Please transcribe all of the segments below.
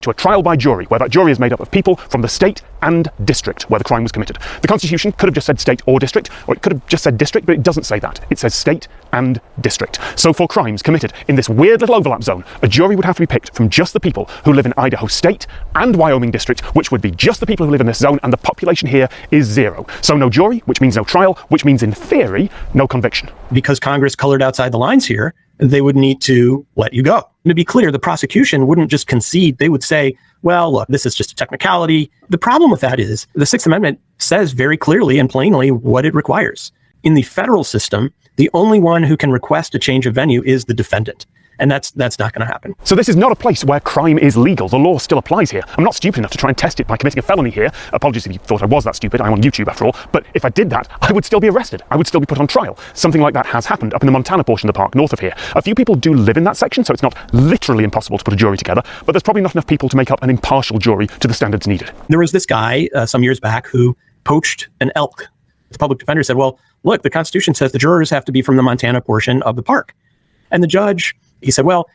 to a trial by jury, where that jury is made up of people from the state and district where the crime was committed. The Constitution could have just said state or district, or it could have just said district, but it doesn't say that. It says state and district. So for crimes committed in this weird little overlap zone, a jury would have to be picked from just the people who live in Idaho State and Wyoming District, which would be just the people who live in this zone, and the population here is 0. So no jury, which means no trial, which means in theory, no conviction. Because Congress colored outside the lines here, they would need to let you go. And to be clear, the prosecution wouldn't just concede. They would say, well, look, this is just a technicality. The problem with that is the Sixth Amendment says very clearly and plainly what it requires. In the federal system, the only one who can request a change of venue is the defendant. And that's not going to happen. So this is not a place where crime is legal. The law still applies here. I'm not stupid enough to try and test it by committing a felony here. Apologies if you thought I was that stupid. I'm on YouTube after all. But if I did that, I would still be arrested. I would still be put on trial. Something like that has happened up in the Montana portion of the park north of here. A few people do live in that section, so it's not literally impossible to put a jury together, but there's probably not enough people to make up an impartial jury to the standards needed. There was this guy some years back who poached an elk. The public defender said, well, look, the Constitution says the jurors have to be from the Montana portion of the park. And the judge, he said, well,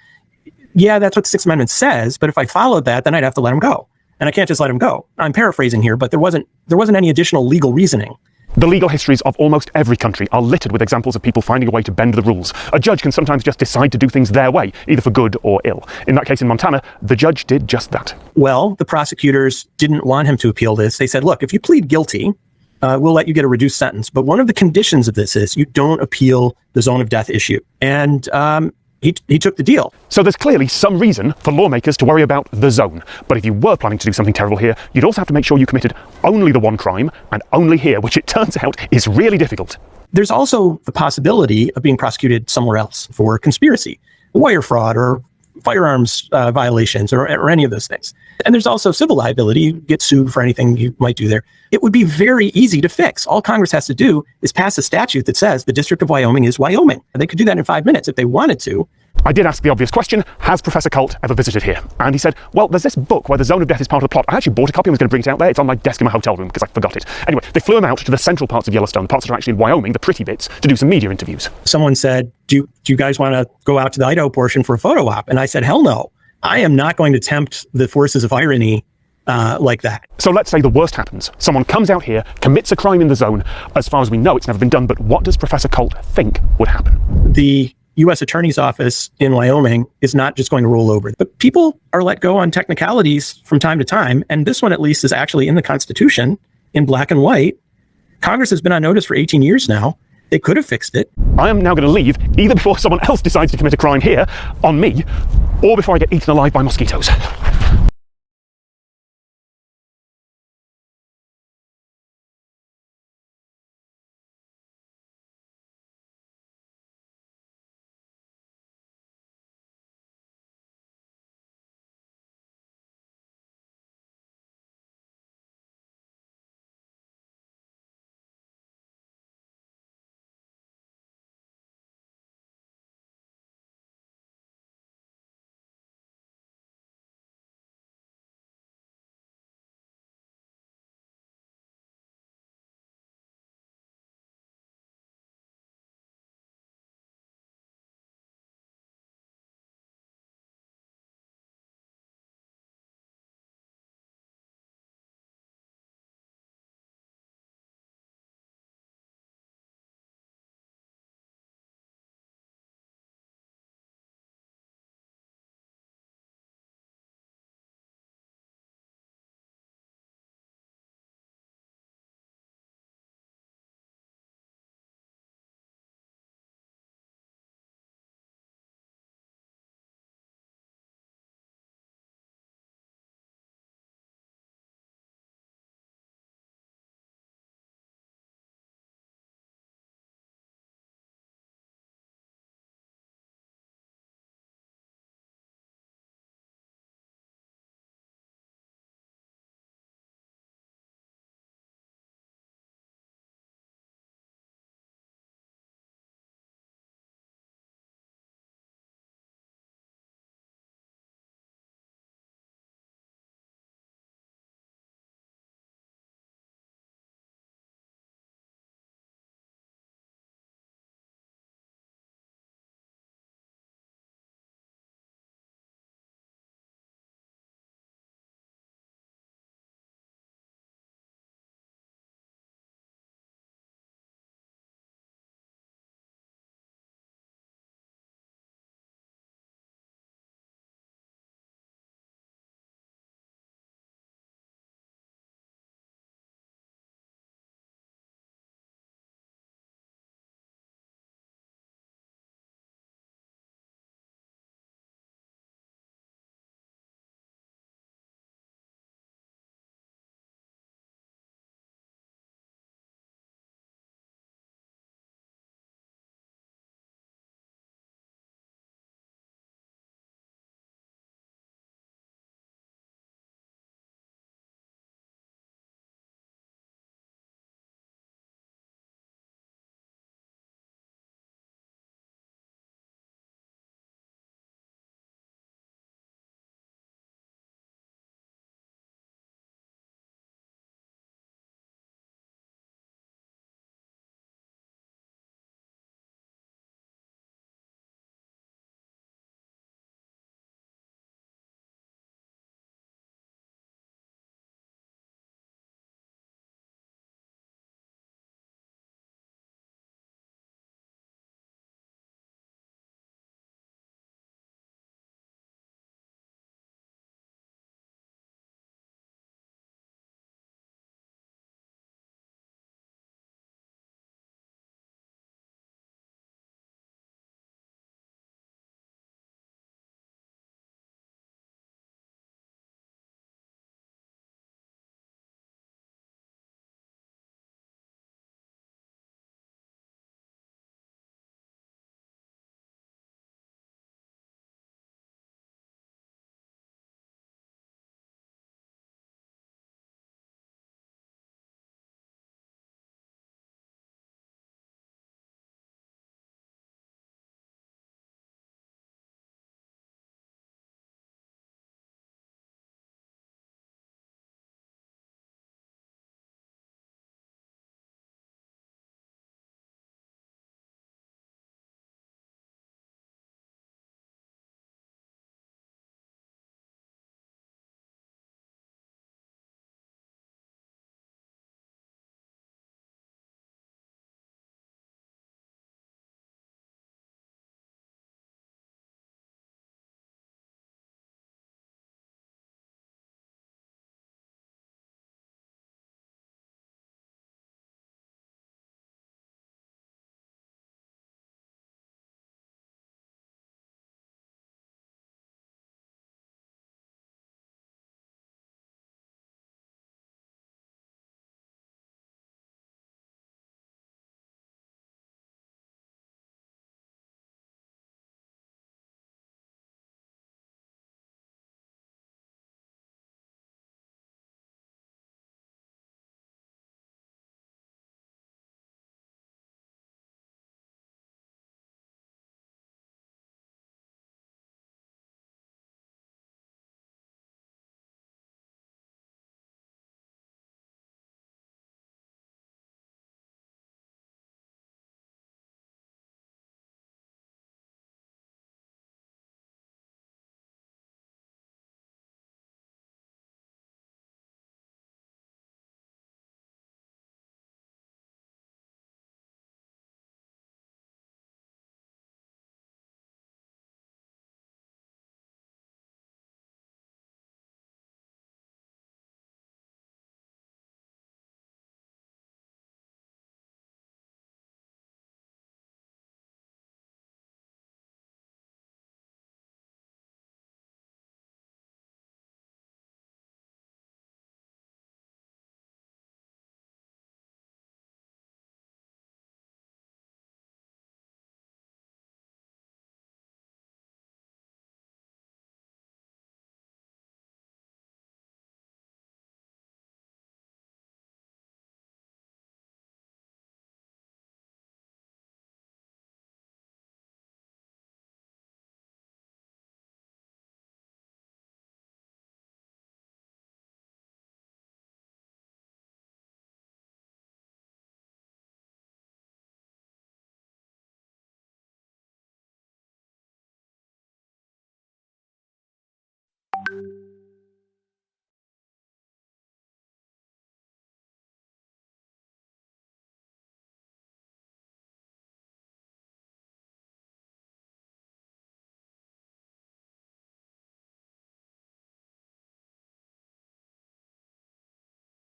yeah, that's what the Sixth Amendment says, but if I followed that, then I'd have to let him go. And I can't just let him go. I'm paraphrasing here, but there wasn't any additional legal reasoning. The legal histories of almost every country are littered with examples of people finding a way to bend the rules. A judge can sometimes just decide to do things their way, either for good or ill. In that case in Montana, the judge did just that. Well, the prosecutors didn't want him to appeal this. They said, look, if you plead guilty, we'll let you get a reduced sentence. But one of the conditions of this is you don't appeal the zone of death issue. And he took the deal. So there's clearly some reason for lawmakers to worry about the zone. But if you were planning to do something terrible here, you'd also have to make sure you committed only the one crime, and only here, which it turns out is really difficult. There's also the possibility of being prosecuted somewhere else for conspiracy, wire fraud, or firearms violations, or any of those things. And there's also civil liability. You get sued for anything you might do there. It would be very easy to fix. All Congress has to do is pass a statute that says the District of Wyoming is Wyoming. And they could do that in 5 minutes if they wanted to. I did ask the obvious question, has Professor Colt ever visited here? And he said, well, there's this book where the zone of death is part of the plot. I actually bought a copy and was going to bring it out there. It's on my desk in my hotel room because I forgot it. Anyway, they flew him out to the central parts of Yellowstone, the parts that are actually in Wyoming, the pretty bits, to do some media interviews. Someone said, do you guys want to go out to the Idaho portion for a photo op? And I said, hell no. I am not going to tempt the forces of irony like that. So let's say the worst happens. Someone comes out here, commits a crime in the zone. As far as we know, it's never been done. But what does Professor Colt think would happen? The U.S. Attorney's Office in Wyoming is not just going to roll over. But people are let go on technicalities from time to time. And this one, at least, is actually in the Constitution in black and white. Congress has been on notice for 18 years now. They could have fixed it. I am now going to leave either before someone else decides to commit a crime here on me, or before I get eaten alive by mosquitoes.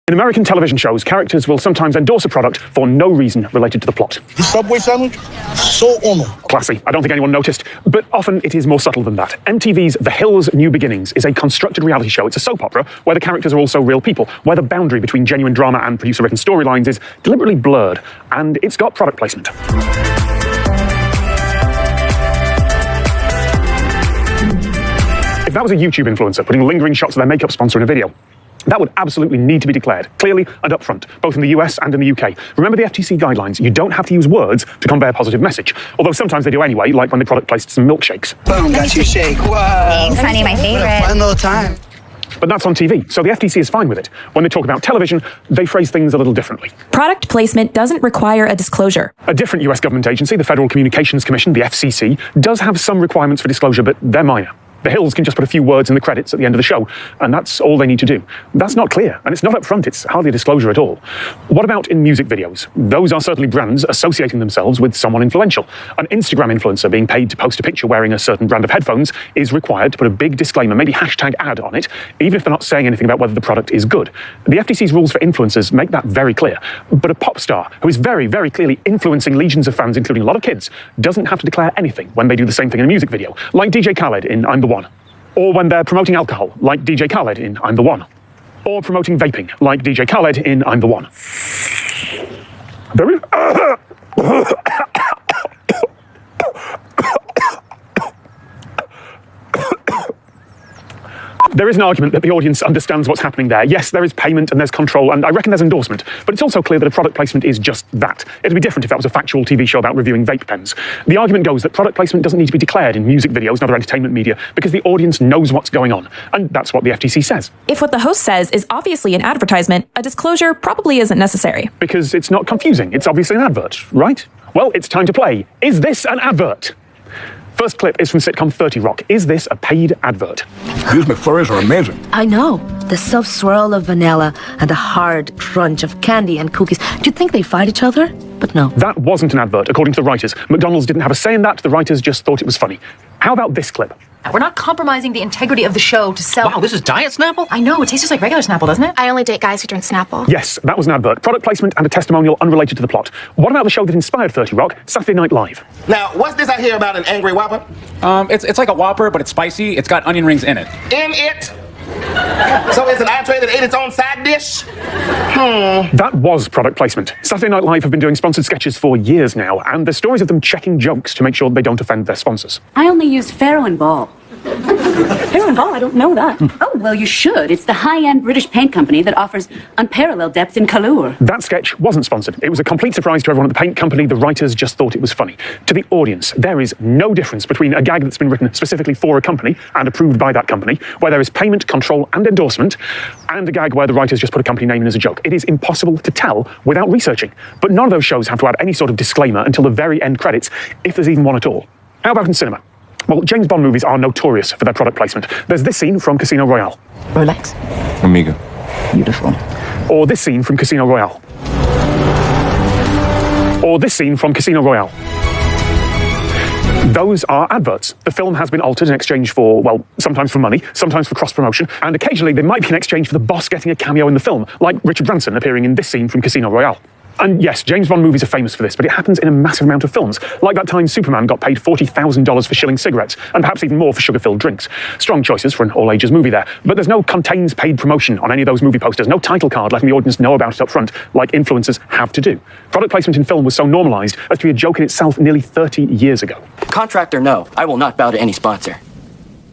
In American television shows, characters will sometimes endorse a product for no reason related to the plot. The Subway sandwich? So uno. Classy. I don't think anyone noticed, but often it is more subtle than that. MTV's The Hills New Beginnings is a constructed reality show. It's a soap opera where the characters are also real people, where the boundary between genuine drama and producer-written storylines is deliberately blurred, and it's got product placement. If that was a YouTube influencer putting lingering shots of their makeup sponsor in a video, that would absolutely need to be declared, clearly and upfront, both in the US and in the UK. Remember the FTC guidelines, you don't have to use words to convey a positive message, although sometimes they do anyway, like when they product placed some milkshakes. Boom, got your shake. Wow. Thanks, honey, my favorite. Fun little time. But that's on TV, so the FTC is fine with it. When they talk about television, they phrase things a little differently. Product placement doesn't require a disclosure. A different US government agency, the Federal Communications Commission, the FCC, does have some requirements for disclosure, but they're minor. The Hills can just put a few words in the credits at the end of the show, and that's all they need to do. That's not clear, and it's not upfront, it's hardly a disclosure at all. What about in music videos? Those are certainly brands associating themselves with someone influential. An Instagram influencer being paid to post a picture wearing a certain brand of headphones is required to put a big disclaimer, maybe hashtag ad on it, even if they're not saying anything about whether the product is good. The FTC's rules for influencers make that very clear. But a pop star who is very, very clearly influencing legions of fans, including a lot of kids, doesn't have to declare anything when they do the same thing in a music video, like DJ Khaled in I'm the One. Or when they're promoting alcohol, like DJ Khaled in I'm the One. Or promoting vaping, like DJ Khaled in I'm the One. There is an argument that the audience understands what's happening there. Yes, there is payment and there's control, and I reckon there's endorsement, but it's also clear that a product placement is just that. It'd be different if that was a factual TV show about reviewing vape pens. The argument goes that product placement doesn't need to be declared in music videos and other entertainment media because the audience knows what's going on, and that's what the FTC says. If what the host says is obviously an advertisement, a disclosure probably isn't necessary. Because it's not confusing, it's obviously an advert, right? Well, it's time to play. Is this an advert? First clip is from sitcom 30 Rock. Is this a paid advert? These McFlurries are amazing. I know. The soft swirl of vanilla and the hard crunch of candy and cookies. Do you think they fight each other? But no. That wasn't an advert, according to the writers. McDonald's didn't have a say in that. The writers just thought it was funny. How about this clip? We're not compromising the integrity of the show to sell. Wow, this is Diet Snapple? I know, it tastes just like regular Snapple, doesn't it? I only date guys who drink Snapple. Yes, that was an advert. Product placement and a testimonial unrelated to the plot. What about the show that inspired 30 Rock, Saturday Night Live? Now, what's this I hear about an angry Whopper? It's like a Whopper, but it's spicy. It's got onion rings in it. In it? So it's an entree that ate its own side dish? That was product placement. Saturday Night Live have been doing sponsored sketches for years now, and there's stories of them checking jokes to make sure they don't offend their sponsors. I only use Faro and Ball. Faro and Ball? I don't know that. Oh, well, you should. It's the high-end British paint company that offers unparalleled depth in colour. That sketch wasn't sponsored. It was a complete surprise to everyone at the paint company. The writers just thought it was funny. To the audience, there is no difference between a gag that's been written specifically for a company and approved by that company, where there is payment, control, and endorsement, and a gag where the writers just put a company name in as a joke. It is impossible to tell without researching. But none of those shows have to add any sort of disclaimer until the very end credits, if there's even one at all. How about in cinema? Well, James Bond movies are notorious for their product placement. There's this scene from Casino Royale. Rolex. Amiga. Beautiful. Or this scene from Casino Royale. Or this scene from Casino Royale. Those are adverts. The film has been altered in exchange for, well, sometimes for money, sometimes for cross-promotion, and occasionally they might be in exchange for the boss getting a cameo in the film, like Richard Branson appearing in this scene from Casino Royale. And yes, James Bond movies are famous for this, but it happens in a massive amount of films, like that time Superman got paid $40,000 for shilling cigarettes, and perhaps even more for sugar-filled drinks. Strong choices for an all-ages movie there, but there's no contains paid promotion on any of those movie posters, no title card letting the audience know about it up front, like influencers have to do. Product placement in film was so normalised as to be a joke in itself nearly 30 years ago. Contract or no, I will not bow to any sponsor.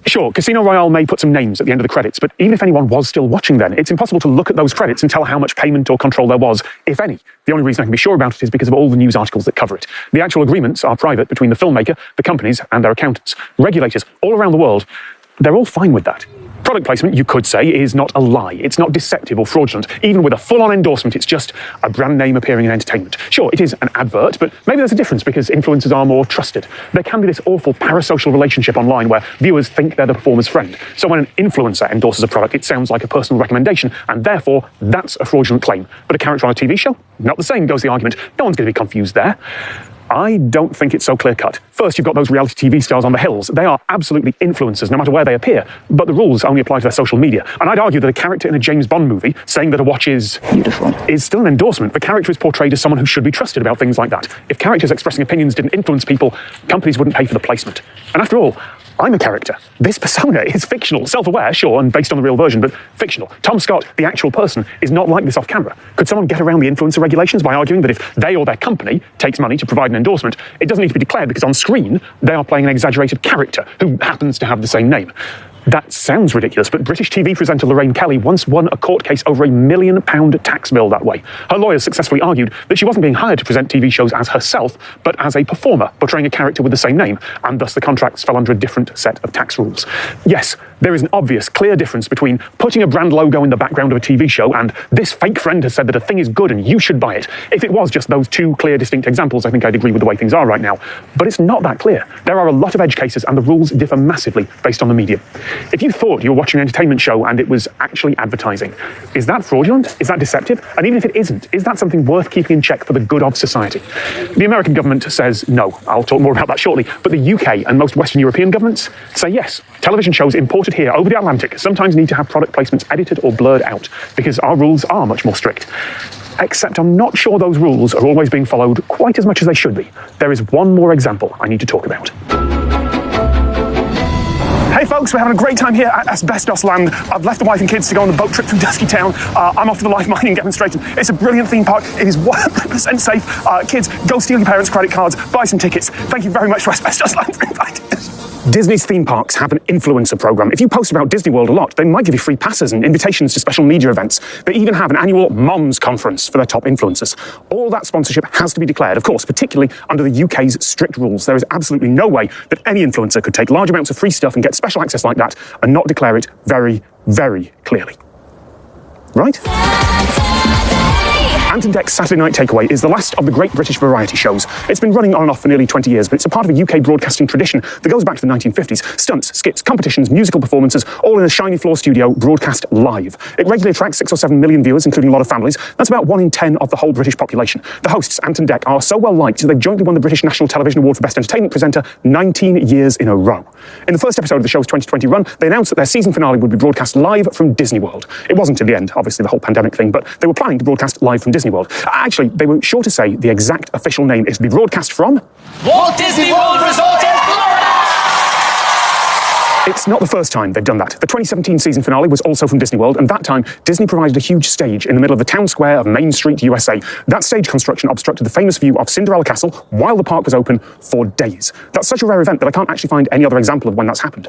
Sure, Casino Royale may put some names at the end of the credits, but even if anyone was still watching then, it's impossible to look at those credits and tell how much payment or control there was, if any. The only reason I can be sure about it is because of all the news articles that cover it. The actual agreements are private between the filmmaker, the companies, and their accountants. Regulators all around the world, they're all fine with that. Product placement, you could say, is not a lie. It's not deceptive or fraudulent. Even with a full-on endorsement, it's just a brand name appearing in entertainment. Sure, it is an advert, but maybe there's a difference because influencers are more trusted. There can be this awful parasocial relationship online where viewers think they're the performer's friend. So when an influencer endorses a product, it sounds like a personal recommendation, and therefore, that's a fraudulent claim. But a character on a TV show? Not the same, goes the argument. No one's going to be confused there. I don't think it's so clear-cut. First, you've got those reality TV stars on the hills. They are absolutely influencers, no matter where they appear. But the rules only apply to their social media. And I'd argue that a character in a James Bond movie saying that a watch is beautiful is still an endorsement. The character is portrayed as someone who should be trusted about things like that. If characters expressing opinions didn't influence people, companies wouldn't pay for the placement. And after all, I'm a character. This persona is fictional, self-aware, sure, and based on the real version, but fictional. Tom Scott, the actual person, is not like this off camera. Could someone get around the influencer regulations by arguing that if they or their company takes money to provide an endorsement, it doesn't need to be declared because on screen, they are playing an exaggerated character who happens to have the same name? That sounds ridiculous, but British TV presenter Lorraine Kelly once won a court case over £1 million tax bill that way. Her lawyers successfully argued that she wasn't being hired to present TV shows as herself, but as a performer, portraying a character with the same name, and thus the contracts fell under a different set of tax rules. Yes, there is an obvious, clear difference between putting a brand logo in the background of a TV show and this fake friend has said that a thing is good and you should buy it. If it was just those two clear, distinct examples, I think I'd agree with the way things are right now. But it's not that clear. There are a lot of edge cases and the rules differ massively based on the medium. If you thought you were watching an entertainment show and it was actually advertising, is that fraudulent? Is that deceptive? And even if it isn't, is that something worth keeping in check for the good of society? The American government says no. I'll talk more about that shortly. But the UK and most Western European governments say yes. Television shows imported here over the Atlantic sometimes need to have product placements edited or blurred out because our rules are much more strict. Except I'm not sure those rules are always being followed quite as much as they should be. There is one more example I need to talk about. Hey folks, we're having a great time here at Asbestos Land. I've left the wife and kids to go on the boat trip through Dusky Town. I'm off to the life mining demonstration. It's a brilliant theme park. It is 100% safe. Kids, go steal your parents' credit cards, buy some tickets. Thank you very much to Asbestos Land for inviting us. Disney's theme parks have an influencer program. If you post about Disney World a lot, they might give you free passes and invitations to special media events. They even have an annual Moms Conference for their top influencers. All that sponsorship has to be declared, of course, particularly under the UK's strict rules. There is absolutely no way that any influencer could take large amounts of free stuff and get special access like that and not declare it very, very clearly. Right? Ant and Dec's Saturday Night Takeaway is the last of the great British variety shows. It's been running on and off for nearly 20 years, but it's a part of a UK broadcasting tradition that goes back to the 1950s. Stunts, skits, competitions, musical performances, all in a shiny floor studio, broadcast live. It regularly attracts 6 or 7 million viewers, including a lot of families. That's about 1 in 10 of the whole British population. The hosts, Ant and Dec, are so well liked that they've jointly won the British National Television Award for Best Entertainment Presenter 19 years in a row. In the first episode of the show's 2020 run, they announced that their season finale would be broadcast live from Disney World. It wasn't in the end, obviously the whole pandemic thing, but they were planning to broadcast live from Disney World. Actually, they were sure to say the exact official name is to be broadcast from Walt Disney World Resort in Florida! It's not the first time they've done that. The 2017 season finale was also from Disney World, and that time, Disney provided a huge stage in the middle of the town square of Main Street, USA. That stage construction obstructed the famous view of Cinderella Castle while the park was open for days. That's such a rare event that I can't actually find any other example of when that's happened.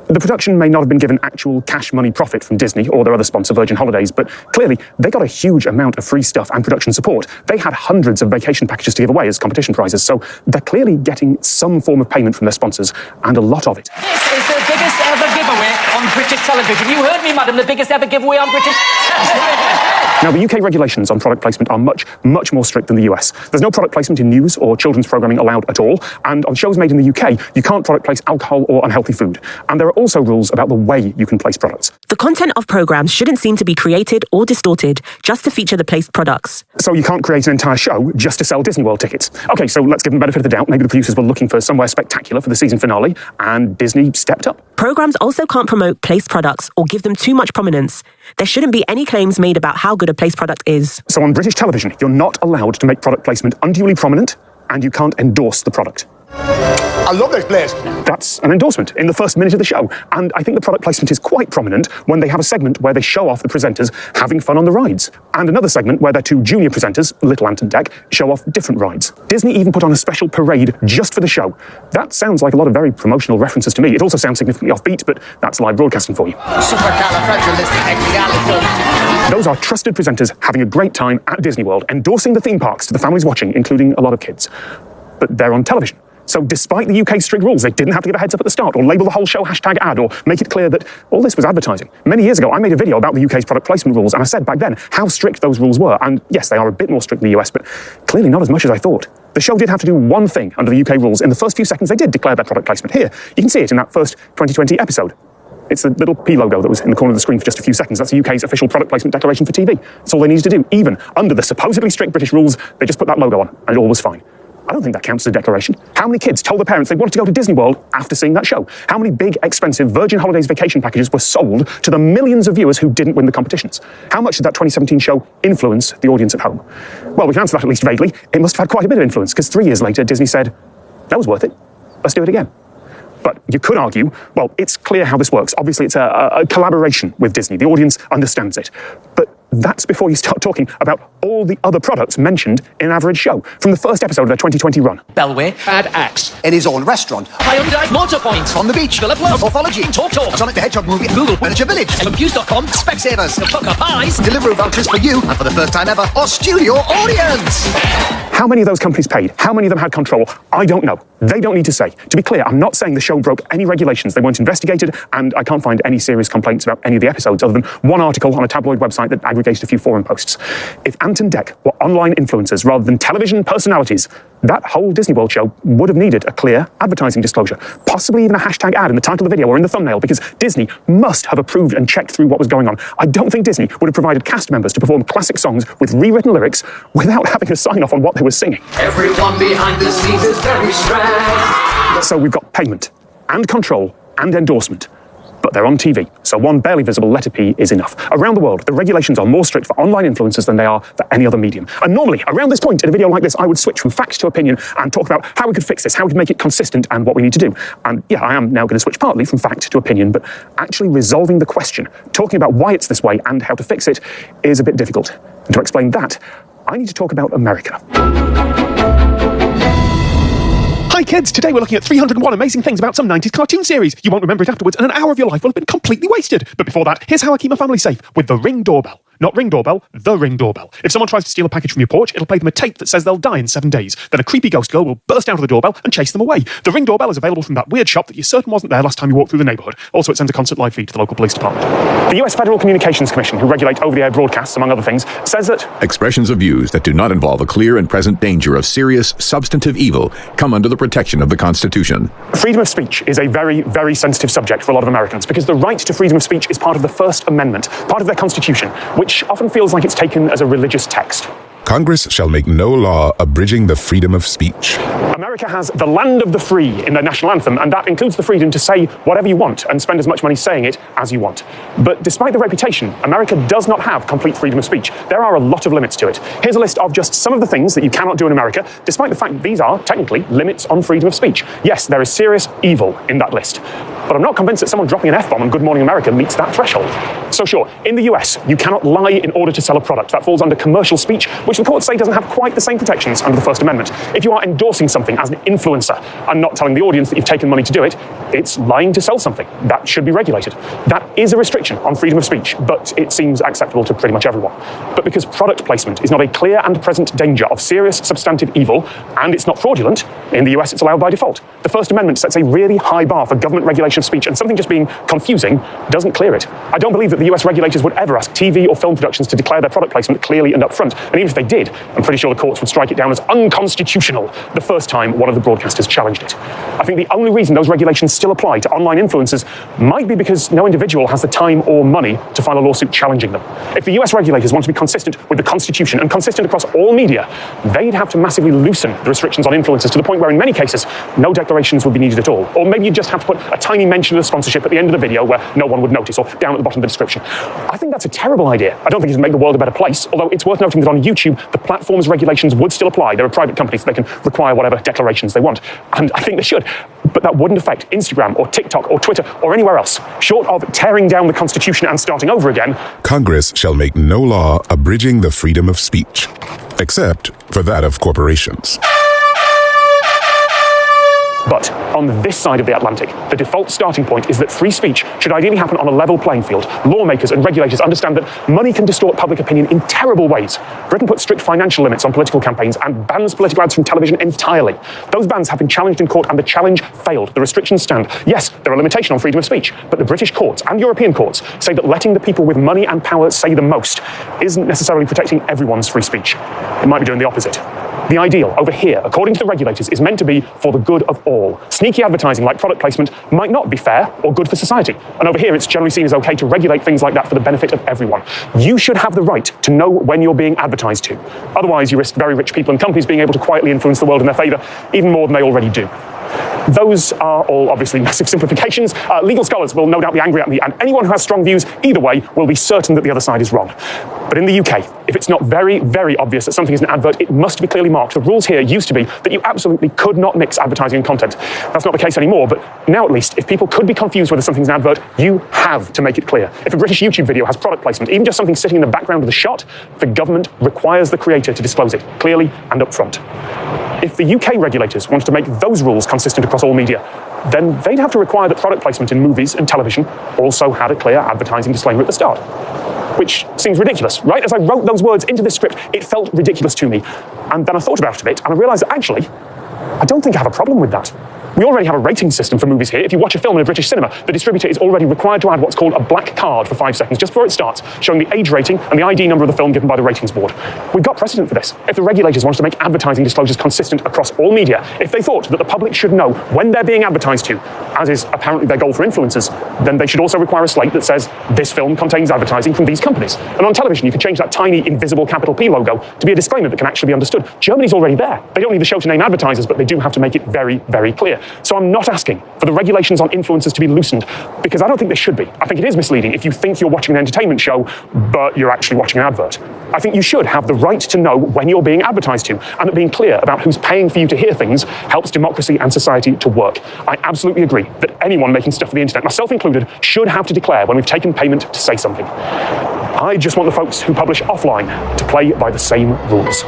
The production may not have been given actual cash money profit from Disney or their other sponsor, Virgin Holidays, but clearly they got a huge amount of free stuff and production support. They had hundreds of vacation packages to give away as competition prizes, so they're clearly getting some form of payment from their sponsors, and a lot of it. This is the biggest ever giveaway on British television. You heard me, madam, the biggest ever giveaway on British television. Now, the UK regulations on product placement are much, much more strict than the US. There's no product placement in news or children's programming allowed at all, and on shows made in the UK, you can't product place alcohol or unhealthy food. And there are also rules about the way you can place products. The content of programs shouldn't seem to be created or distorted just to feature the placed products. So you can't create an entire show just to sell Disney World tickets. Okay, so let's give them the benefit of the doubt. Maybe the producers were looking for somewhere spectacular for the season finale, and Disney stepped up. Programs also can't promote placed products or give them too much prominence. There shouldn't be any claims made about how good a placed product is. So on British television, you're not allowed to make product placement unduly prominent, and you can't endorse the product. I love this place. That's an endorsement in the first minute of the show. And I think the product placement is quite prominent when they have a segment where they show off the presenters having fun on the rides. And another segment where their 2 junior presenters, Little Ant and Dec, show off different rides. Disney even put on a special parade just for the show. That sounds like a lot of very promotional references to me. It also sounds significantly offbeat, but that's live broadcasting for you. Those are trusted presenters having a great time at Disney World, endorsing the theme parks to the families watching, including a lot of kids. But they're on television. So despite the UK's strict rules, they didn't have to give a heads up at the start or label the whole show #ad or make it clear that all this was advertising. Many years ago, I made a video about the UK's product placement rules, and I said back then how strict those rules were. And yes, they are a bit more strict in the US, but clearly not as much as I thought. The show did have to do one thing under the UK rules. In the first few seconds, they did declare their product placement. Here, you can see it in that first 2020 episode. It's the little P logo that was in the corner of the screen for just a few seconds. That's the UK's official product placement declaration for TV. That's all they needed to do. Even under the supposedly strict British rules, they just put that logo on, and it all was fine. I don't think that counts as a declaration. How many kids told their parents they wanted to go to Disney World after seeing that show? How many big, expensive Virgin Holidays vacation packages were sold to the millions of viewers who didn't win the competitions? How much did that 2017 show influence the audience at home? Well, we can answer that at least vaguely. It must have had quite a bit of influence, because 3 years later, Disney said, that was worth it. Let's do it again. But you could argue, well, it's clear how this works. Obviously, it's a collaboration with Disney. The audience understands it. But that's before you start talking about all the other products mentioned in an average show from the first episode of their 2020 run. Bellway, Ad Axe. In his own restaurant. Hyundai Motorpoint. On the beach. Philip Love. Morphology. TalkTalk. Sonic the Hedgehog movie. Google. Miniature Village. Confused.com. Specsavers. The Fuck Up Eyes. Deliveroo vouchers for you, and for the first time ever, our studio audience. How many of those companies paid? How many of them had control? I don't know. They don't need to say. To be clear, I'm not saying the show broke any regulations. They weren't investigated, and I can't find any serious complaints about any of the episodes other than one article on a tabloid website that aggregated a few forum posts. If Ant and Dec were online influencers rather than television personalities, that whole Disney World show would have needed a clear advertising disclosure, possibly even a hashtag ad in the title of the video or in the thumbnail, because Disney must have approved and checked through what was going on. I don't think Disney would have provided cast members to perform classic songs with rewritten lyrics without having a sign off on what they were singing. Everyone behind the scenes is very stressed. So we've got payment and control and endorsement. But they're on TV, so one barely visible letter P is enough. Around the world, the regulations are more strict for online influencers than they are for any other medium. And normally, around this point in a video like this, I would switch from fact to opinion and talk about how we could fix this, how we could make it consistent, and what we need to do. And yeah, I am now going to switch partly from fact to opinion, but actually resolving the question, talking about why it's this way and how to fix it, is a bit difficult. And to explain that, I need to talk about America. Hi kids, today we're looking at 301 amazing things about some 90s cartoon series. You won't remember it afterwards and an hour of your life will have been completely wasted. But before that, here's how I keep my family safe, with the Ring doorbell. Not Ring doorbell, the Ring doorbell. If someone tries to steal a package from your porch, it'll play them a tape that says they'll die in 7 days. Then a creepy ghost girl will burst out of the doorbell and chase them away. The Ring doorbell is available from that weird shop that you're certain wasn't there last time you walked through the neighbourhood. Also, it sends a constant live feed to the local police department. The US Federal Communications Commission, who regulate over-the-air broadcasts, among other things, says that expressions of views that do not involve a clear and present danger of serious, substantive evil come under the protection of the Constitution. Freedom of speech is a very, very sensitive subject for a lot of Americans because the right to freedom of speech is part of the First Amendment, part of their Constitution, which often feels like it's taken as a religious text. Congress shall make no law abridging the freedom of speech. America has the land of the free in their national anthem, and that includes the freedom to say whatever you want and spend as much money saying it as you want. But despite the reputation, America does not have complete freedom of speech. There are a lot of limits to it. Here's a list of just some of the things that you cannot do in America, despite the fact that these are, technically, limits on freedom of speech. Yes, there is serious evil in that list. But I'm not convinced that someone dropping an F-bomb on Good Morning America meets that threshold. So sure, in the US, you cannot lie in order to sell a product. That falls under commercial speech, which the courts say doesn't have quite the same protections under the First Amendment. If you are endorsing something as an influencer and not telling the audience that you've taken money to do it, it's lying to sell something. That should be regulated. That is a restriction on freedom of speech, but it seems acceptable to pretty much everyone. But because product placement is not a clear and present danger of serious substantive evil, and it's not fraudulent, in the US it's allowed by default. The First Amendment sets a really high bar for government regulation of speech, and something just being confusing doesn't clear it. I don't believe that the US regulators would ever ask TV or film productions to declare their product placement clearly and upfront. And even if they did, I'm pretty sure the courts would strike it down as unconstitutional the first time one of the broadcasters challenged it. I think the only reason those regulations still apply to online influencers might be because no individual has the time or money to file a lawsuit challenging them. If the US regulators want to be consistent with the Constitution and consistent across all media, they'd have to massively loosen the restrictions on influencers to the point where in many cases, no declarations would be needed at all. Or maybe you'd just have to put a tiny mention of the sponsorship at the end of the video where no one would notice, or down at the bottom of the description. I think that's a terrible idea. I don't think it would make the world a better place, although it's worth noting that on YouTube, the platform's regulations would still apply. They're a private company, so they can require whatever declarations they want. And I think they should. But that wouldn't affect Instagram or TikTok or Twitter or anywhere else. Short of tearing down the Constitution and starting over again, Congress shall make no law abridging the freedom of speech, except for that of corporations. But on this side of the Atlantic, the default starting point is that free speech should ideally happen on a level playing field. Lawmakers and regulators understand that money can distort public opinion in terrible ways. Britain puts strict financial limits on political campaigns and bans political ads from television entirely. Those bans have been challenged in court and the challenge failed. The restrictions stand. Yes, there are limitations on freedom of speech, but the British courts and European courts say that letting the people with money and power say the most isn't necessarily protecting everyone's free speech. It might be doing the opposite. The ideal over here, according to the regulators, is meant to be for the good of all. all. Sneaky advertising like product placement might not be fair or good for society. And over here, it's generally seen as okay to regulate things like that for the benefit of everyone. You should have the right to know when you're being advertised to. Otherwise, you risk very rich people and companies being able to quietly influence the world in their favor, even more than they already do. Those are all obviously massive simplifications. Legal scholars will no doubt be angry at me, and anyone who has strong views either way will be certain that the other side is wrong. But in the UK, if it's not very, very obvious that something is an advert, it must be clearly marked. The rules here used to be that you absolutely could not mix advertising and content. That's not the case anymore, but now at least, if people could be confused whether something's an advert, you have to make it clear. If a British YouTube video has product placement, even just something sitting in the background of the shot, the government requires the creator to disclose it clearly and upfront. If the UK regulators wanted to make those rules consistent across all media, then they'd have to require that product placement in movies and television also had a clear advertising disclaimer at the start. Which seems ridiculous, right? As I wrote those words into this script, it felt ridiculous to me. And then I thought about it a bit, and I realised that actually, I don't think I have a problem with that. We already have a rating system for movies here. If you watch a film in a British cinema, the distributor is already required to add what's called a black card for 5 seconds, just before it starts, showing the age rating and the ID number of the film given by the ratings board. We've got precedent for this. If the regulators wanted to make advertising disclosures consistent across all media, if they thought that the public should know when they're being advertised to, as is apparently their goal for influencers, then they should also require a slate that says, this film contains advertising from these companies. And on television, you could change that tiny, invisible capital P logo to be a disclaimer that can actually be understood. Germany's already there. They don't need the show to name advertisers, but they do have to make it very, very clear. So I'm not asking for the regulations on influencers to be loosened, because I don't think they should be. I think it is misleading if you think you're watching an entertainment show, but you're actually watching an advert. I think you should have the right to know when you're being advertised to, and that being clear about who's paying for you to hear things helps democracy and society to work. I absolutely agree that anyone making stuff for the internet, myself included, should have to declare when we've taken payment to say something. I just want the folks who publish offline to play by the same rules.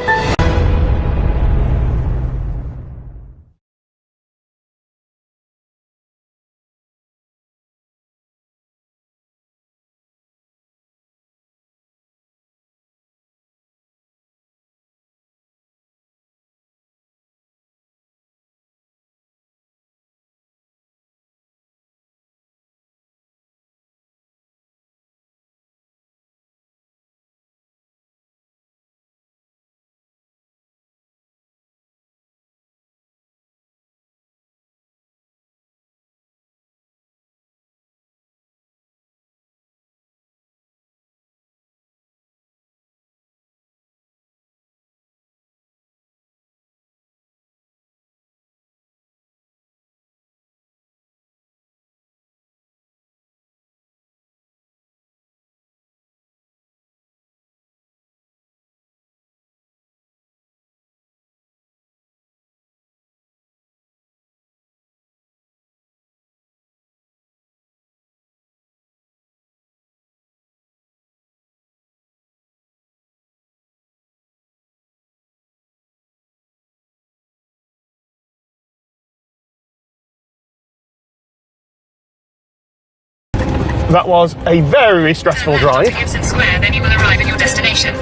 That was a very stressful drive. Gibson Square, then you will arrive at your destination.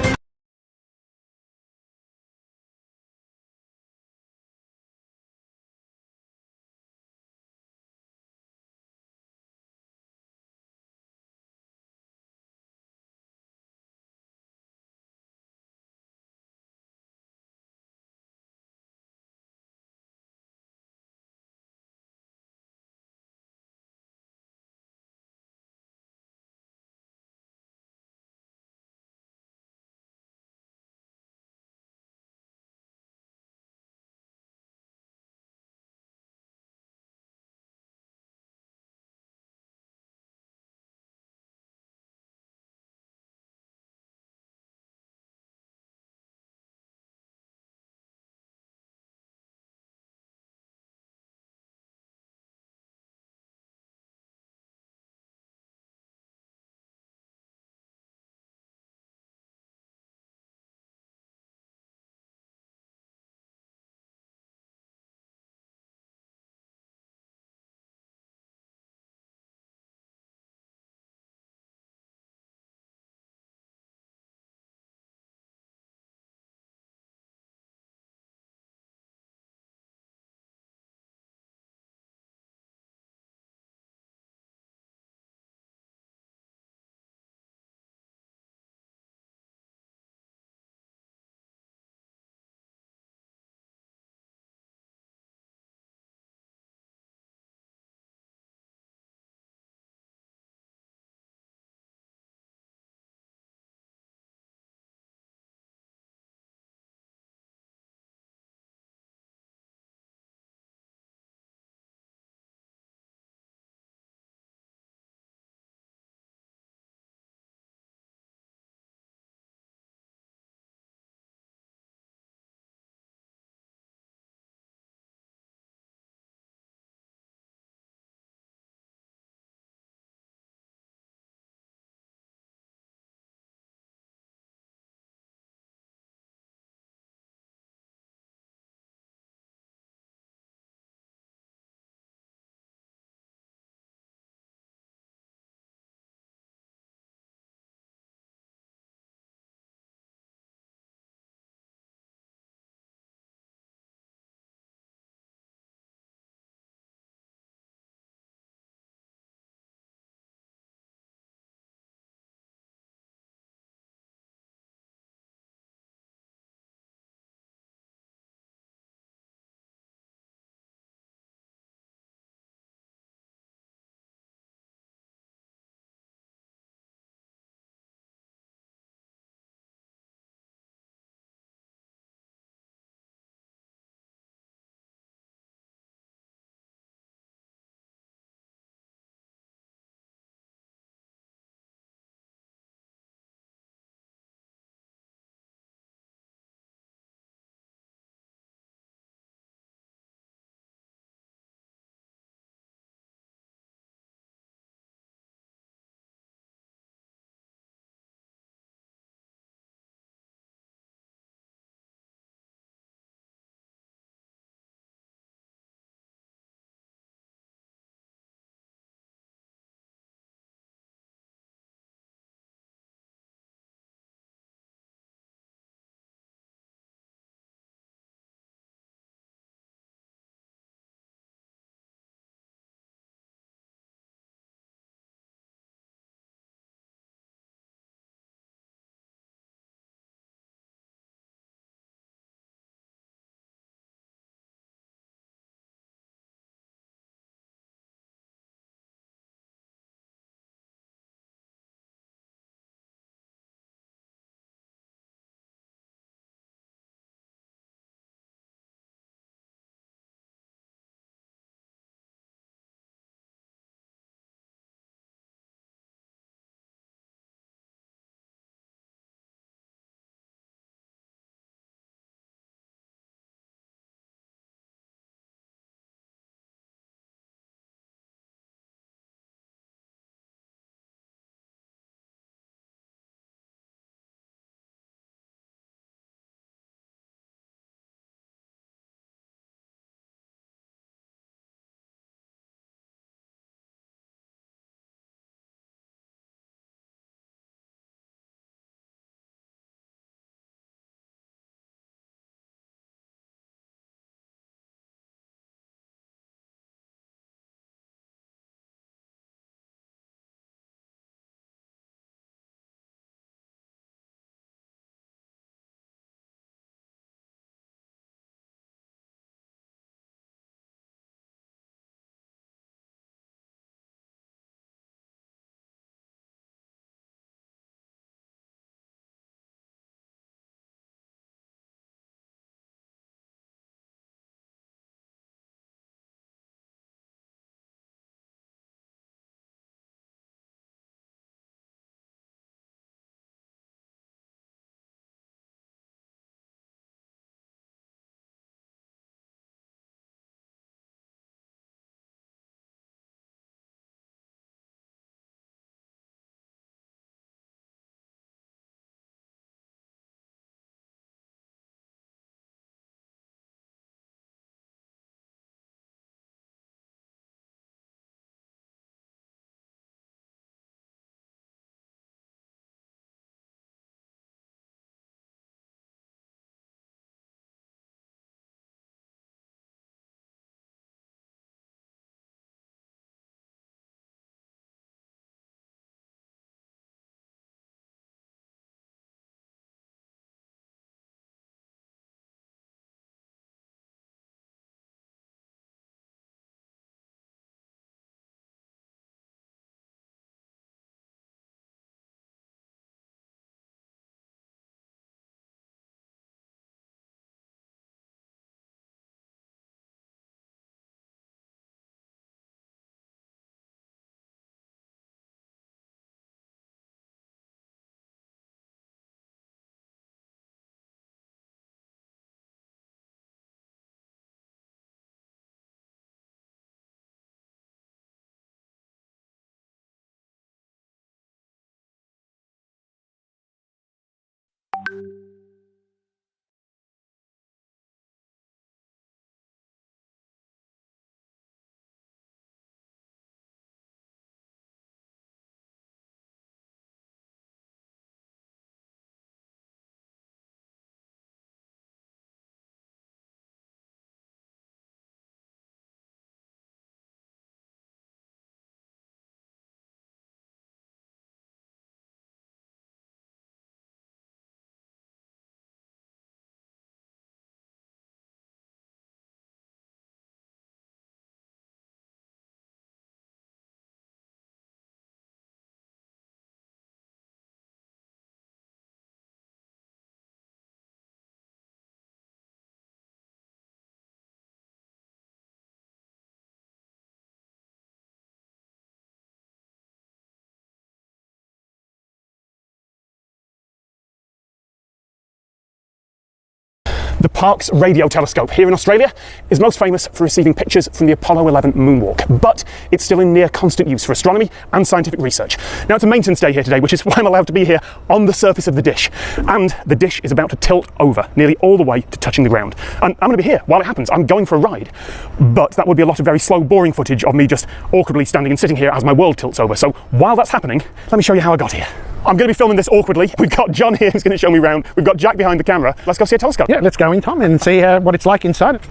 The Parkes Radio Telescope here in Australia is most famous for receiving pictures from the Apollo 11 moonwalk, but it's still in near constant use for astronomy and scientific research. Now, it's a maintenance day here today, which is why I'm allowed to be here on the surface of the dish. And the dish is about to tilt over nearly all the way to touching the ground. And I'm going to be here while it happens. I'm going for a ride. But that would be a lot of very slow, boring footage of me just awkwardly standing and sitting here as my world tilts over. So while that's happening, let me show you how I got here. I'm going to be filming this awkwardly. We've got John here who's going to show me around. We've got Jack behind the camera. Let's go see a telescope. Yeah, let's go in, Tom, and see what it's like inside.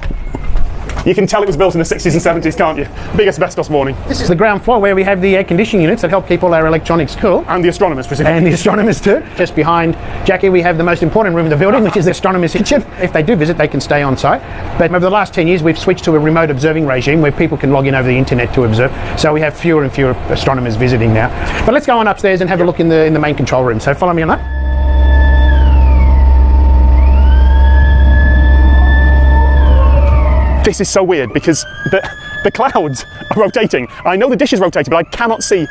You can tell it was built in the 60s and 70s, can't you? Big asbestos warning. This is the ground floor where we have the air conditioning units that help keep all our electronics cool. And the astronomers, specifically. And the astronomers too. Just behind Jackie, we have the most important room in the building, which is the astronomers' kitchen. If they do visit, they can stay on site. But over the last 10 years, we've switched to a remote observing regime where people can log in over the internet to observe. So we have fewer and fewer astronomers visiting now. But let's go on upstairs and have a look in the main control room. So follow me on that. This is so weird because the clouds are rotating. I know the dish is rotating, but I cannot see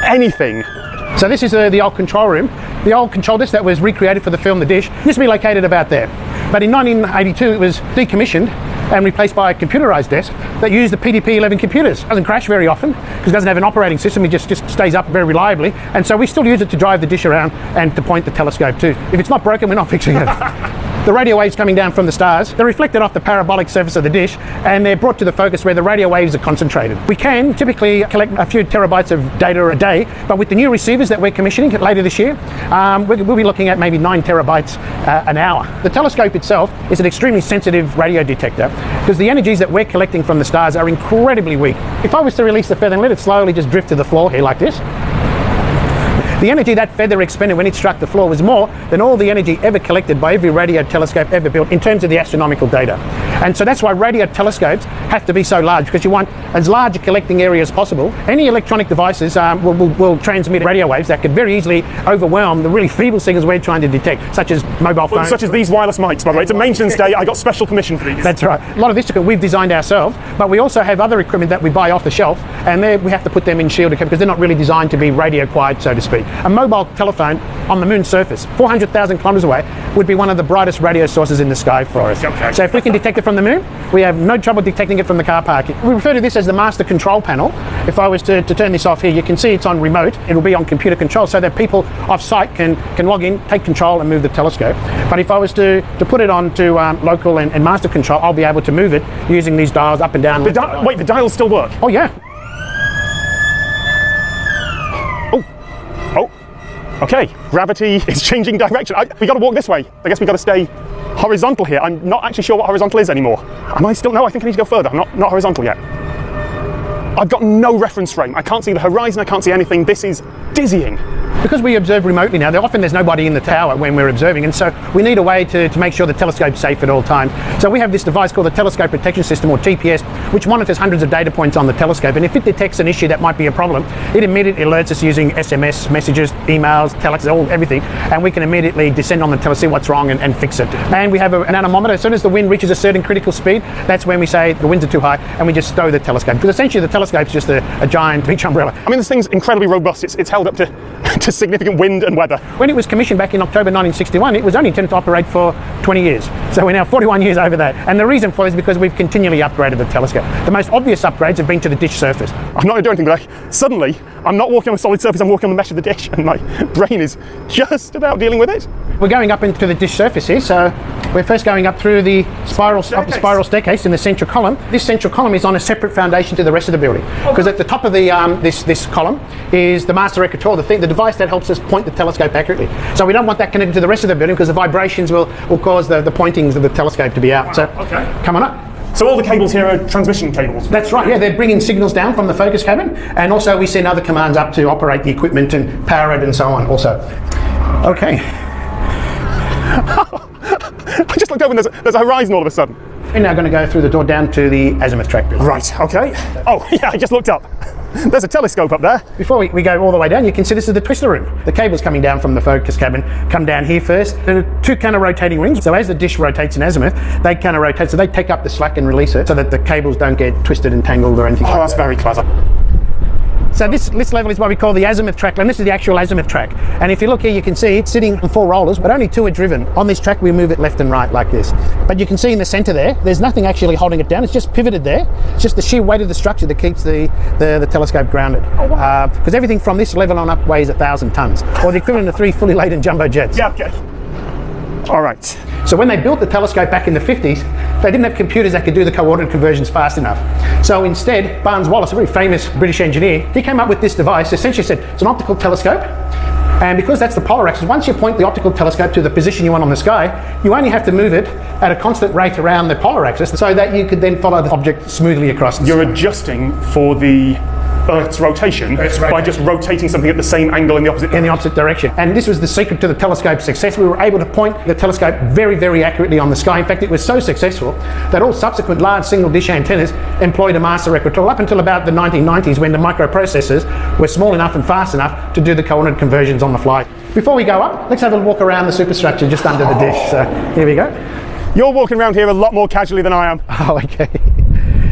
anything. So this is the old control room. The old control desk that was recreated for the film The Dish used to be located about there. But in 1982 it was decommissioned and replaced by a computerized desk that used the PDP-11 computers. It doesn't crash very often because it doesn't have an operating system. It just stays up very reliably. And so we still use it to drive the dish around and to point the telescope to. If it's not broken, we're not fixing it. The radio waves coming down from the stars, they're reflected off the parabolic surface of the dish and they're brought to the focus where the radio waves are concentrated. We can typically collect a few terabytes of data a day, but with the new receivers that we're commissioning later this year, we'll be looking at maybe 9 terabytes an hour. The telescope itself is an extremely sensitive radio detector because the energies that we're collecting from the stars are incredibly weak. If I was to release the feather and let it slowly just drift to the floor here like this, the energy that feather expended when it struck the floor was more than all the energy ever collected by every radio telescope ever built in terms of the astronomical data. And so that's why radio telescopes have to be so large, because you want as large a collecting area as possible. Any electronic devices will transmit radio waves that could very easily overwhelm the really feeble signals we're trying to detect, such as mobile phones. Such as these wireless mics, by the way. It's a maintenance day. I got special permission for these. That's right. A lot of this equipment we've designed ourselves, but we also have other equipment that we buy off the shelf, and we have to put them in shielded because they're not really designed to be radio quiet, so to speak. A mobile telephone on the moon's surface, 400,000 kilometers away, would be one of the brightest radio sources in the sky for us. Okay. So if we can detect it from the moon, we have no trouble detecting it from the car park. We refer to this as the master control panel. If I was to turn this off here, you can see it's on remote. It'll be on computer control so that people off-site can log in, take control and move the telescope. But if I was to put it on to local and master control, I'll be able to move it using these dials up and down. Wait, the dials still work? Oh, yeah. Okay, gravity is changing direction. We got to walk this way. I guess we got to stay horizontal here. I'm not actually sure what horizontal is anymore. Am I still? No, I think I need to go further. I'm not horizontal yet. I've got no reference frame. I can't see the horizon. I can't see anything. This is dizzying. Because we observe remotely now, often there's nobody in the tower when we're observing, and so we need a way to make sure the telescope's safe at all times. So we have this device called the Telescope Protection System, or TPS, which monitors hundreds of data points on the telescope, and if it detects an issue that might be a problem, it immediately alerts us using SMS, messages, emails, telex, everything, and we can immediately descend on the telescope, see what's wrong and fix it. And we have an anemometer. As soon as the wind reaches a certain critical speed, that's when we say the winds are too high, and we just stow the telescope, because essentially the telescope's just a giant beach umbrella. I mean, this thing's incredibly robust. It's held up to significant wind and weather. When it was commissioned back in October 1961, it was only intended to operate for 20 years. So we're now 41 years over that. And the reason for it is because we've continually upgraded the telescope. The most obvious upgrades have been to the dish surface. I'm not going to do anything, but suddenly I'm not walking on a solid surface, I'm walking on the mesh of the dish, and my brain is just about dealing with it. We're going up into the dish surface here, so we're first going up through the spiral staircase in the central column. This central column is on a separate foundation to the rest of the building, because at the top of the this column is the master equator, the device that helps us point the telescope accurately. So we don't want that connected to the rest of the building because the vibrations will cause the pointings of the telescope to be out. So come on up. So all the cables here are transmission cables? That's right, yeah, they're bringing signals down from the focus cabin, and also we send other commands up to operate the equipment and power it and so on also. Okay. I just looked over and there's a horizon all of a sudden. We're now going to go through the door down to the azimuth track building. Right, okay. Oh, yeah, I just looked up. There's a telescope up there. Before we go all the way down, you can see this is the twister room. The cables coming down from the focus cabin come down here first. There are two counter rotating rings. So as the dish rotates in azimuth, they counter rotate. So they take up the slack and release it so that the cables don't get twisted and tangled or anything. Oh, that's very clever. So this level is what we call the azimuth track, and this is the actual azimuth track. And if you look here, you can see it's sitting on 4 rollers, but only 2 are driven. On this track, we move it left and right like this. But you can see in the center there's nothing actually holding it down. It's just pivoted there. It's just the sheer weight of the structure that keeps the telescope grounded. Oh, wow. Because everything from this level on up weighs 1,000 tons, or the equivalent of 3 fully laden jumbo jets. Yeah, okay. All right. So when they built the telescope back in the 50s, they didn't have computers that could do the coordinate conversions fast enough. So instead, Barnes Wallis, a very famous British engineer, he came up with this device. Essentially said, it's an optical telescope, and because that's the polar axis, once you point the optical telescope to the position you want on the sky, you only have to move it at a constant rate around the polar axis so that you could then follow the object smoothly across the sky. You're adjusting for the Earth's rotation by just rotating something at the same angle in the opposite direction. And this was the secret to the telescope's success. We were able to point the telescope very, very accurately on the sky. In fact, it was so successful that all subsequent large single dish antennas employed a master equatorial up until about the 1990s, when the microprocessors were small enough and fast enough to do the coordinate conversions on the fly. Before we go up, let's have a walk around the superstructure just under the dish. So here we go. You're walking around here a lot more casually than I am. Oh, okay.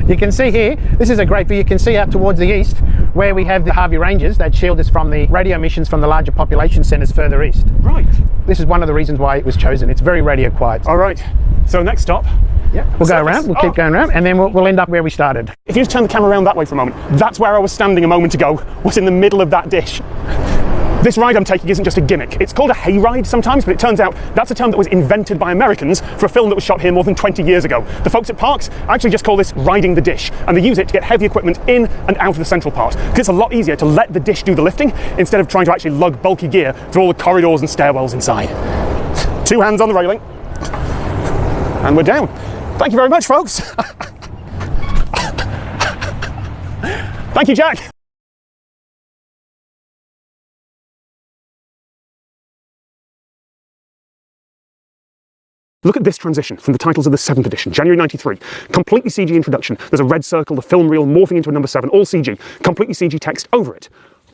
You can see here, this is a great view. You can see out towards the east where we have the Harvey Ranges that shield us from the radio emissions from the larger population centres further east. Right. This is one of the reasons why it was chosen. It's very radio quiet. All right. So next stop. Yeah, we'll go around. We'll keep going around, and then we'll end up where we started. If you just turn the camera around that way for a moment, that's where I was standing a moment ago, was in the middle of that dish. This ride I'm taking isn't just a gimmick. It's called a hayride sometimes, but it turns out that's a term that was invented by Americans for a film that was shot here more than 20 years ago. The folks at Parks actually just call this riding the dish, and they use it to get heavy equipment in and out of the central part, because it's a lot easier to let the dish do the lifting instead of trying to actually lug bulky gear through all the corridors and stairwells inside. 2 hands on the railing, and we're down. Thank you very much, folks. Thank you, Jack. Look at this transition from the titles of the 7th edition, January 93. Completely CG introduction. There's a red circle, the film reel morphing into a number 7, all CG. Completely CG text over it.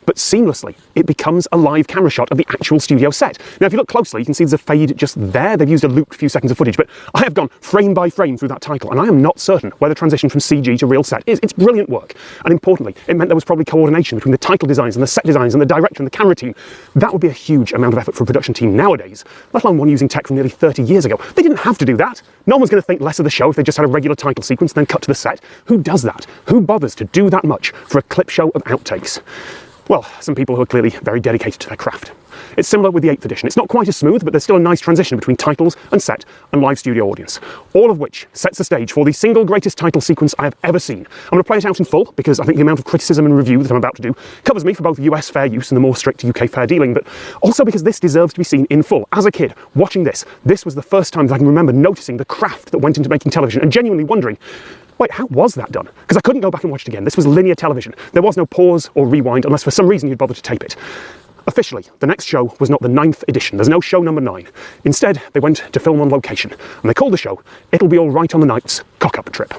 But seamlessly, it becomes a live camera shot of the actual studio set. Now, if you look closely, you can see there's a fade just there. They've used a looped few seconds of footage, but I have gone frame by frame through that title, and I am not certain where the transition from CG to real set is. It's brilliant work. And importantly, it meant there was probably coordination between the title designs and the set designs and the director and the camera team. That would be a huge amount of effort for a production team nowadays, let alone one using tech from nearly 30 years ago. They didn't have to do that. No one's going to think less of the show if they just had a regular title sequence and then cut to the set. Who does that? Who bothers to do that much for a clip show of outtakes? Well, some people who are clearly very dedicated to their craft. It's similar with the 8th edition. It's not quite as smooth, but there's still a nice transition between titles and set and live studio audience. All of which sets the stage for the single greatest title sequence I have ever seen. I'm going to play it out in full, because I think the amount of criticism and review that I'm about to do covers me for both US fair use and the more strict UK fair dealing, but also because this deserves to be seen in full. As a kid, watching this was the first time that I can remember noticing the craft that went into making television and genuinely wondering, wait, how was that done? Because I couldn't go back and watch it again. This was linear television. There was no pause or rewind unless for some reason you'd bother to tape it. Officially, the next show was not the 9th edition. There's no show number 9. Instead, they went to film on location, and they called the show It'll Be All Right on the Night's Cock-Up Trip.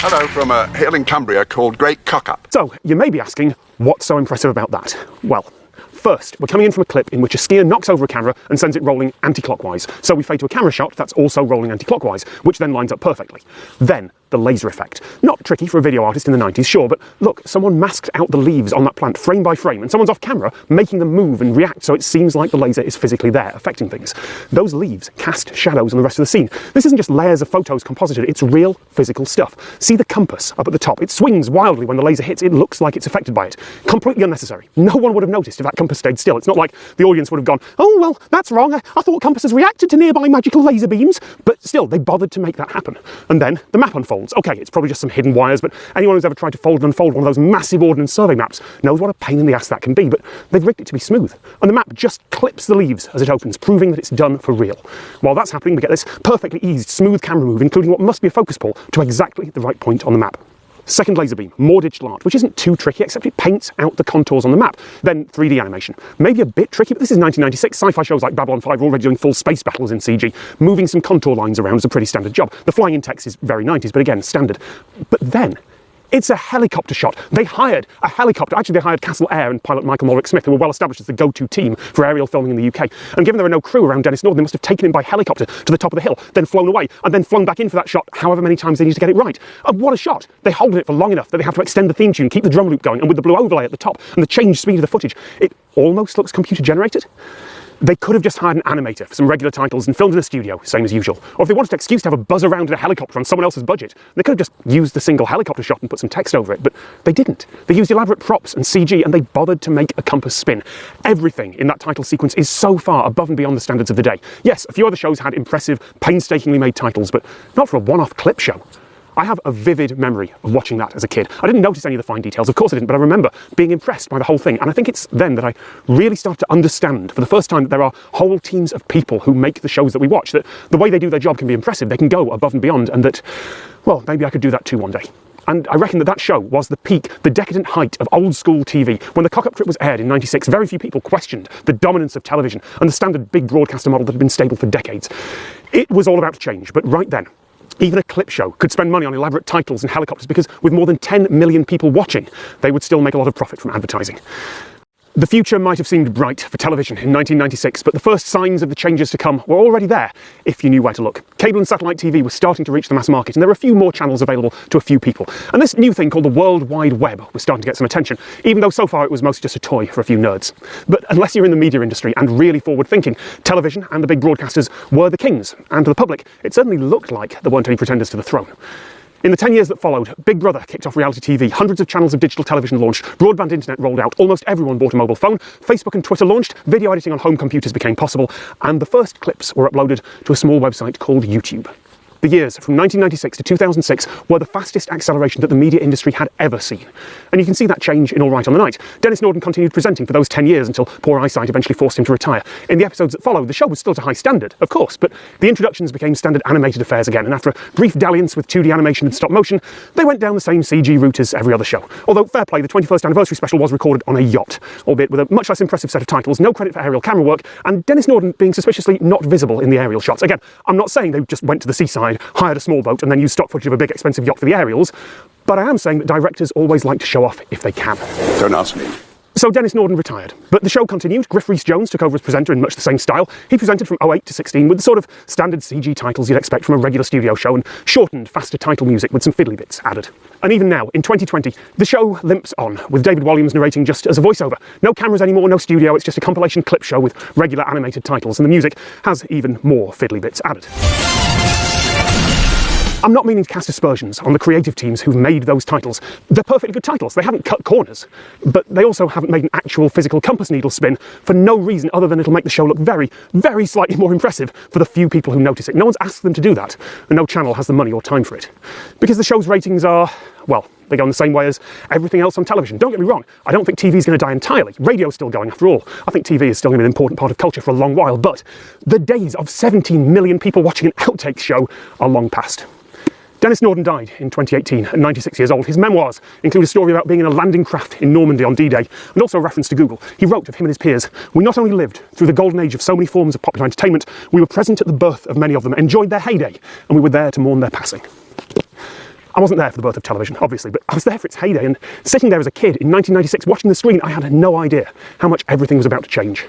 Hello from a hill in Cumbria called Great Cock-Up. So, you may be asking, what's so impressive about that? Well, first, we're coming in from a clip in which a skier knocks over a camera and sends it rolling anti-clockwise. So we fade to a camera shot that's also rolling anti-clockwise, which then lines up perfectly. Then, the laser effect. Not tricky for a video artist in the 90s, sure, but look, someone masked out the leaves on that plant frame by frame, and someone's off camera making them move and react so it seems like the laser is physically there, affecting things. Those leaves cast shadows on the rest of the scene. This isn't just layers of photos composited, it's real physical stuff. See the compass up at the top? It swings wildly when the laser hits. It looks like it's affected by it. Completely unnecessary. No one would have noticed if that compass stayed still. It's not like the audience would have gone, oh, well, that's wrong. I thought compasses reacted to nearby magical laser beams. But still, they bothered to make that happen. And then the map unfolds. folds. Okay, it's probably just some hidden wires, but anyone who's ever tried to fold and unfold one of those massive Ordnance Survey maps knows what a pain in the ass that can be, but they've rigged it to be smooth. And the map just clips the leaves as it opens, proving that it's done for real. While that's happening, we get this perfectly eased, smooth camera move, including what must be a focus pull to exactly the right point on the map. Second laser beam, more digital art, which isn't too tricky, except it paints out the contours on the map. Then 3D animation. Maybe a bit tricky, but this is 1996. Sci-fi shows like Babylon 5 are already doing full space battles in CG. Moving some contour lines around is a pretty standard job. The flying in text is very 90s, but again, standard. But then, it's a helicopter shot. They hired a helicopter. Actually, they hired Castle Air and pilot Michael Morrick Smith, who were well established as the go-to team for aerial filming in the UK. And given there were no crew around Dennis Norden, they must have taken him by helicopter to the top of the hill, then flown away, and then flown back in for that shot however many times they need to get it right. And what a shot! They hold it for long enough that they have to extend the theme tune, keep the drum loop going, and with the blue overlay at the top and the change speed of the footage, it almost looks computer generated. They could have just hired an animator for some regular titles and filmed in a studio, same as usual. Or if they wanted an excuse to have a buzz around in a helicopter on someone else's budget, they could have just used the single helicopter shot and put some text over it, but they didn't. They used elaborate props and CG, and they bothered to make a compass spin. Everything in that title sequence is so far above and beyond the standards of the day. Yes, a few other shows had impressive, painstakingly made titles, but not for a one-off clip show. I have a vivid memory of watching that as a kid. I didn't notice any of the fine details, of course I didn't, but I remember being impressed by the whole thing. And I think it's then that I really started to understand for the first time that there are whole teams of people who make the shows that we watch, that the way they do their job can be impressive, they can go above and beyond, and that, well, maybe I could do that too one day. And I reckon that that show was the peak, the decadent height of old school TV. When the Cock-Up Trip was aired in '96, very few people questioned the dominance of television and the standard big broadcaster model that had been stable for decades. It was all about to change, but right then, even a clip show could spend money on elaborate titles and helicopters because with more than 10 million people watching, they would still make a lot of profit from advertising. The future might have seemed bright for television in 1996, but the first signs of the changes to come were already there, if you knew where to look. Cable and satellite TV was starting to reach the mass market, and there were a few more channels available to a few people. And this new thing called the World Wide Web was starting to get some attention, even though so far it was mostly just a toy for a few nerds. But unless you're in the media industry and really forward-thinking, television and the big broadcasters were the kings, and to the public, it certainly looked like there weren't any pretenders to the throne. In the 10 years that followed, Big Brother kicked off reality TV, hundreds of channels of digital television launched, broadband internet rolled out, almost everyone bought a mobile phone, Facebook and Twitter launched, video editing on home computers became possible, and the first clips were uploaded to a small website called YouTube. The years from 1996 to 2006 were the fastest acceleration that the media industry had ever seen. And you can see that change in All Right on the Night. Dennis Norden continued presenting for those 10 years until poor eyesight eventually forced him to retire. In the episodes that followed, the show was still to high standard, of course, but the introductions became standard animated affairs again, and after a brief dalliance with 2D animation and stop motion, they went down the same CG route as every other show. Although, fair play, the 21st anniversary special was recorded on a yacht, albeit with a much less impressive set of titles, no credit for aerial camera work, and Dennis Norden being suspiciously not visible in the aerial shots. Again, I'm not saying they just went to the seaside, hired a small boat, and then use stock footage of a big expensive yacht for the aerials, but I am saying that directors always like to show off if they can. Don't ask me. So Dennis Norden retired, but the show continued. Griff Rhys-Jones took over as presenter in much the same style. He presented from 08 to 16 with the sort of standard CG titles you'd expect from a regular studio show, and shortened, faster title music with some fiddly bits added. And even now, in 2020, the show limps on, with David Walliams narrating just as a voiceover. No cameras anymore, no studio, it's just a compilation clip show with regular animated titles, and the music has even more fiddly bits added. I'm not meaning to cast aspersions on the creative teams who've made those titles. They're perfectly good titles. They haven't cut corners, but they also haven't made an actual physical compass needle spin for no reason other than it'll make the show look very, very slightly more impressive for the few people who notice it. No one's asked them to do that, and no channel has the money or time for it. Because the show's ratings are, well, they go in the same way as everything else on television. Don't get me wrong, I don't think TV's going to die entirely. Radio's still going after all. I think TV is still going to be an important part of culture for a long while, but the days of 17 million people watching an outtakes show are long past. Dennis Norden died in 2018 at 96 years old. His memoirs include a story about being in a landing craft in Normandy on D-Day, and also a reference to Google. He wrote of him and his peers, "We not only lived through the golden age of so many forms of popular entertainment, we were present at the birth of many of them, enjoyed their heyday, and we were there to mourn their passing." I wasn't there for the birth of television, obviously, but I was there for its heyday, and sitting there as a kid in 1996 watching the screen, I had no idea how much everything was about to change.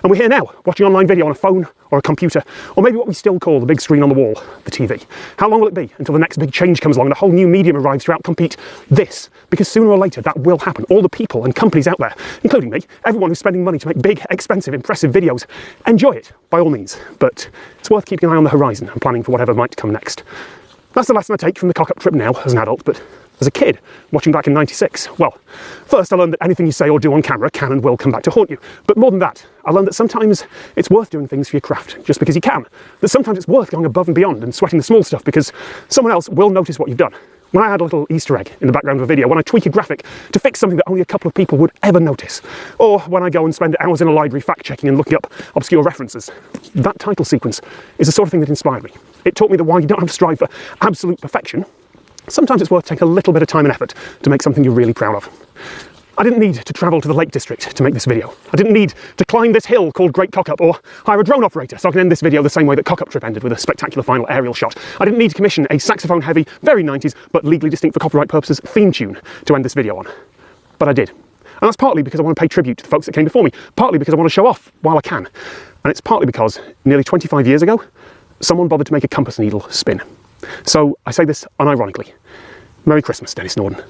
And we're here now, watching online video on a phone or a computer, or maybe what we still call the big screen on the wall, the TV. How long will it be until the next big change comes along and a whole new medium arrives to outcompete this? Because sooner or later that will happen. All the people and companies out there, including me, everyone who's spending money to make big, expensive, impressive videos, enjoy it, by all means. But it's worth keeping an eye on the horizon and planning for whatever might come next. That's the lesson I take from the Cock-Up Trip now as an adult, but as a kid, watching back in '96? Well, first I learned that anything you say or do on camera can and will come back to haunt you. But more than that, I learned that sometimes it's worth doing things for your craft just because you can. That sometimes it's worth going above and beyond and sweating the small stuff because someone else will notice what you've done. When I add a little Easter egg in the background of a video, when I tweak a graphic to fix something that only a couple of people would ever notice, or when I go and spend hours in a library fact-checking and looking up obscure references, that title sequence is the sort of thing that inspired me. It taught me that while you don't have to strive for absolute perfection, sometimes it's worth taking a little bit of time and effort to make something you're really proud of. I didn't need to travel to the Lake District to make this video. I didn't need to climb this hill called Great Cockup or hire a drone operator so I can end this video the same way that Cockup Trip ended, with a spectacular final aerial shot. I didn't need to commission a saxophone-heavy, very 90s, but legally distinct for copyright purposes, theme tune to end this video on. But I did. And that's partly because I want to pay tribute to the folks that came before me, partly because I want to show off while I can, and it's partly because nearly 25 years ago, someone bothered to make a compass needle spin. So I say this unironically. Merry Christmas, Dennis Norden.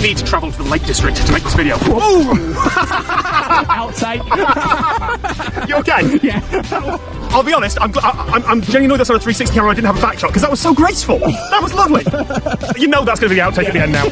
Need to travel to the Lake District to make this video. Outside. You okay? Yeah. I'll be honest, I'm genuinely annoyed that's on a 360 camera I didn't have a back shot, because that was so graceful. That was lovely. You know that's going to be the outtake at the end now.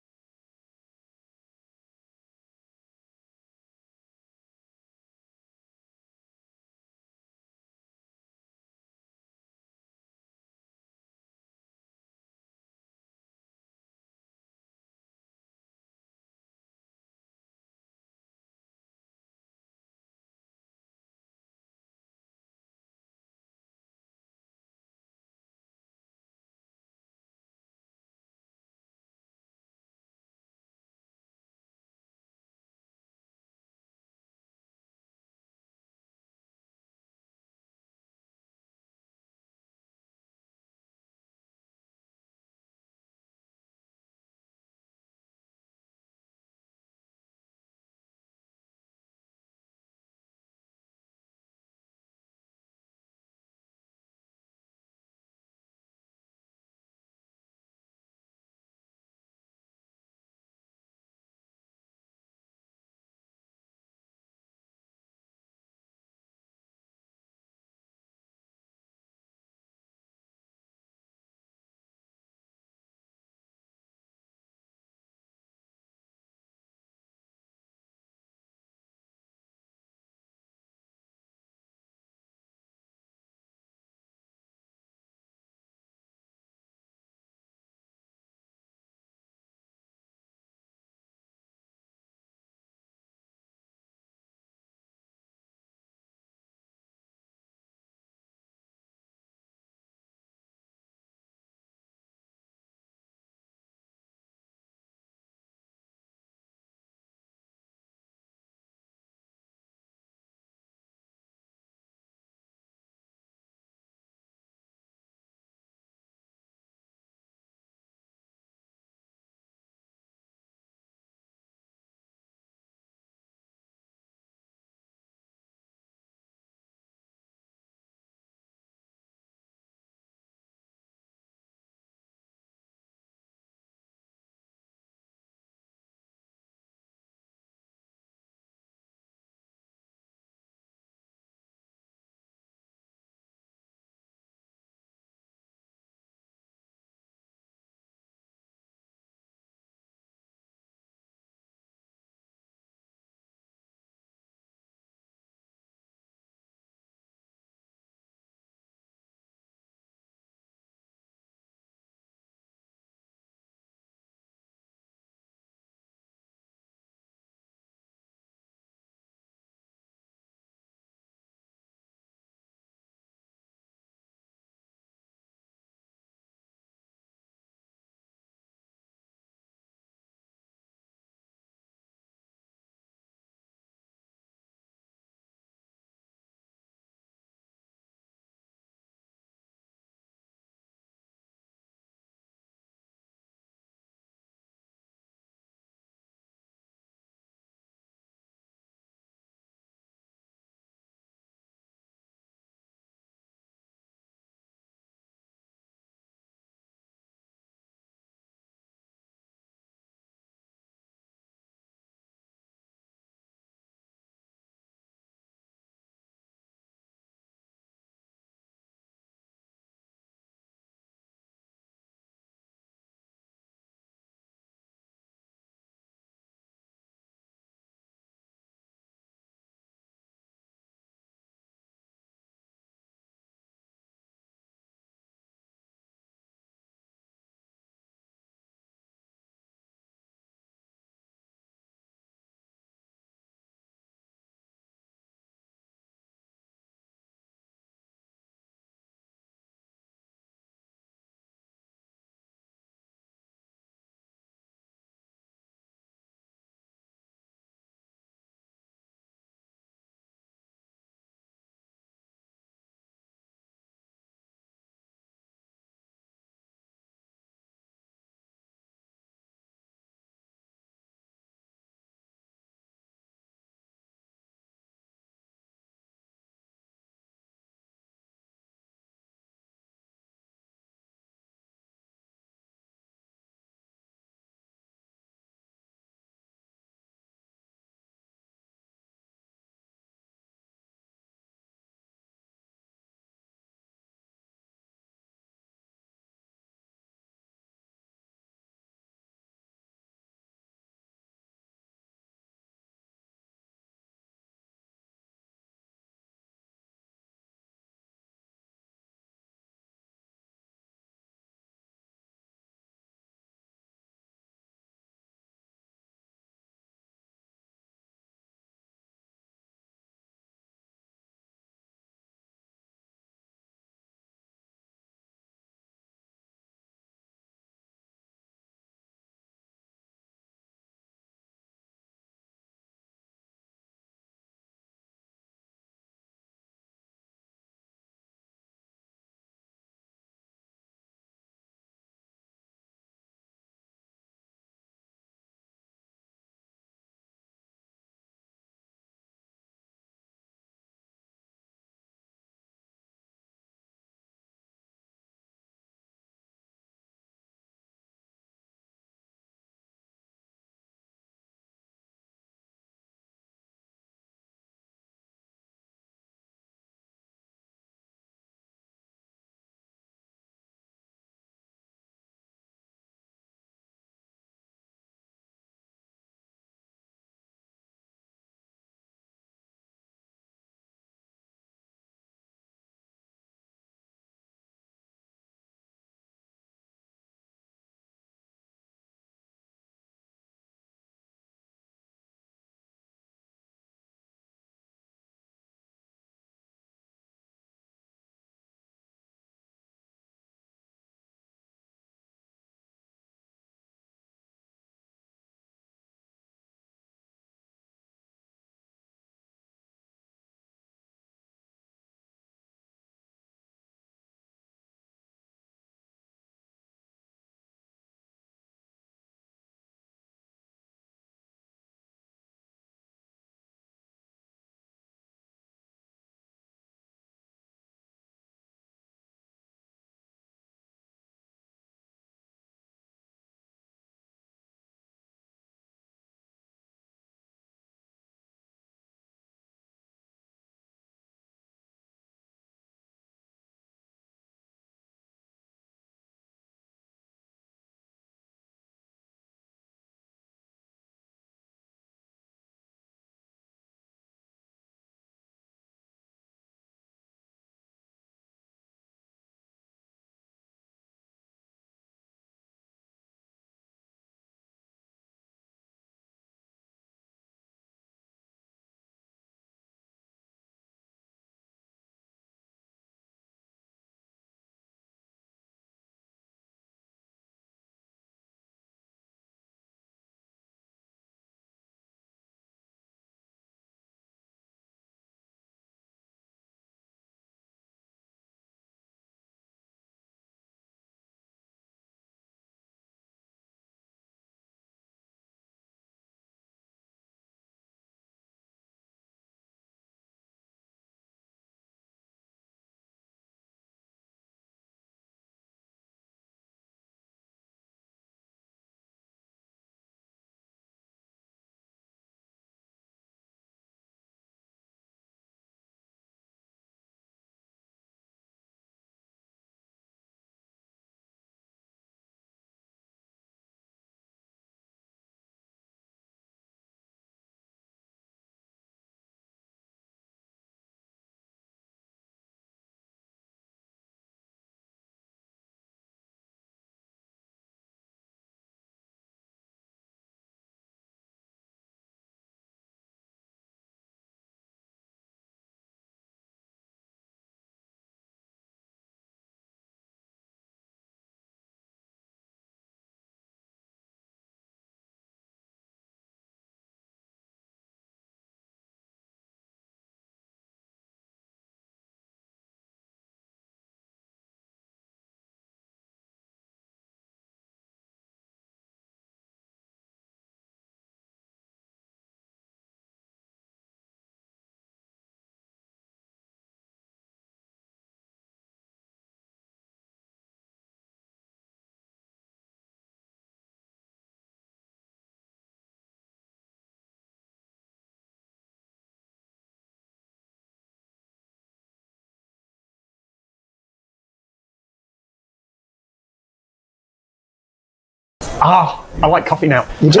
Ah, I like coffee now. You do?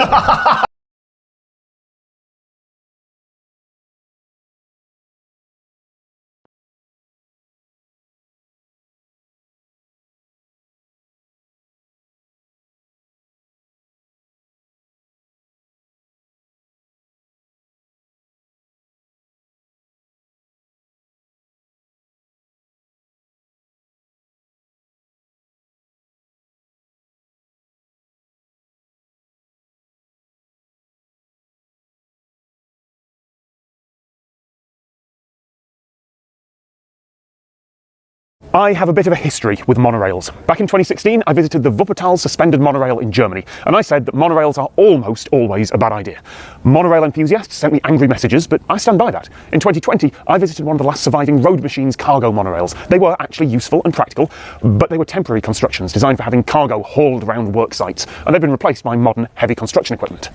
I have a bit of a history with monorails. Back in 2016, I visited the Wuppertal suspended monorail in Germany, and I said that monorails are almost always a bad idea. Monorail enthusiasts sent me angry messages, but I stand by that. In 2020, I visited one of the last surviving Road Machines cargo monorails. They were actually useful and practical, but they were temporary constructions designed for having cargo hauled around work sites, and they've been replaced by modern heavy construction equipment.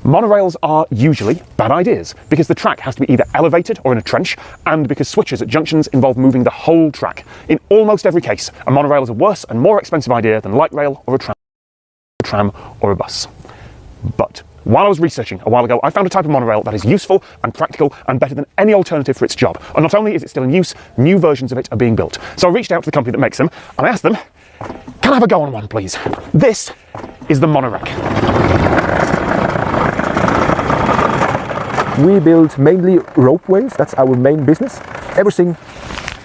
Monorails are usually bad ideas, because the track has to be either elevated or in a trench, and because switches at junctions involve moving the whole track. In almost every case, a monorail is a worse and more expensive idea than light rail or a tram or a bus. But while I was researching a while ago, I found a type of monorail that is useful and practical and better than any alternative for its job. And not only is it still in use, new versions of it are being built. So I reached out to the company that makes them and I asked them, can I have a go on one, please? This is the Monorack. We build mainly ropeways, that's our main business. Everything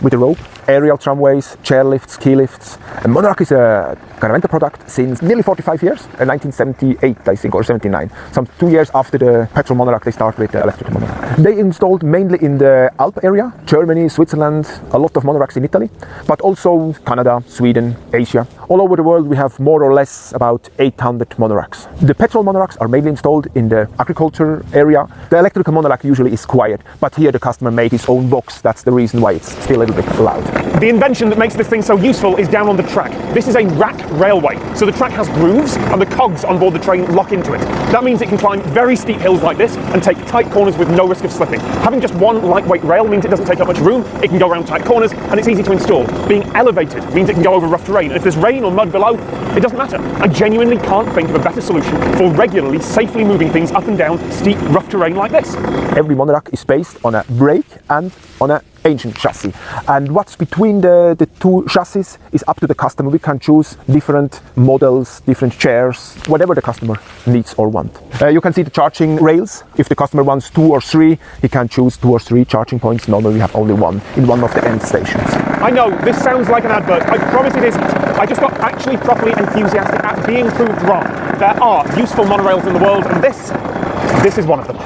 with a rope. Aerial tramways, chairlifts, key lifts. And Monorack is a Caraventa product since nearly 45 years, 1978 I think, or 79. Some 2 years after the petrol Monorack they start with the electric Monorack. They installed mainly in the Alp area, Germany, Switzerland, a lot of Monoracks in Italy, but also Canada, Sweden, Asia. All over the world we have more or less about 800 Monoracks. The petrol Monoracks are mainly installed in the agriculture area. The electrical Monorack usually is quiet, but here the customer made his own box. That's the reason why it's still a little bit loud. The invention that makes this thing so useful is down on the track. This is a rack railway, so the track has grooves and the cogs on board the train lock into it. That means it can climb very steep hills like this and take tight corners with no risk of slipping. Having just one lightweight rail means it doesn't take up much room, it can go around tight corners, and it's easy to install. Being elevated means it can go over rough terrain, and if there's rain or mud below, it doesn't matter. I genuinely can't think of a better solution for regularly, safely moving things up and down steep, rough terrain like this. Every Monorack is based on a brake and on an ancient chassis, and what's between the two chassis is up to the customer. We can choose different models, different chairs, whatever the customer needs or wants. You can see the charging rails. If the customer wants 2 or 3, he can choose 2 or 3 charging points. Normally we have only one in one of the end stations. I know, this sounds like an advert. I promise it isn't. I just got actually properly enthusiastic at being proved wrong. There are useful monorails in the world, and this is one of them.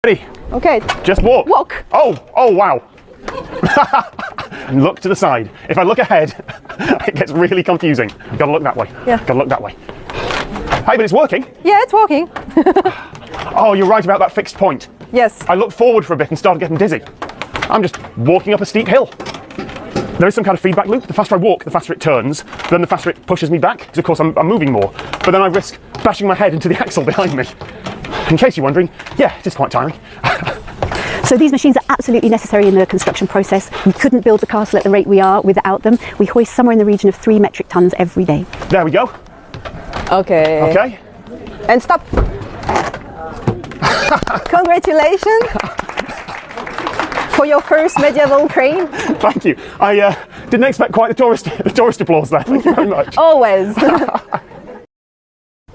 Ready? Okay. Just walk. Walk. Oh wow. And look to the side. If I look ahead, it gets really confusing. You've got to look that way. Yeah. Got to look that way. Hey, but it's working. Yeah, it's working. Oh, you're right about that fixed point. Yes. I looked forward for a bit and started getting dizzy. I'm just walking up a steep hill. There is some kind of feedback loop. The faster I walk, the faster it turns. Then the faster it pushes me back, because of course I'm moving more. But then I risk bashing my head into the axle behind me. In case you're wondering, yeah, it is quite tiring. So these machines are absolutely necessary in the construction process. We couldn't build the castle at the rate we are without them. We hoist somewhere in the region of 3 metric tons every day. There we go. Okay. Okay. And stop. Congratulations for your first medieval crane. Thank you. I didn't expect quite the tourist applause there. Thank you very much. Always.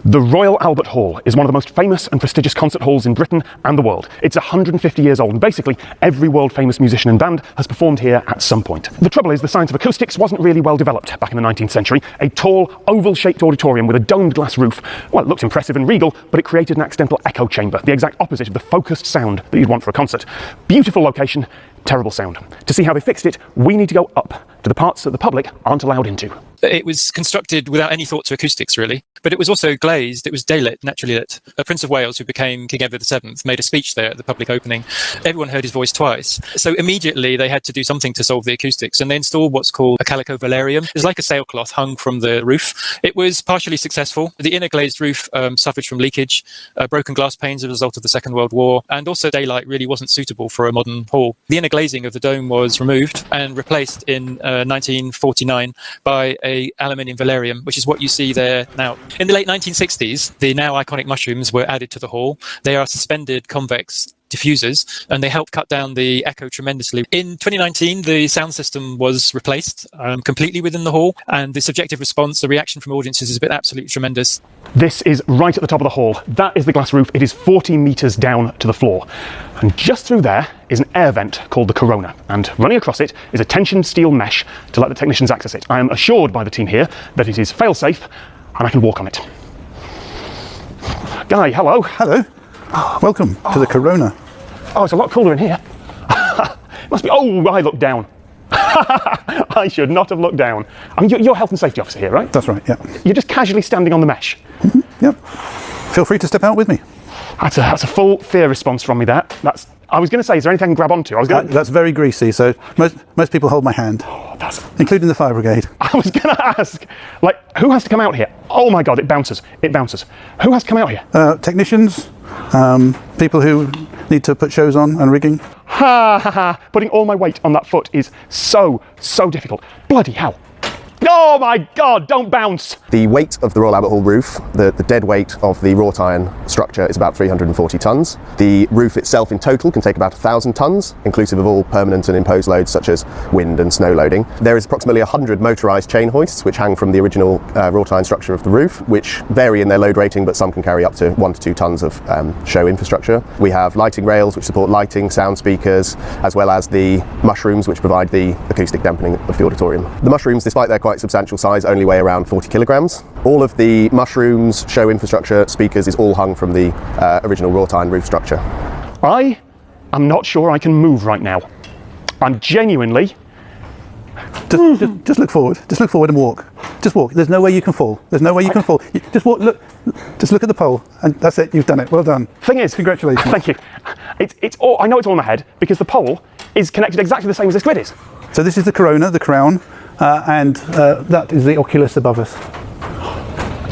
The Royal Albert Hall is one of the most famous and prestigious concert halls in Britain and the world. It's 150 years old, and basically every world-famous musician and band has performed here at some point. The trouble is, the science of acoustics wasn't really well developed back in the 19th century. A tall, oval-shaped auditorium with a domed glass roof, well, it looked impressive and regal, but it created an accidental echo chamber, the exact opposite of the focused sound that you'd want for a concert. Beautiful location, terrible sound. To see how they fixed it, we need to go up to the parts that the public aren't allowed into. It was constructed without any thought to acoustics, really. but it was also glazed. It was daylit, naturally lit. A Prince of Wales, who became King Edward VII, made a speech there at the public opening. Everyone heard his voice twice. So immediately they had to do something to solve the acoustics, and they installed what's called a calico velarium. It's like a sailcloth hung from the roof. It was partially successful. The inner glazed roof suffered from leakage, broken glass panes as a result of the Second World War, and also daylight really wasn't suitable for a modern hall. The inner glazing of the dome was removed and replaced in 1949 by a aluminium velarium, which is what you see there now. In the late 1960s, the now iconic mushrooms were added to the hall. They are suspended convex diffusers, and they help cut down the echo tremendously. In 2019, the sound system was replaced completely within the hall, and the subjective response, the reaction from audiences has been absolutely tremendous. This is right at the top of the hall. That is the glass roof. It is 40 metres down to the floor. And just through there is an air vent called the Corona, and running across it is a tensioned steel mesh to let the technicians access it. I am assured by the team here that it is fail-safe, and I can walk on it. Guy, hello. Hello. Welcome to the Corona. Oh, it's a lot cooler in here. Must be. Oh, I looked down. I should not have looked down. I mean, you're health and safety officer here, right? That's right, yeah. You're just casually standing on the mesh. Yep. Feel free to step out with me. That's a full fear response from me, that. I was going to say, is there anything I can grab onto? That's very greasy, so most people hold my hand, including the fire brigade. I was going to ask, who has to come out here? Oh my God, it bounces. It bounces. Who has to come out here? Technicians, people who need to put shows on and rigging. Ha ha ha. Putting all my weight on that foot is so difficult. Bloody hell. Oh my God, don't bounce! The weight of the Royal Albert Hall roof, the dead weight of the wrought iron structure is about 340 tonnes. The roof itself in total can take about 1,000 tonnes, inclusive of all permanent and imposed loads such as wind and snow loading. There is approximately 100 motorised chain hoists which hang from the original wrought iron structure of the roof, which vary in their load rating, but some can carry up to 1 to 2 tonnes of show infrastructure. We have lighting rails which support lighting, sound speakers, as well as the mushrooms which provide the acoustic dampening of the auditorium. The mushrooms, despite their quite substantial size, only weigh around 40 kilograms. All of the mushrooms, show infrastructure, speakers is all hung from the original wrought iron roof structure. I am not sure I can move right now. I'm genuinely... Just look forward. Just look forward and walk. Just walk. There's no way you can fall. There's no way you can fall. Just walk. Look. Just look at the pole, and that's it. You've done it. Well done. Thing is, congratulations. Thank you. It's all. I know it's all in my head because the pole is connected exactly the same as this grid is. So this is the Corona, the crown, and that is the oculus above us.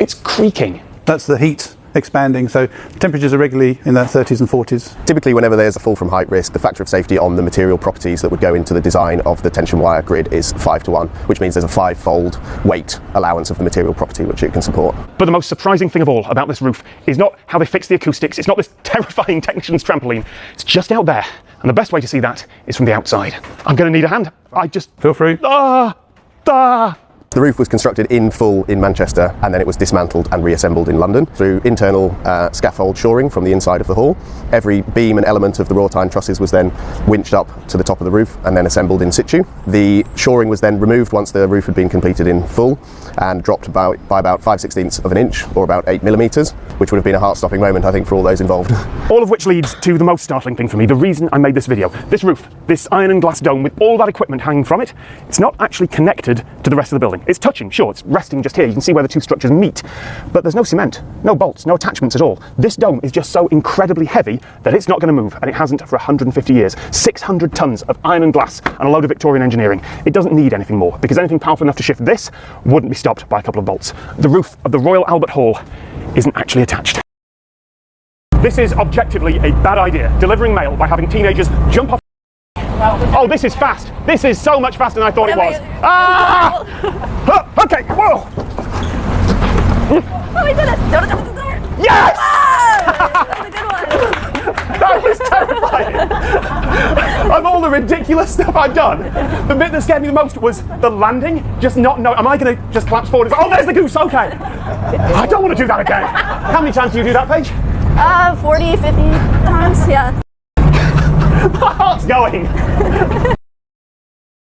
It's creaking. That's the heat expanding, so temperatures are regularly in the 30s and 40s. Typically, whenever there's a fall from height risk, the factor of safety on the material properties that would go into the design of the tension wire grid is 5 to 1, which means there's a 5-fold weight allowance of the material property which it can support. But the most surprising thing of all about this roof is not how they fix the acoustics, it's not this terrifying technician's trampoline, it's just out there. And the best way to see that is from the outside. I'm going to need a hand. I just... Feel free. The roof was constructed in full in Manchester, and then it was dismantled and reassembled in London through internal scaffold shoring from the inside of the hall. Every beam and element of the wrought iron trusses was then winched up to the top of the roof and then assembled in situ. The shoring was then removed once the roof had been completed in full and dropped by about 5/16 of an inch, or about 8 millimetres, which would have been a heart-stopping moment, I think, for all those involved. All of which leads to the most startling thing for me, the reason I made this video. This roof, this iron and glass dome with all that equipment hanging from it, it's not actually connected to the rest of the building. It's touching, sure, it's resting just here, you can see where the two structures meet, but there's no cement, no bolts, no attachments at all. This dome is just so incredibly heavy that it's not going to move, and it hasn't for 150 years. 600 tonnes of iron and glass and a load of Victorian engineering. It doesn't need anything more, because anything powerful enough to shift this wouldn't be stopped by a couple of bolts. The roof of the Royal Albert Hall isn't actually attached. This is objectively a bad idea, delivering mail by having teenagers jump off. Oh, this is fast. This is so much faster than I thought it was. Okay, whoa. Oh, we did it. Don't open the door. Yes! That was a good one. That was terrifying. Of all the ridiculous stuff I've done, the bit that scared me the most was the landing. Just not know. Am I going to just collapse forward? Oh, there's the goose. Okay. I don't want to do that again. How many times do you do that, Paige? 40, 50 times, yeah. My heart's going.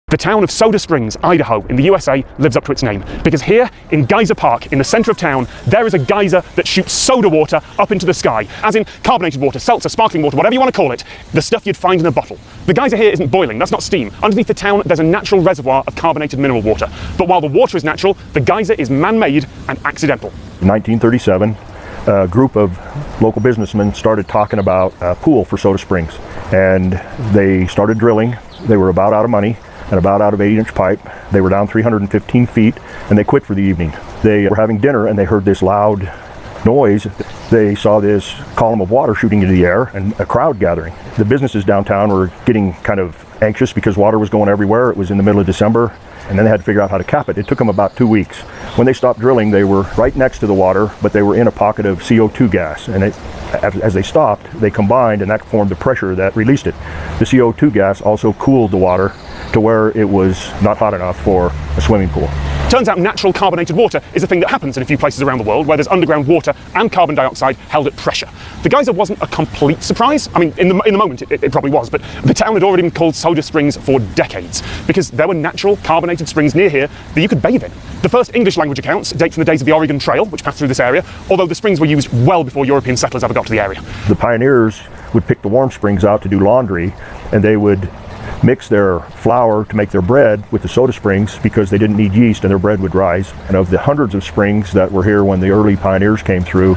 The town of Soda Springs, Idaho, in the USA, lives up to its name, because here, in Geyser Park, in the centre of town, there is a geyser that shoots soda water up into the sky, as in carbonated water, seltzer, sparkling water, whatever you want to call it, the stuff you'd find in a bottle. The geyser here isn't boiling, that's not steam. Underneath the town, there's a natural reservoir of carbonated mineral water. But while the water is natural, the geyser is man-made and accidental. In 1937, a group of local businessmen started talking about a pool for Soda Springs, and they started drilling. They were about out of money and about out of 8-inch pipe. They were down 315 feet, and they quit for the evening. They were having dinner, and they heard this loud noise. They saw this column of water shooting into the air and a crowd gathering. The businesses downtown were getting kind of anxious because water was going everywhere. It was in the middle of December, and then they had to figure out how to cap it. It took them about 2 weeks. When they stopped drilling, they were right next to the water, but they were in a pocket of CO2 gas, and as they stopped, they combined, and that formed the pressure that released it. The CO2 gas also cooled the water to where it was not hot enough for a swimming pool. Turns out natural carbonated water is a thing that happens in a few places around the world where there's underground water and carbon dioxide held at pressure. The geyser wasn't a complete surprise. I mean, in the moment it probably was, but the town had already been called Soda Springs for decades because there were natural carbonated springs near here that you could bathe in. The first English language accounts date from the days of the Oregon Trail, which passed through this area, although the springs were used well before European settlers ever got to the area. The pioneers would pick the warm springs out to do laundry, and they would mix their flour to make their bread with the soda springs because they didn't need yeast and their bread would rise. And of the hundreds of springs that were here when the early pioneers came through,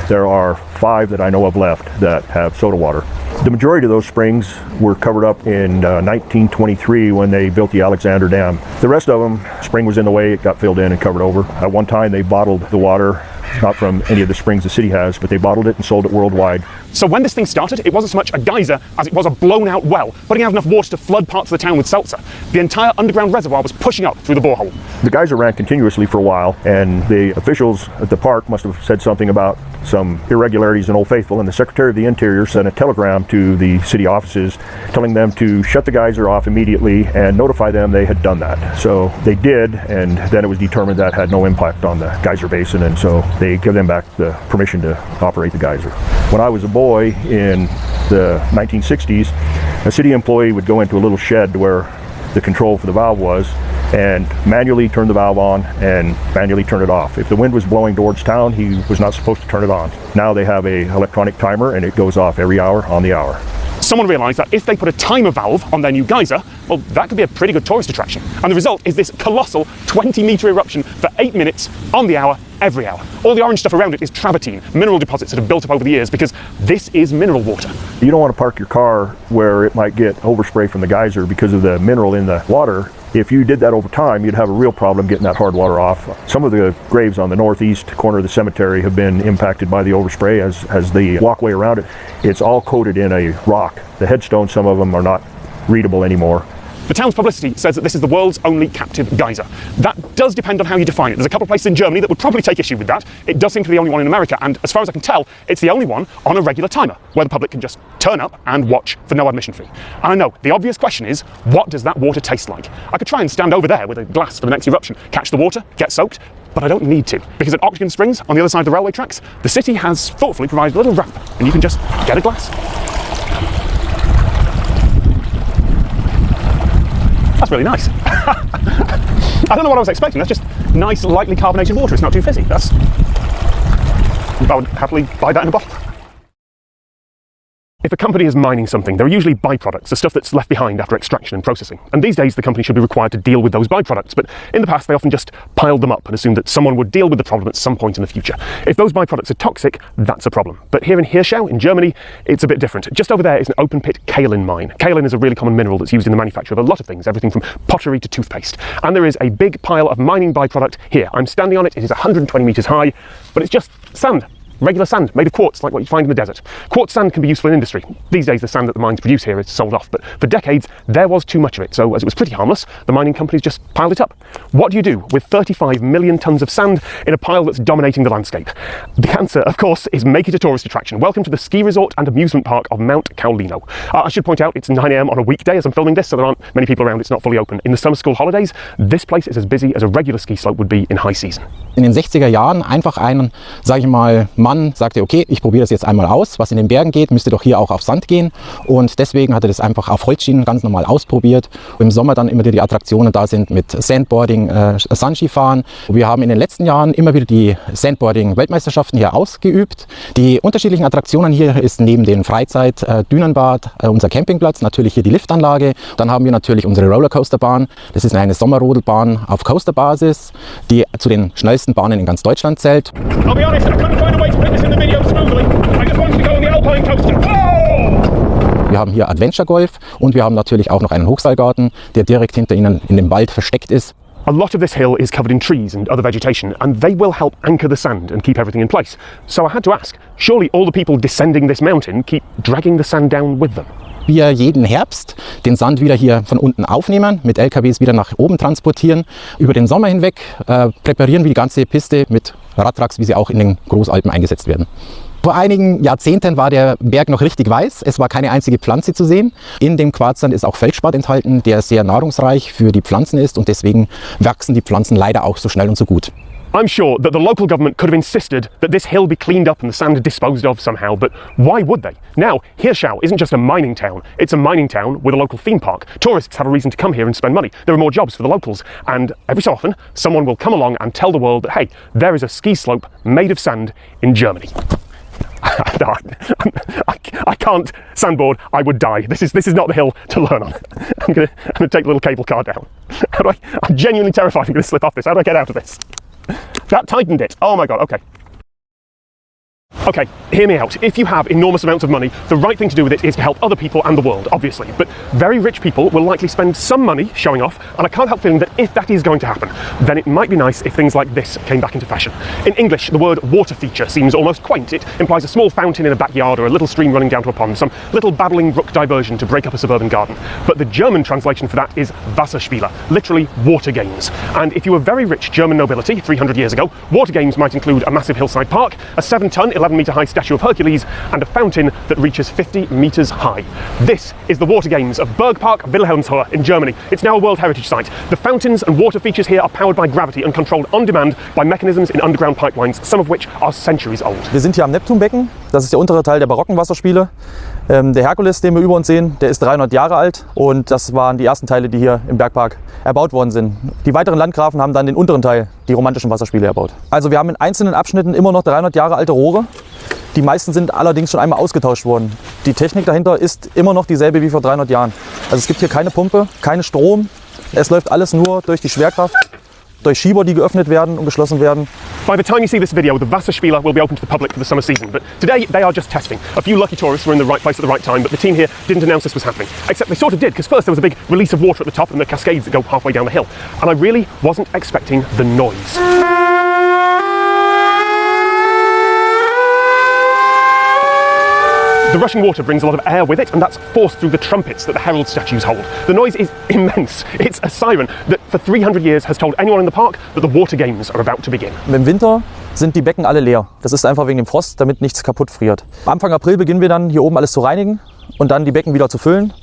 there are 5 that I know of left that have soda water. The majority of those springs were covered up in 1923 when they built the Alexander Dam. The rest of them, spring was in the way, it got filled in and covered over. At one time they bottled the water, not from any of the springs the city has, but they bottled it and sold it worldwide. So when this thing started, it wasn't so much a geyser as it was a blown out well, putting out enough water to flood parts of the town with seltzer. The entire underground reservoir was pushing up through the borehole. The geyser ran continuously for a while, and the officials at the park must have said something about some irregularities in Old Faithful, and the Secretary of the Interior sent a telegram to the city offices telling them to shut the geyser off immediately and notify them they had done that. So they did, and then it was determined that had no impact on the geyser basin, and so they gave them back the permission to operate the geyser. When I was a boy in the 1960s, a city employee would go into a little shed where the control for the valve was and manually turn the valve on and manually turn it off. If the wind was blowing towards town, he was not supposed to turn it on. Now they have an electronic timer and it goes off every hour on the hour. Someone realised that if they put a timer valve on their new geyser, well, that could be a pretty good tourist attraction. And the result is this colossal 20-metre eruption for 8 minutes on the hour, every hour. All the orange stuff around it is travertine, mineral deposits that have built up over the years because this is mineral water. You don't want to park your car where it might get overspray from the geyser because of the mineral in the water. If you did that over time, you'd have a real problem getting that hard water off. Some of the graves on the northeast corner of the cemetery have been impacted by the overspray as the walkway around it. It's all coated in a rock. The headstones, some of them are not readable anymore. The town's publicity says that this is the world's only captive geyser. That does depend on how you define it. There's a couple of places in Germany that would probably take issue with that. It does seem to be the only one in America, and as far as I can tell, it's the only one on a regular timer, where the public can just turn up and watch for no admission fee. And I know, the obvious question is, what does that water taste like? I could try and stand over there with a glass for the next eruption, catch the water, get soaked, but I don't need to, because at Oxygen Springs, on the other side of the railway tracks, the city has thoughtfully provided a little ramp, and you can just get a glass. That's really nice. I don't know what I was expecting. That's just nice, lightly carbonated water. It's not too fizzy. I would happily buy that in a bottle. If a company is mining something, there are usually byproducts, the stuff that's left behind after extraction and processing. And these days, the company should be required to deal with those byproducts. But in the past, they often just piled them up and assumed that someone would deal with the problem at some point in the future. If those byproducts are toxic, that's a problem. But here in Hirschau, in Germany, it's a bit different. Just over there is an open-pit kaolin mine. Kaolin is a really common mineral that's used in the manufacture of a lot of things, everything from pottery to toothpaste. And there is a big pile of mining byproduct here. I'm standing on it. It is 120 meters high, but it's just sand. Regular sand, made of quartz, like what you find in the desert. Quartz sand can be useful in industry. These days, the sand that the mines produce here is sold off, but for decades, there was too much of it. So as it was pretty harmless, the mining companies just piled it up. What do you do with 35 million tons of sand in a pile that's dominating the landscape? The answer, of course, is make it a tourist attraction. Welcome to the ski resort and amusement park of Mount Caolino. I should point out, it's 9 a.m. on a weekday as I'm filming this, so there aren't many people around. It's not fully open. In the summer school holidays, this place is as busy as a regular ski slope would be in high season. In den 60er Jahren einfach einen, sag ich mal, Mann sagte, okay, ich probiere das jetzt einmal aus. Was in den Bergen geht, müsste doch hier auch auf Sand gehen. Und deswegen hat er das einfach auf Holzschienen ganz normal ausprobiert. Und im Sommer dann immer wieder die Attraktionen da sind mit Sandboarding, Sandskifahren. Wir haben in den letzten Jahren immer wieder die Sandboarding-Weltmeisterschaften hier ausgeübt. Die unterschiedlichen Attraktionen hier ist neben dem Freizeit-Dünenbad unser Campingplatz, natürlich hier die Liftanlage. Dann haben wir natürlich unsere Rollercoasterbahn. Das ist eine Sommerrodelbahn auf Coasterbasis, die zu den schnellsten Bahnen in ganz Deutschland zählt. I'll be honest, I couldn't find a way to put this in the video smoothly. I just wanted to go on the Alpine coaster. Wir haben hier Adventure Golf und wir haben natürlich auch noch einen Hochseilgarten, der direkt hinter Ihnen in dem Wald versteckt ist. A lot of this hill is covered in trees and other vegetation, and they will help anchor the sand and keep everything in place. So I had to ask, surely all the people descending this mountain keep dragging the sand down with them? Wir jeden Herbst den Sand wieder hier von unten aufnehmen, mit LKWs wieder nach oben transportieren. Über den Sommer hinweg präparieren wir die ganze Piste mit Radtracks, wie sie auch in den Großalpen eingesetzt werden. Vor einigen Jahrzehnten war der Berg noch richtig weiß. Es war keine einzige Pflanze zu sehen. In dem Quarzsand ist auch Feldspat enthalten, der sehr nahrungsreich für die Pflanzen ist. Und deswegen wachsen die Pflanzen leider auch so schnell und so gut. I'm sure that the local government could have insisted that this hill be cleaned up and the sand disposed of somehow, but why would they? Now, Hirschau isn't just a mining town, it's a mining town with a local theme park. Tourists have a reason to come here and spend money. There are more jobs for the locals, and every so often, someone will come along and tell the world that, hey, there is a ski slope made of sand in Germany. No, I can't sandboard, I would die. This is not the hill to learn on. I'm gonna take the little cable car down. I'm genuinely terrified I'm gonna slip off this. How do I get out of this? That tightened it. Oh my god, okay. Okay, hear me out. If you have enormous amounts of money, the right thing to do with it is to help other people and the world, obviously. But very rich people will likely spend some money showing off, and I can't help feeling that if that is going to happen, then it might be nice if things like this came back into fashion. In English, the word water feature seems almost quaint. It implies a small fountain in a backyard or a little stream running down to a pond, some little babbling brook diversion to break up a suburban garden. But the German translation for that is Wasserspiele, literally water games. And if you were very rich German nobility 300 years ago, water games might include a massive hillside park, a 7-ton, 11-metre high statue of Hercules, and a fountain that reaches 50 metres high. This is the Water Games of Burgpark Wilhelmshöhe in Germany. It's now a World Heritage Site. The fountains and water features here are powered by gravity and controlled on demand by mechanisms in underground pipelines, some of which are centuries old. Wir sind hier am Neptunbecken. Das ist der untere Teil der barocken Wasserspiele. Der Herkules, den wir über uns sehen, der ist 300 Jahre alt und das waren die ersten Teile, die hier im Bergpark erbaut worden sind. Die weiteren Landgrafen haben dann den unteren Teil, die romantischen Wasserspiele, erbaut. Also wir haben in einzelnen Abschnitten immer noch 300 Jahre alte Rohre. Die meisten sind allerdings schon einmal ausgetauscht worden. Die Technik dahinter ist immer noch dieselbe wie vor 300 Jahren. Also es gibt hier keine Pumpe, keinen Strom. Es läuft alles nur durch die Schwerkraft, durch Schieber, die geöffnet werden und geschlossen werden. By the time you see this video, the Wasserspiele will be open to the public for the summer season, but today they are just testing. A few lucky tourists were in the right place at the right time, but the team here didn't announce this was happening. Except they sort of did, because first there was a big release of water at the top and the cascades that go halfway down the hill. And I really wasn't expecting the noise. The rushing water brings a lot of air with it, and that's forced through the trumpets that the herald statues hold. The noise is immense. It's a siren that for 300 years has told anyone in the park that the water games are about to begin. Im Winter sind die Becken alle leer. Das ist einfach wegen dem Frost, damit nichts kaputt friert. Anfang April beginnen wir dann hier oben alles zu reinigen und dann die Becken wieder zu füllen.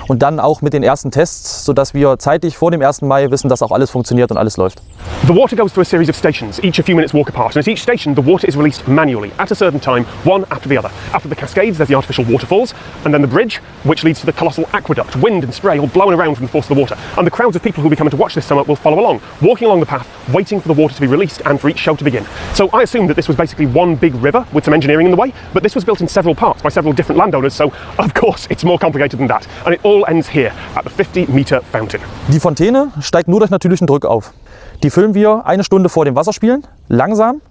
Und dann auch mit den ersten Tests, sodass wir zeitig vor dem 1. Mai wissen, dass auch alles funktioniert und alles läuft. The water goes through a series of stations, each a few minutes walk apart, and at each station the water is released manually, at a certain time, one after the other. After the cascades there's the artificial waterfalls, and then the bridge, which leads to the colossal aqueduct, wind and spray all blowing around from the force of the water. And the crowds of people who will be coming to watch this summer will follow along, walking along the path, waiting for the water to be released and for each show to begin. So I assumed that this was basically one big river with some engineering in the way, but this was built in several parts by several different landowners, so of course it's more complicated than that. And it all ends here, at the 50-meter fountain. Die Fontäne steigt nur durch natürlichen Druck auf. Die füllen wir 1 Stunde vor dem Wasserspielen, langsam,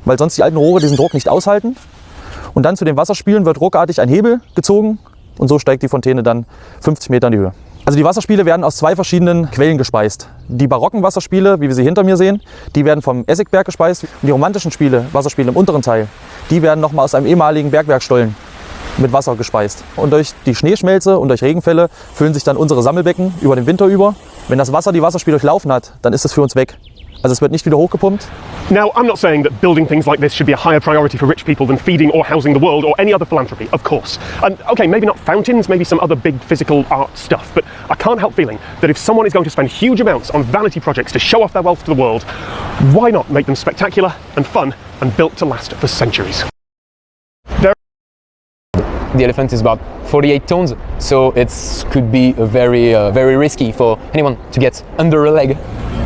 weil sonst die alten Rohre diesen Druck nicht aushalten. Und dann zu den Wasserspielen wird ruckartig ein Hebel gezogen und so steigt die Fontäne dann 50 Meter in die Höhe. Also die Wasserspiele werden aus 2 verschiedenen Quellen gespeist. Die barocken Wasserspiele, wie wir sie hinter mir sehen, die werden vom Essigberg gespeist. Und die romantischen Wasserspiele im unteren Teil, die werden nochmal aus einem ehemaligen Bergwerkstollen mit Wasser gespeist. Und durch die Schneeschmelze und durch Regenfälle füllen sich dann unsere Sammelbecken über den Winter über. Wenn das Wasser die Wasserspiele durchlaufen hat, dann ist es für uns weg. Also es wird nicht wieder hochgepumpt. Now, I'm not saying that building things like this should be a higher priority for rich people than feeding or housing the world or any other philanthropy, of course. And okay, maybe not fountains, maybe some other big physical art stuff, but I can't help feeling that if someone is going to spend huge amounts on vanity projects to show off their wealth to the world, why not make them spectacular and fun and built to last for centuries? The elephant is about 48 tons, so it could be very risky for anyone to get under a leg.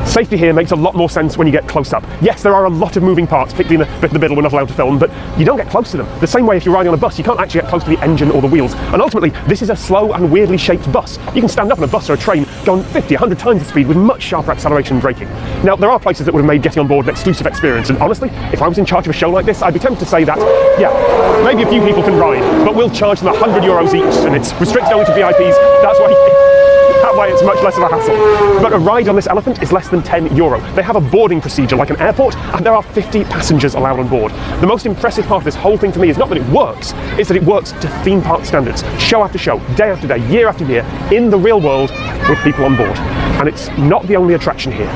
Safety here makes a lot more sense when you get close up. Yes, there are a lot of moving parts, particularly in the bit in the middle we're not allowed to film, but you don't get close to them. The same way if you're riding on a bus, you can't actually get close to the engine or the wheels. And ultimately, this is a slow and weirdly shaped bus. You can stand up on a bus or a train going 50, 100 times the speed with much sharper acceleration and braking. Now, there are places that would have made getting on board an exclusive experience, and honestly, if I was in charge of a show like this, I'd be tempted to say that, yeah, maybe a few people can ride, but we'll charge them €100 each, and it's restricted only to VIPs. That's why that way it's much less of a hassle. But a ride on this elephant is less than €10. They have a boarding procedure like an airport, and there are 50 passengers allowed on board. The most impressive part of this whole thing for me is not that it works, it's that it works to theme park standards, show after show, day after day, year after year, in the real world with people on board. And it's not the only attraction here.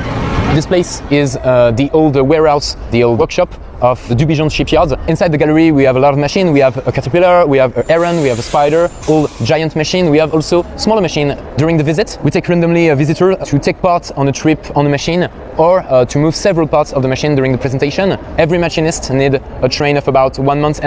This place is the old warehouse, the old workshop of the Dubijon shipyard. Inside the gallery we have a lot of machines. We have a caterpillar, we have a heron, we have a spider, all giant machine. We have also smaller machine. During the visit, we take randomly a visitor to take part on a trip on a machine or to move several parts of the machine during the presentation. Every machinist need a train of about 1.5 months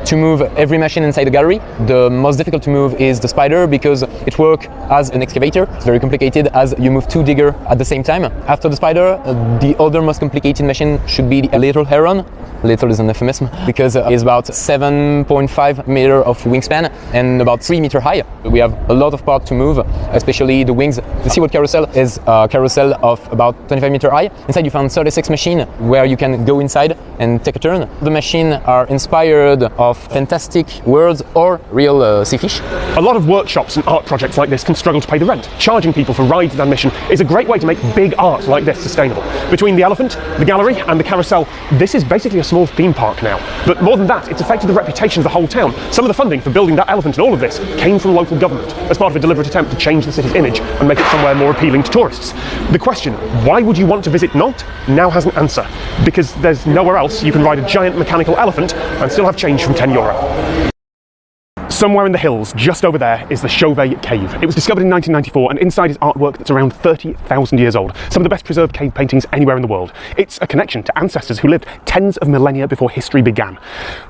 to move every machine inside the gallery. The most difficult to move is the spider because it works as an excavator. It's very complicated as you move 2 diggers at the same time. After the spider, the other most complicated machine should be the little heron. Little is an euphemism because it's about 7.5 meters of wingspan and about 3 meters high. We have a lot of parts to move, especially the wings. The SeaWorld carousel is a carousel of about 25 meters high. Inside you found 36 machines where you can go inside and take a turn. The machines are inspired of fantastic worlds or real sea fish. A lot of workshops and art projects like this can struggle to pay the rent. Charging people for rides and admission is a great way to make big art like this sustainable. Between the elephant, the gallery and the carousel, this is basically a small theme park now. But more than that, it's affected the reputation of the whole town. Some of the funding for building that elephant and all of this came from local government as part of a deliberate attempt to change the city's image and make it somewhere more appealing to tourists. The question, why would you want to visit Nantes, now has an answer. Because there's nowhere else you can ride a giant mechanical elephant and still have change from €10. Somewhere in the hills, just over there, is the Chauvet Cave. It was discovered in 1994, and inside is artwork that's around 30,000 years old. Some of the best preserved cave paintings anywhere in the world. It's a connection to ancestors who lived tens of millennia before history began.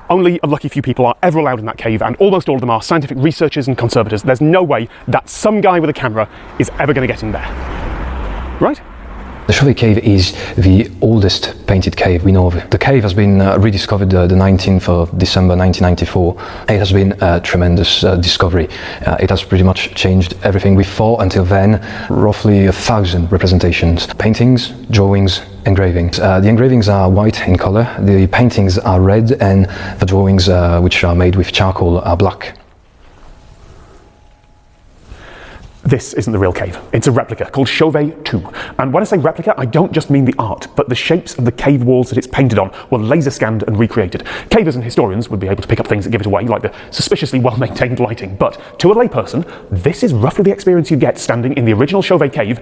Only a lucky few people are ever allowed in that cave, and almost all of them are scientific researchers and conservators. There's no way that some guy with a camera is ever going to get in there. Right? The Chauvet Cave is the oldest painted cave we know of. The cave has been rediscovered the 19th of December 1994. It has been a tremendous discovery. It has pretty much changed everything we thought until then. Roughly 1,000 representations, paintings, drawings, engravings. The engravings are white in color, the paintings are red, and the drawings, which are made with charcoal, are black. This isn't the real cave. It's a replica called Chauvet 2. And when I say replica, I don't just mean the art, but the shapes of the cave walls that it's painted on were laser scanned and recreated. Cavers and historians would be able to pick up things that give it away, like the suspiciously well-maintained lighting, but to a layperson, this is roughly the experience you'd get standing in the original Chauvet cave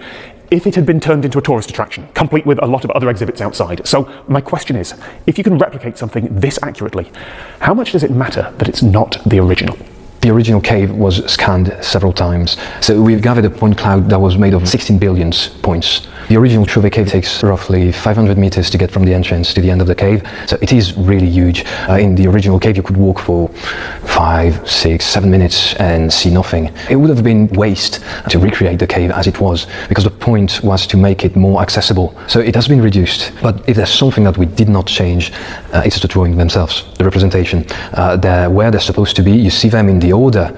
if it had been turned into a tourist attraction, complete with a lot of other exhibits outside. So my question is, if you can replicate something this accurately, how much does it matter that it's not the original? The original cave was scanned several times, so we've gathered a point cloud that was made of 16 billion points. The original Chauvet cave takes roughly 500 meters to get from the entrance to the end of the cave, so it is really huge. In the original cave you could walk for 5, 6, 7 minutes and see nothing. It would have been waste to recreate the cave as it was, because the point was to make it more accessible. So it has been reduced, but if there's something that we did not change, it's the drawing themselves, the representation. They're where they're supposed to be, you see them in the order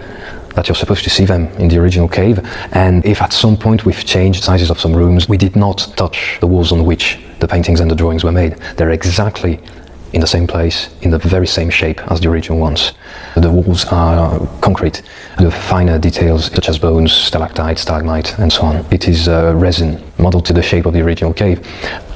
that you're supposed to see them in the original cave, and if at some point we've changed sizes of some rooms, we did not touch the walls on which the paintings and the drawings were made. They're exactly in the same place, in the very same shape as the original ones. The walls are concrete. The finer details such as bones, stalactite, stalagmite and so on. It is resin modeled to the shape of the original cave.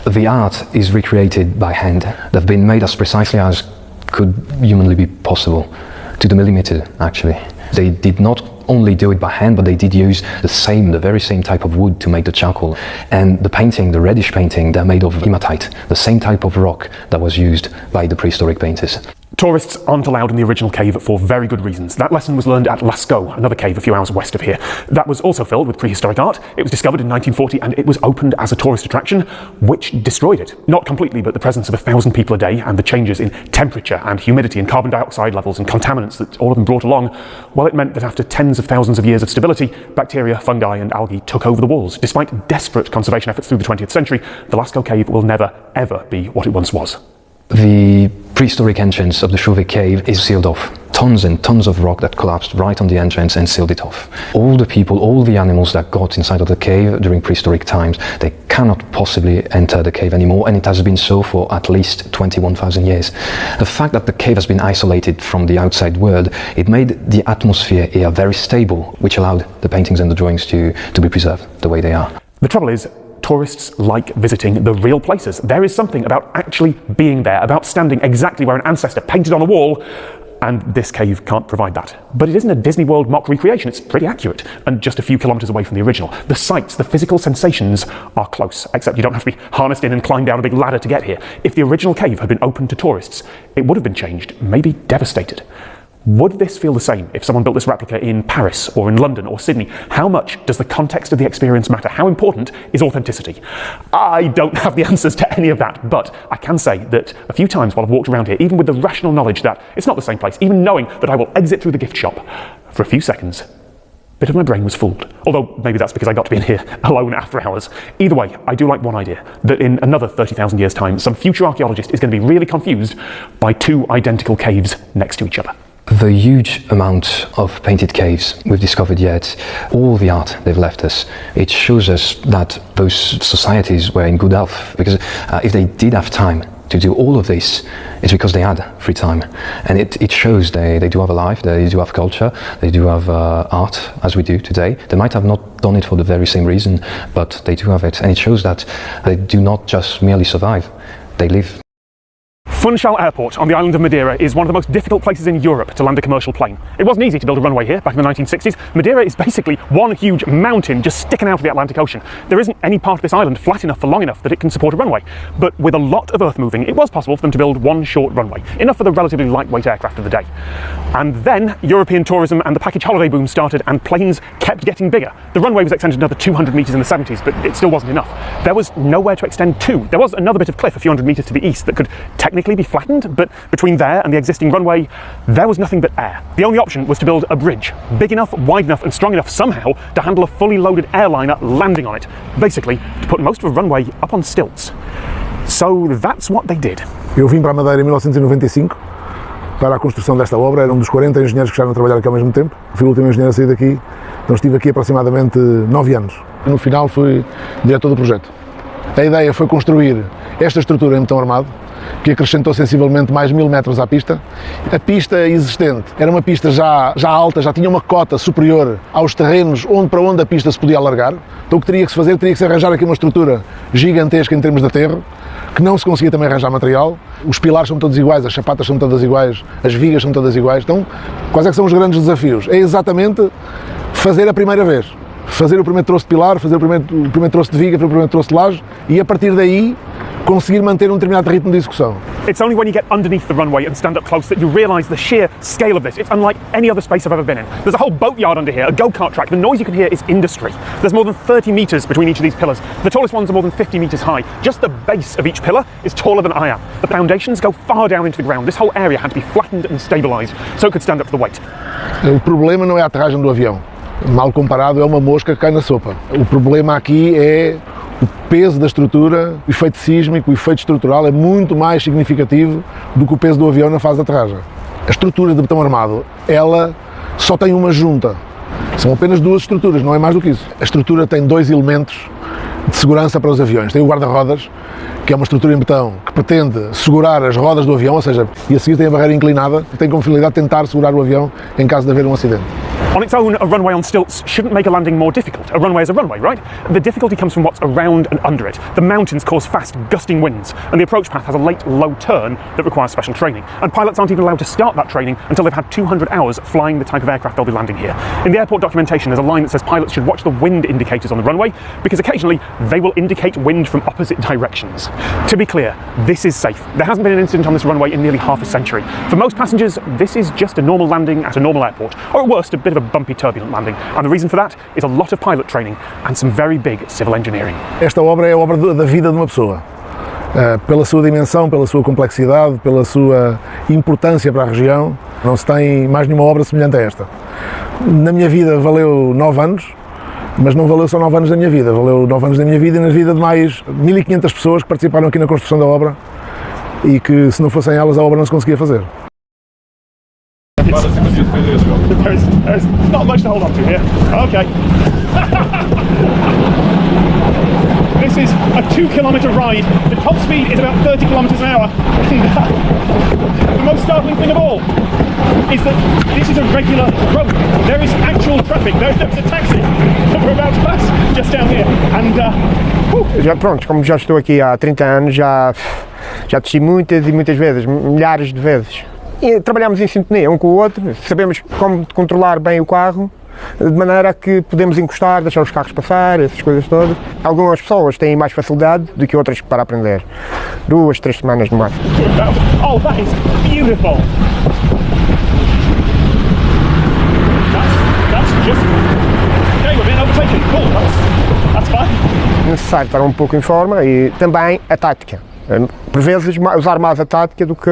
The art is recreated by hand. They've been made as precisely as could humanly be possible, to the millimeter actually. They did not only do it by hand, but they did use the very same type of wood to make the charcoal. And the painting, the reddish painting, they're made of hematite, the same type of rock that was used by the prehistoric painters. Tourists aren't allowed in the original cave for very good reasons. That lesson was learned at Lascaux, another cave a few hours west of here. That was also filled with prehistoric art. It was discovered in 1940 and it was opened as a tourist attraction, which destroyed it. Not completely, but the presence of 1,000 people a day and the changes in temperature and humidity and carbon dioxide levels and contaminants that all of them brought along, well, it meant that after tens of thousands of years of stability, bacteria, fungi and algae took over the walls. Despite desperate conservation efforts through the 20th century, the Lascaux cave will never, ever be what it once was. The prehistoric entrance of the Chauvet cave is sealed off. Tons and tons of rock that collapsed right on the entrance and sealed it off. All the people, all the animals that got inside of the cave during prehistoric times, they cannot possibly enter the cave anymore, and it has been so for at least 21,000 years. The fact that the cave has been isolated from the outside world, it made the atmosphere here very stable, which allowed the paintings and the drawings to be preserved the way they are. The trouble is, tourists like visiting the real places. There is something about actually being there, about standing exactly where an ancestor painted on a wall, and this cave can't provide that. But it isn't a Disney World mock recreation, it's pretty accurate, and just a few kilometres away from the original. The sights, the physical sensations are close, except you don't have to be harnessed in and climb down a big ladder to get here. If the original cave had been open to tourists, it would have been changed, maybe devastated. Would this feel the same if someone built this replica in Paris or in London or Sydney? How much does the context of the experience matter? How important is authenticity? I don't have the answers to any of that, but I can say that a few times while I've walked around here, even with the rational knowledge that it's not the same place, even knowing that I will exit through the gift shop, for a few seconds, a bit of my brain was fooled. Although maybe that's because I got to be in here alone after hours. Either way, I do like one idea, that in another 30,000 years' time, some future archaeologist is going to be really confused by two identical caves next to each other. The huge amount of painted caves we've discovered yet, all the art they've left us, it shows us that those societies were in good health, because if they did have time to do all of this, it's because they had free time. And it shows they do have a life, they do have culture, they do have art, as we do today. They might have not done it for the very same reason, but they do have it. And it shows that they do not just merely survive, they live. Funchal Airport on the island of Madeira is one of the most difficult places in Europe to land a commercial plane. It wasn't easy to build a runway here back in the 1960s. Madeira is basically one huge mountain just sticking out of the Atlantic Ocean. There isn't any part of this island flat enough for long enough that it can support a runway. But with a lot of earth moving, it was possible for them to build one short runway, enough for the relatively lightweight aircraft of the day. And then European tourism and the package holiday boom started and planes kept getting bigger. The runway was extended another 200 metres in the 70s, but it still wasn't enough. There was nowhere to extend to. There was another bit of cliff a few hundred metres to the east that could technically be flattened, but between there and the existing runway, there was nothing but air. The only option was to build a bridge, big enough, wide enough and strong enough somehow to handle a fully loaded airliner landing on it. Basically, to put most of a runway up on stilts. So that's what they did. Eu vim para a Madeira em 1995 para a construção desta obra, era dos 40 engenheiros que estavam a trabalhar aqui ao mesmo tempo. Fui o último engenheiro a sair daqui, então estive aqui aproximadamente 9 anos. No final fui diretor do projeto. A ideia foi construir esta estrutura em betão armado, que acrescentou sensivelmente mais 1000 metros à pista. A pista existente era uma pista já alta, já tinha uma cota superior aos terrenos para onde a pista se podia alargar. Então o que teria que se fazer? Teria que se arranjar aqui uma estrutura gigantesca em termos de aterro, que não se conseguia também arranjar material. Os pilares são todos iguais, as chapatas são todas iguais, as vigas são todas iguais. Então, quais é que são os grandes desafios? É exatamente fazer a primeira vez. Fazer o primeiro troço de pilar, fazer o primeiro troço de viga, fazer o primeiro troço de laje e a partir daí conseguir manter determinado ritmo de execução. It's only when you get underneath the runway and stand up close that you realise the sheer scale of this. It's unlike any other space I've ever been in. There's a whole boatyard under here, a go-kart track. The noise you can hear is industry. There's more than 30 metres between each of these pillars. The tallest ones are more than 50 metres high. Just the base of each pillar is taller than I am. The foundations go far down into the ground. This whole area had to be flattened and stabilised so it could stand up to the weight. O problema não é a aterragem do avião. Mal comparado, é uma mosca que cai na sopa. O problema aqui é o peso da estrutura, o efeito sísmico, o efeito estrutural é muito mais significativo do que o peso do avião na fase de aterragem. A estrutura de betão armado, ela só tem uma junta. São apenas duas estruturas, não é mais do que isso. A estrutura tem dois elementos de segurança para os aviões. Tem o guarda-rodas, que é uma estrutura em betão que pretende segurar as rodas do avião, ou seja, e a seguir tem a barreira inclinada, que tem como finalidade tentar segurar o avião em caso de haver um acidente. On its own, a runway on stilts shouldn't make a landing more difficult. A runway is a runway, right? The difficulty comes from what's around and under it. The mountains cause fast, gusting winds, and the approach path has a late, low turn that requires special training. And pilots aren't even allowed to start that training until they've had 200 hours flying the type of aircraft they'll be landing here. In the airport documentation, there's a line that says pilots should watch the wind indicators on the runway, because occasionally they will indicate wind from opposite directions. To be clear, this is safe. There hasn't been an incident on this runway in nearly half a century. For most passengers, this is just a normal landing at a normal airport, or at worst, a bit of a bumpy, turbulent landing. And the reason for that is a lot of pilot training and some very big civil engineering. Esta obra é a obra da vida de uma pessoa. Pela sua dimensão, pela sua complexidade, pela sua importância para a região, não se tem mais nenhuma obra semelhante a esta. Na minha vida valeu 9 anos, mas não valeu só 9 anos da minha vida, valeu 9 anos da minha vida e na vida de mais 1500 pessoas que participaram aqui na construção da obra e que, se não fossem elas, a obra não se conseguia fazer. There's not much to hold on to here. Okay. This is a 2-kilometre ride. The top speed is about 30 kilometres an hour. The most startling thing of all is that this is a regular road. There is actual traffic. There's a taxi that we're about to pass just down here. And Já pronto, como já estou aqui há 30 anos, já desci muitas e muitas vezes, milhares de vezes. E trabalhamos em sintonia um com o outro, sabemos como controlar bem o carro, de maneira que podemos encostar, deixar os carros passar, essas coisas todas. Algumas pessoas têm mais facilidade do que outras para aprender. 2, 3 semanas no máximo. Oh, that is beautiful! That's just... Okay, we're being overtaken. Cool, that's fine. É necessário estar um pouco em forma e também a tática. Por vezes usar mais a tática do que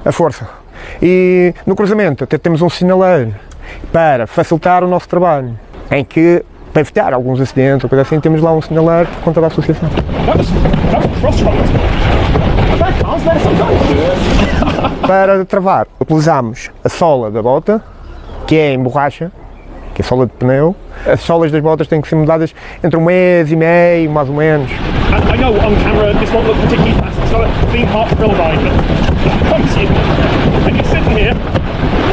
a força. E no cruzamento até temos um sinaleiro para facilitar o nosso trabalho, em que, para evitar alguns acidentes ou coisa assim, temos lá um sinaleiro por conta da associação. Para travar, utilizamos a sola da bota, que é em borracha, que é sola de pneu. As solas das botas têm que ser mudadas entre 1 mês e meio, mais ou menos. I know on camera this won't look particularly fast, it's not a theme park thrill ride, but I promise you, when you're sitting here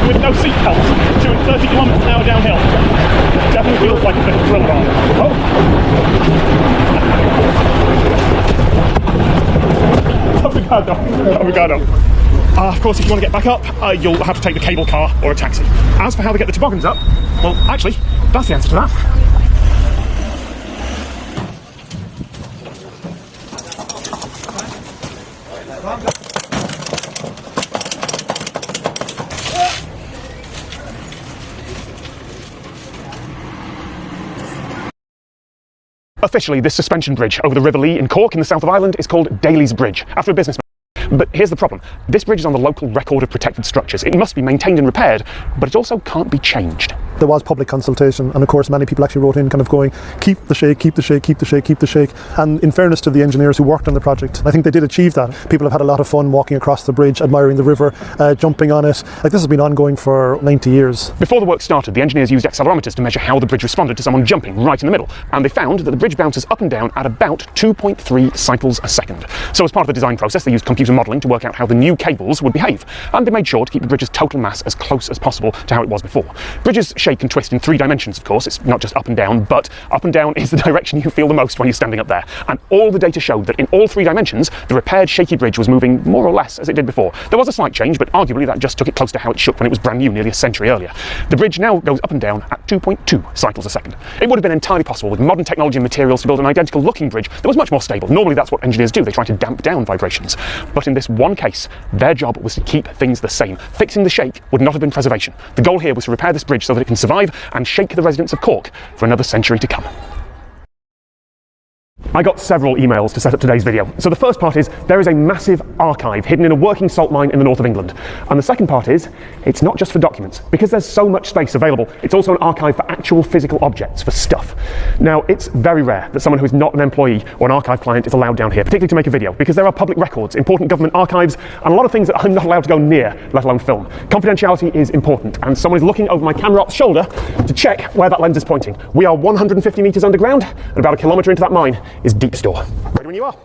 with no seatbelt doing 30 kilometres an hour downhill, it definitely feels like a bit of a thrill ride. Oh. Obrigado. Obrigado. Of course, if you want to get back up, you'll have to take the cable car or a taxi. As for how they get the toboggans up, well, actually, that's the answer to that. Officially, this suspension bridge over the River Lee in Cork in the south of Ireland is called Daly's Bridge, after a businessman. But here's the problem. This bridge is on the local record of protected structures. It must be maintained and repaired, but it also can't be changed. There was public consultation, and of course many people actually wrote in kind of going, keep the shake, keep the shake, keep the shake, keep the shake. And in fairness to the engineers who worked on the project, I think they did achieve that. People have had a lot of fun walking across the bridge, admiring the river, jumping on it. Like, this has been ongoing for 90 years. Before the work started, the engineers used accelerometers to measure how the bridge responded to someone jumping right in the middle, and they found that the bridge bounces up and down at about 2.3 cycles a second. So as part of the design process, they used computer modelling to work out how the new cables would behave, and they made sure to keep the bridge's total mass as close as possible to how it was before. Bridges shake and twist in 3 dimensions, of course. It's not just up and down, but up and down is the direction you feel the most when you're standing up there. And all the data showed that in all 3 dimensions, the repaired shaky bridge was moving more or less as it did before. There was a slight change, but arguably that just took it close to how it shook when it was brand new nearly a century earlier. The bridge now goes up and down at 2.2 cycles a second. It would have been entirely possible with modern technology and materials to build an identical looking bridge that was much more stable. Normally that's what engineers do, they try to damp down vibrations. But in this one case, their job was to keep things the same. Fixing the shake would not have been preservation. The goal here was to repair this bridge so that it can survive and shake the residents of Cork for another century to come. I got several emails to set up today's video. So the first part is, there is a massive archive hidden in a working salt mine in the north of England. And the second part is, it's not just for documents. Because there's so much space available, it's also an archive for actual physical objects, for stuff. Now, it's very rare that someone who is not an employee or an archive client is allowed down here, particularly to make a video, because there are public records, important government archives, and a lot of things that I'm not allowed to go near, let alone film. Confidentiality is important, and someone is looking over my camera op's shoulder to check where that lens is pointing. We are 150 metres underground, and about 1 kilometre into that mine is Deep Store. Ready when you are.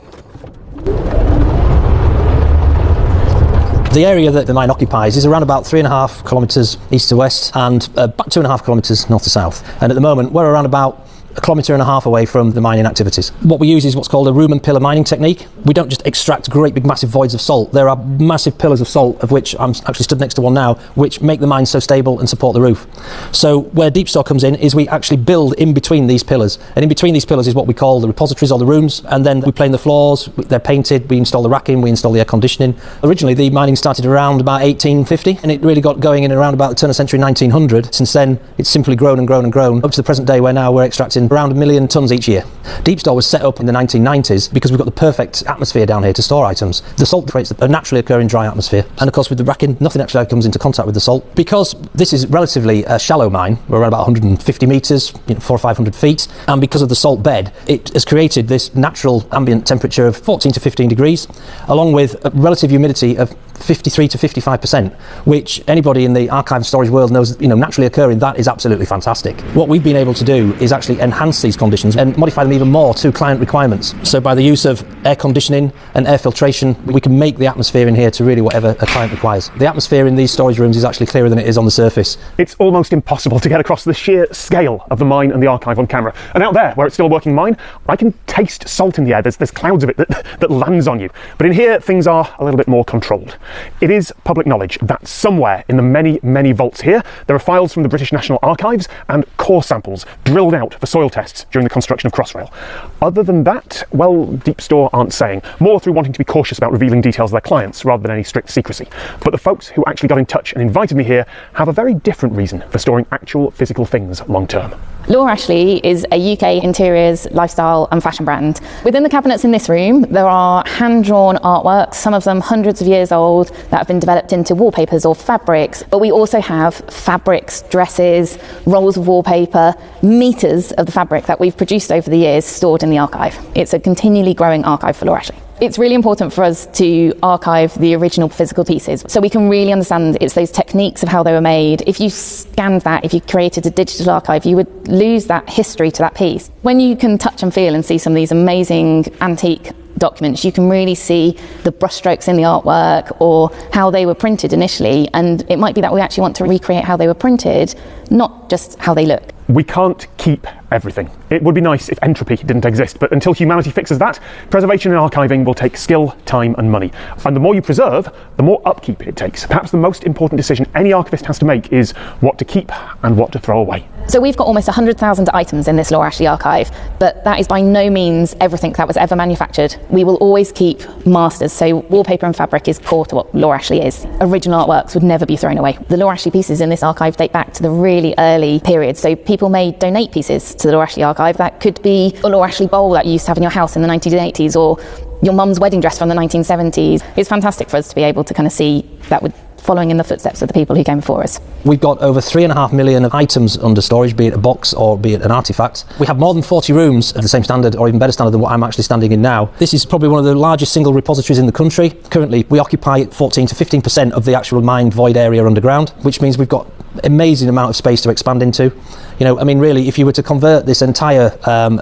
The area that the mine occupies is around about 3.5 kilometres east to west and about 2.5 kilometres north to south. And at the moment, we're around about 1.5 kilometres away from the mining activities. What we use is what's called a room and pillar mining technique. We don't just extract great big massive voids of salt. There are massive pillars of salt, of which I'm actually stood next to one now, which make the mine so stable and support the roof. So where deep store comes in is we actually build in between these pillars, and in between these pillars is what we call the repositories or the rooms, and then we plane the floors, they're painted, we install the racking, we install the air conditioning. Originally the mining started around about 1850 and it really got going in around about the turn of century 1900. Since then it's simply grown and grown and grown up to the present day where now we're extracting around 1 million tonnes each year. Deep store was set up in the 1990s because we've got the perfect atmosphere down here to store items. The salt creates a naturally occurring dry atmosphere, and of course with the racking nothing actually comes into contact with the salt. Because this is relatively a shallow mine, we're around about 150 metres, 400 or 500 feet, and because of the salt bed it has created this natural ambient temperature of 14 to 15 degrees along with a relative humidity of 53 to 55%, which anybody in the archive and storage world knows, naturally occurring. That is absolutely fantastic. What we've been able to do is actually enhance these conditions and modify them even more to client requirements. So by the use of air conditioning and air filtration, we can make the atmosphere in here to really whatever a client requires. The atmosphere in these storage rooms is actually clearer than it is on the surface. It's almost impossible to get across the sheer scale of the mine and the archive on camera. And out there, where it's still a working mine, I can taste salt in the air. There's clouds of it that lands on you. But in here, things are a little bit more controlled. It is public knowledge that somewhere in the many, many vaults here, there are files from the British National Archives and core samples drilled out for soil tests during the construction of Crossrail. Other than that, well, Deep Store aren't saying, more through wanting to be cautious about revealing details of their clients rather than any strict secrecy. But the folks who actually got in touch and invited me here have a very different reason for storing actual physical things long term. Laura Ashley is a UK interiors, lifestyle and fashion brand. Within the cabinets in this room, there are hand-drawn artworks, some of them hundreds of years old, that have been developed into wallpapers or fabrics. But we also have fabrics, dresses, rolls of wallpaper, meters of the fabric that we've produced over the years stored in the archive. It's a continually growing archive for Laura Ashley. It's really important for us to archive the original physical pieces so we can really understand it's those techniques of how they were made. If you scanned that, if you created a digital archive, you would lose that history to that piece. When you can touch and feel and see some of these amazing antique documents, you can really see the brushstrokes in the artwork or how they were printed initially, and it might be that we actually want to recreate how they were printed, not just how they look. We can't keep everything. It would be nice if entropy didn't exist, but until humanity fixes that, preservation and archiving will take skill, time and money. And the more you preserve, the more upkeep it takes. Perhaps the most important decision any archivist has to make is what to keep and what to throw away. So we've got almost 100,000 items in this Laura Ashley archive, but that is by no means everything that was ever manufactured. We will always keep masters, so wallpaper and fabric is core to what Laura Ashley is. Original artworks would never be thrown away. The Laura Ashley pieces in this archive date back to the really early period, so people may donate pieces to the Laura Ashley archive. That could be a Laura Ashley bowl that you used to have in your house in the 1980s, or your mum's wedding dress from the 1970s. It's fantastic for us to be able to kind of see that we're following in the footsteps of the people who came before us. We've got over 3.5 million of items under storage, be it a box or be it an artefact. We have more than 40 rooms of the same standard or even better standard than what I'm actually standing in now. This is probably one of the largest single repositories in the country. Currently we occupy 14 to 15% of the actual mined void area underground, which means we've got amazing amount of space to expand into. Really, if you were to convert this entire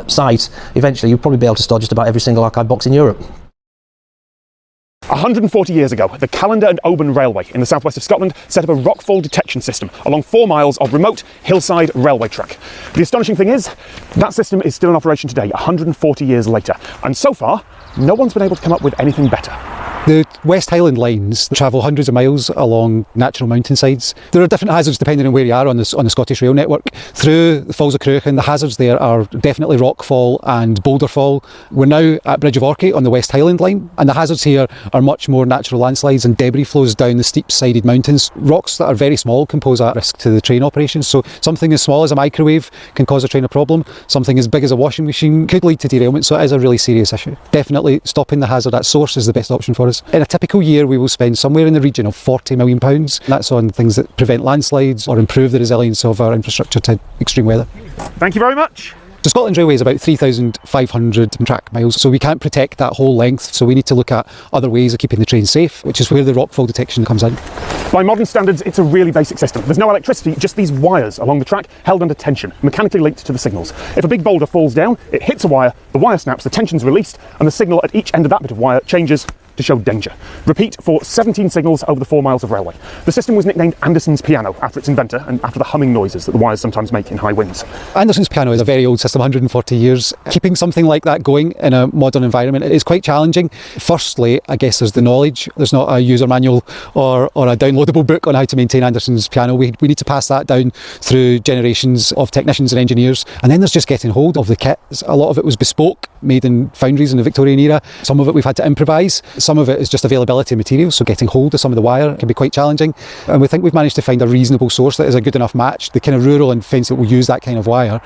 site, eventually you'd probably be able to store just about every single archive box in Europe. 140 years ago, the Callander and Oban Railway in the southwest of Scotland set up a rockfall detection system along 4 miles of remote hillside railway track. The astonishing thing is, that system is still in operation today, 140 years later, and so far, no one's been able to come up with anything better. The West Highland lines travel hundreds of miles along natural mountainsides. There are different hazards depending on where you are on the Scottish Rail network. Through the Falls of Cruachan, the hazards there are definitely rockfall and boulderfall. We're now at Bridge of Orchy on the West Highland line, and the hazards here are much more natural landslides and debris flows down the steep-sided mountains. Rocks that are very small can pose a risk to the train operations, so something as small as a microwave can cause a train a problem. Something as big as a washing machine could lead to derailment, so it is a really serious issue. Definitely stopping the hazard at source is the best option for us. In a typical year, we will spend somewhere in the region of £40 million. That's on things that prevent landslides or improve the resilience of our infrastructure to extreme weather. Thank you very much. The Scotland Railway is about 3,500 track miles, so we can't protect that whole length, so we need to look at other ways of keeping the train safe, which is where the rockfall detection comes in. By modern standards, it's a really basic system. There's no electricity, just these wires along the track held under tension, mechanically linked to the signals. If a big boulder falls down, it hits a wire, the wire snaps, the tension's released, and the signal at each end of that bit of wire changes to show danger. Repeat for 17 signals over the 4 miles of railway. The system was nicknamed Anderson's piano after its inventor and after the humming noises that the wires sometimes make in high winds. Anderson's piano is a very old system, 140 years. Keeping something like that going in a modern environment is quite challenging. Firstly, I guess there's the knowledge. There's not a user manual or a downloadable book on how to maintain Anderson's piano. We need to pass that down through generations of technicians and engineers. And then there's just getting hold of the kit. A lot of it was bespoke, made in foundries in the Victorian era. Some of it we've had to improvise. Some of it is just availability of materials, so getting hold of some of the wire can be quite challenging. And we think we've managed to find a reasonable source that is a good enough match. The kind of rural and fence that will use that kind of wire,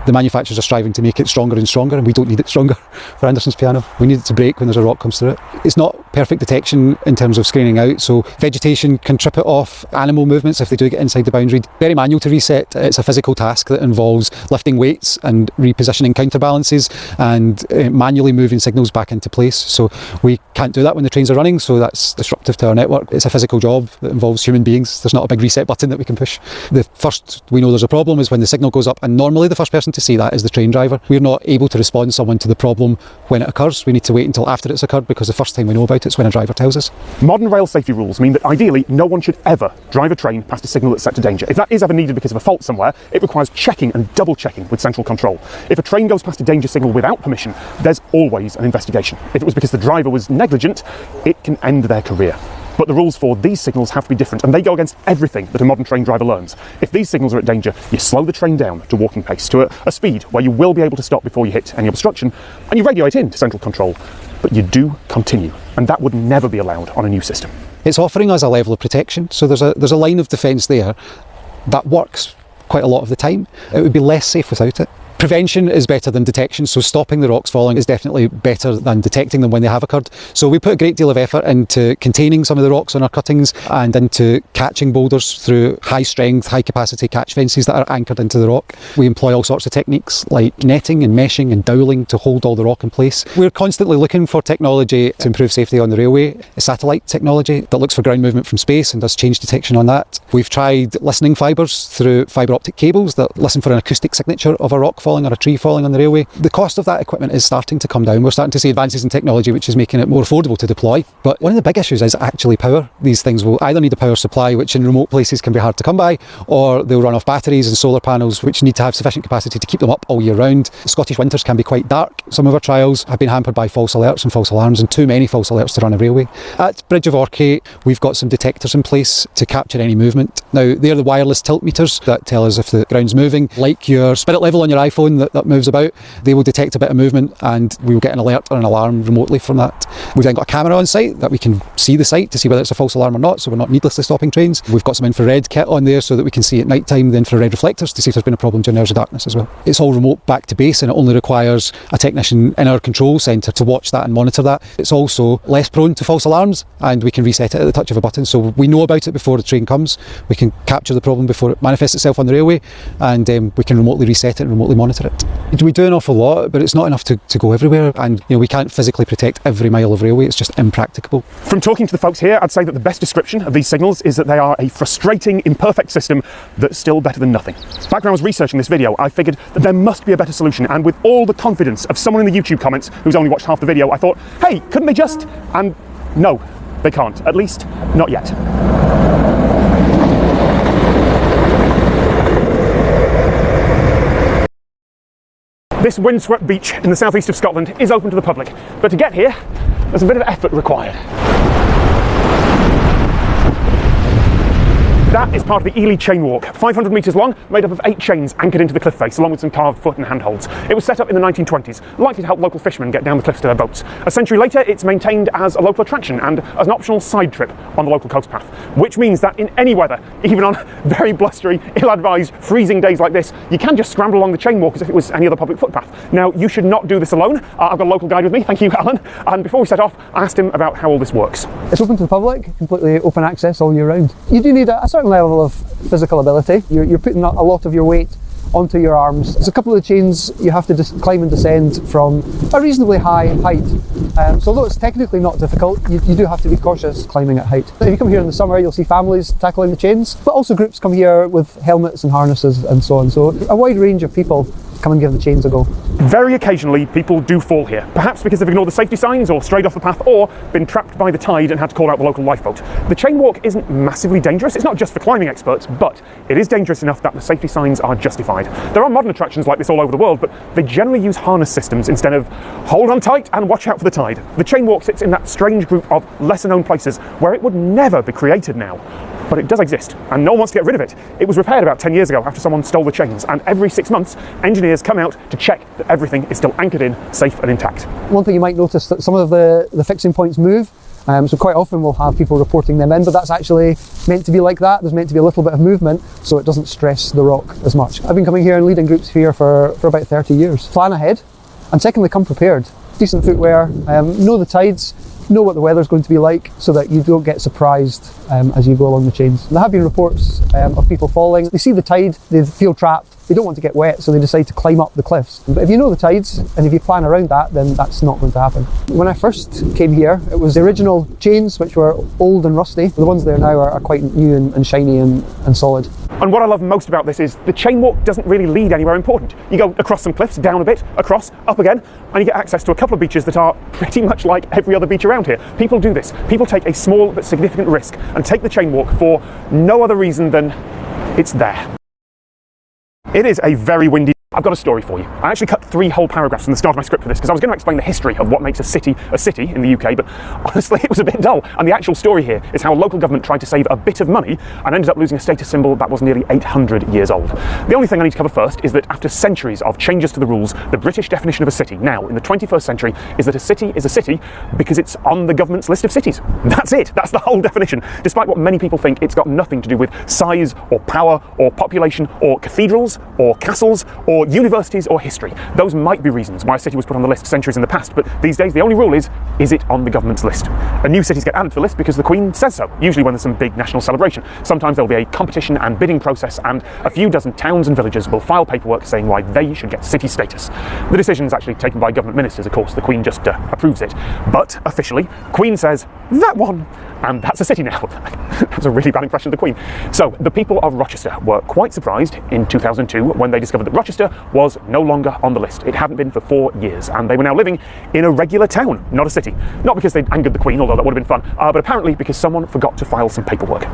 the manufacturers are striving to make it stronger and stronger, and we don't need it stronger for Anderson's piano. We need it to break when there's a rock comes through it. It's not perfect detection in terms of screening out, so vegetation can trip it off, animal movements if they do get inside the boundary. Very manual to reset. It's a physical task that involves lifting weights and repositioning counterbalances and manually moving signals back into place. So we can't do that when the trains are running, so that's disruptive to our network. It's a physical job that involves human beings. There's not a big reset button that we can push. The first we know there's a problem is when the signal goes up, and normally the first person to see that is the train driver. We're not able to respond someone to the problem when it occurs. We need to wait until after it's occurred, because the first time we know about it is when a driver tells us. Modern rail safety rules mean that ideally no one should ever drive a train past a signal that's set to danger. If that is ever needed because of a fault somewhere, it requires checking and double checking with central control. If a train goes past a danger signal without permission, there's always an investigation. If it was because the driver was negligent, it can end their career. But the rules for these signals have to be different, and they go against everything that a modern train driver learns. If these signals are at danger, you slow the train down to walking pace, to a speed where you will be able to stop before you hit any obstruction, and you radio it in to central control. But you do continue, and that would never be allowed on a new system. It's offering us a level of protection, so there's a line of defence there that works quite a lot of the time. It would be less safe without it. Prevention is better than detection, so stopping the rocks falling is definitely better than detecting them when they have occurred. So we put a great deal of effort into containing some of the rocks on our cuttings and into catching boulders through high strength, high capacity catch fences that are anchored into the rock. We employ all sorts of techniques like netting and meshing and doweling to hold all the rock in place. We're constantly looking for technology to improve safety on the railway. Satellite technology that looks for ground movement from space and does change detection on that. We've tried listening fibres through fibre optic cables that listen for an acoustic signature of a rock falling or a tree falling on the railway. The cost of that equipment is starting to come down. We're starting to see advances in technology which is making it more affordable to deploy. But one of the big issues is actually power. These things will either need a power supply, which in remote places can be hard to come by, or they'll run off batteries and solar panels, which need to have sufficient capacity to keep them up all year round. Scottish winters can be quite dark. Some of our trials have been hampered by false alerts and false alarms, and too many false alerts to run a railway. At Bridge of Orchay, we've got some detectors in place to capture any movement. Now, they're the wireless tilt meters that tell us if the ground's moving. Like your spirit level on your iPhone that moves about, they will detect a bit of movement and we will get an alert or an alarm remotely from that. We've then got a camera on site that we can see the site to see whether it's a false alarm or not, so we're not needlessly stopping trains. We've got some infrared kit on there so that we can see at night time the infrared reflectors to see if there's been a problem during hours of darkness as well. It's all remote back to base, and it only requires a technician in our control centre to watch that and monitor that. It's also less prone to false alarms, and we can reset it at the touch of a button, so we know about it before the train comes. We can capture the problem before it manifests itself on the railway, and we can remotely reset it and remotely monitor it. We do an awful lot, but it's not enough to go everywhere, and we can't physically protect every mile of railway. It's just impracticable. From talking to the folks here, I'd say that the best description of these signals is that they are a frustrating, imperfect system that's still better than nothing. Back when I was researching this video, I figured that there must be a better solution, and with all the confidence of someone in the YouTube comments who's only watched half the video, I thought, hey, couldn't they just... And no, they can't. At least, not yet. This windswept beach in the southeast of Scotland is open to the public, but to get here, there's a bit of effort required. That is part of the Ely Chain Walk, 500 metres long, made up of 8 chains anchored into the cliff face, along with some carved foot and handholds. It was set up in the 1920s, likely to help local fishermen get down the cliffs to their boats. A century later, it's maintained as a local attraction and as an optional side trip on the local coast path, which means that in any weather, even on very blustery, ill-advised, freezing days like this, you can just scramble along the chain walk as if it was any other public footpath. Now, you should not do this alone. I've got a local guide with me, thank you, Alan. And before we set off, I asked him about how all this works. It's open to the public, completely open access all year round. You do need a certain level of physical ability. You're putting a lot of your weight onto your arms. There's a couple of the chains you have to climb and descend from a reasonably high height. So although it's technically not difficult, you do have to be cautious climbing at height. If you come here in the summer, you'll see families tackling the chains, but also groups come here with helmets and harnesses and so on. So a wide range of people come and give the chains a go. Very occasionally, people do fall here, perhaps because they've ignored the safety signs or strayed off the path or been trapped by the tide and had to call out the local lifeboat. The chain walk isn't massively dangerous. It's not just for climbing experts, but it is dangerous enough that the safety signs are justified. There are modern attractions like this all over the world, but they generally use harness systems instead of hold on tight and watch out for the tide. The chain walk sits in that strange group of lesser known places where it would never be created now. But it does exist, and no one wants to get rid of it. It was repaired about 10 years ago after someone stole the chains, and every 6 months, engineers come out to check that everything is still anchored in, safe and intact. One thing you might notice that some of the fixing points move, so quite often we'll have people reporting them in, but that's actually meant to be like that. There's meant to be a little bit of movement, so it doesn't stress the rock as much. I've been coming here and leading groups here for about 30 years. Plan ahead, and secondly, come prepared. Decent footwear, know the tides, know what the weather's going to be like so that you don't get surprised as you go along the chains. There have been reports of people falling. They see the tide, they feel trapped, they don't want to get wet, so they decide to climb up the cliffs. But if you know the tides and if you plan around that, then that's not going to happen. When I first came here, it was the original chains, which were old and rusty. The ones there now are quite new and shiny and solid. And what I love most about this is the chain walk doesn't really lead anywhere important. You go across some cliffs, down a bit, across, up again, and you get access to a couple of beaches that are pretty much like every other beach around here. People do this. People take a small but significant risk and take the chain walk for no other reason than it's there. It is a very windy. I've got a story for you. I actually cut 3 whole paragraphs from the start of my script for this because I was going to explain the history of what makes a city in the UK, but honestly it was a bit dull. And the actual story here is how local government tried to save a bit of money and ended up losing a status symbol that was nearly 800 years old. The only thing I need to cover first is that after centuries of changes to the rules, the British definition of a city now in the 21st century is that a city is a city because it's on the government's list of cities. That's it. That's the whole definition. Despite what many people think, it's got nothing to do with size or power or population or cathedrals or castles or universities or history. Those might be reasons why a city was put on the list centuries in the past, but these days the only rule is it on the government's list? And new cities get added to the list because the Queen says so, usually when there's some big national celebration. Sometimes there'll be a competition and bidding process, and a few dozen towns and villages will file paperwork saying why they should get city status. The decision is actually taken by government ministers, of course. The Queen just approves it. But officially, Queen says, that one, and that's a city now. That's a really bad impression of the Queen. So the people of Rochester were quite surprised in 2002 when they discovered that Rochester was no longer on the list. It hadn't been for 4 years, and they were now living in a regular town, not a city. Not because they'd angered the Queen, although that would have been fun, but apparently because someone forgot to file some paperwork.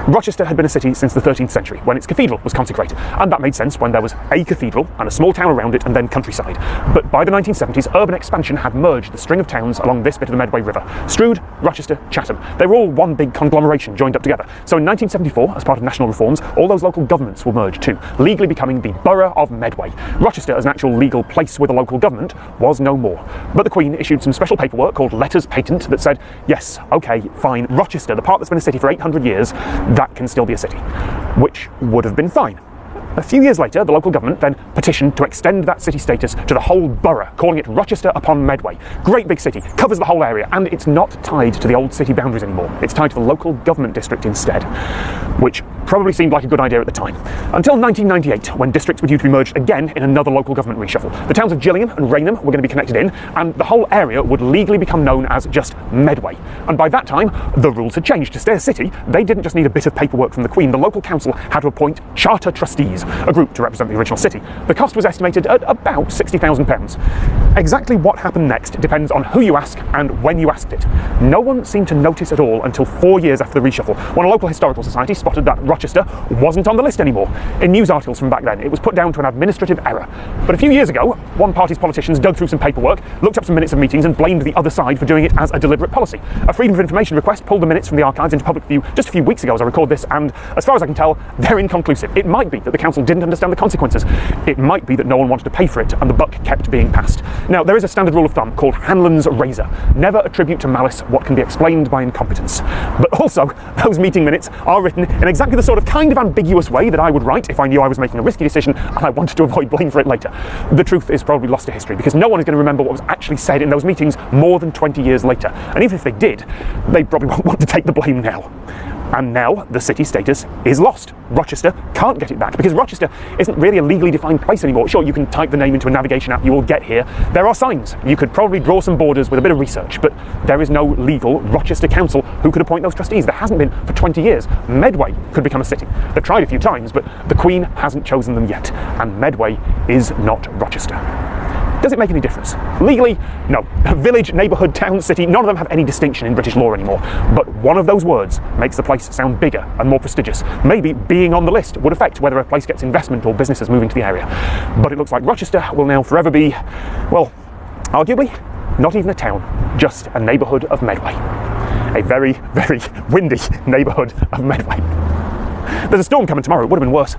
Rochester had been a city since the 13th century, when its cathedral was consecrated, and that made sense when there was a cathedral and a small town around it and then countryside. But by the 1970s, urban expansion had merged the string of towns along this bit of the Medway River. Strood, Rochester, Chatham. They were all one big conglomeration joined up together. So in 1974, as part of national reforms, all those local governments were merged too, legally becoming the Borough of Medway. Rochester, as an actual legal place with a local government, was no more. But the Queen issued some special paperwork called letters patent that said, yes, okay, fine, Rochester, the part that's been a city for 800 years, that can still be a city. Which would have been fine. A few years later, the local government then petitioned to extend that city status to the whole borough, calling it Rochester upon Medway. Great big city, covers the whole area, and it's not tied to the old city boundaries anymore. It's tied to the local government district instead, which probably seemed like a good idea at the time. Until 1998, when districts were due to be merged again in another local government reshuffle. The towns of Gillingham and Rainham were going to be connected in, and the whole area would legally become known as just Medway. And by that time, the rules had changed. To stay a city, they didn't just need a bit of paperwork from the Queen. The local council had to appoint charter trustees, a group to represent the original city. The cost was estimated at about £60,000. Exactly what happened next depends on who you ask and when you asked it. No one seemed to notice at all until 4 years after the reshuffle, when a local historical society spotted that Rochester wasn't on the list anymore. In news articles from back then, it was put down to an administrative error. But a few years ago, one party's politicians dug through some paperwork, looked up some minutes of meetings and blamed the other side for doing it as a deliberate policy. A Freedom of Information request pulled the minutes from the archives into public view just a few weeks ago as I record this, and as far as I can tell, they're inconclusive. It might be that the council didn't understand the consequences. It might be that no one wanted to pay for it and the buck kept being passed. Now, there is a standard rule of thumb called Hanlon's razor. Never attribute to malice what can be explained by incompetence. But also, those meeting minutes are written in exactly the sort of kind of ambiguous way that I would write if I knew I was making a risky decision and I wanted to avoid blame for it later. The truth is probably lost to history because no one is going to remember what was actually said in those meetings more than 20 years later. And even if they did, they probably won't want to take the blame now. And now the city status is lost. Rochester can't get it back because Rochester isn't really a legally defined place anymore. Sure, you can type the name into a navigation app, you will get here. There are signs. You could probably draw some borders with a bit of research, but there is no legal Rochester council who could appoint those trustees. There hasn't been for 20 years. Medway could become a city. They've tried a few times, but the Queen hasn't chosen them yet. And Medway is not Rochester. Does it make any difference? Legally, no. Village, neighbourhood, town, city, none of them have any distinction in British law anymore. But one of those words makes the place sound bigger and more prestigious. Maybe being on the list would affect whether a place gets investment or businesses move into the area. But it looks like Rochester will now forever be, well, arguably, not even a town, just a neighbourhood of Medway. A very, very windy neighbourhood of Medway. There's a storm coming tomorrow, it would have been worse.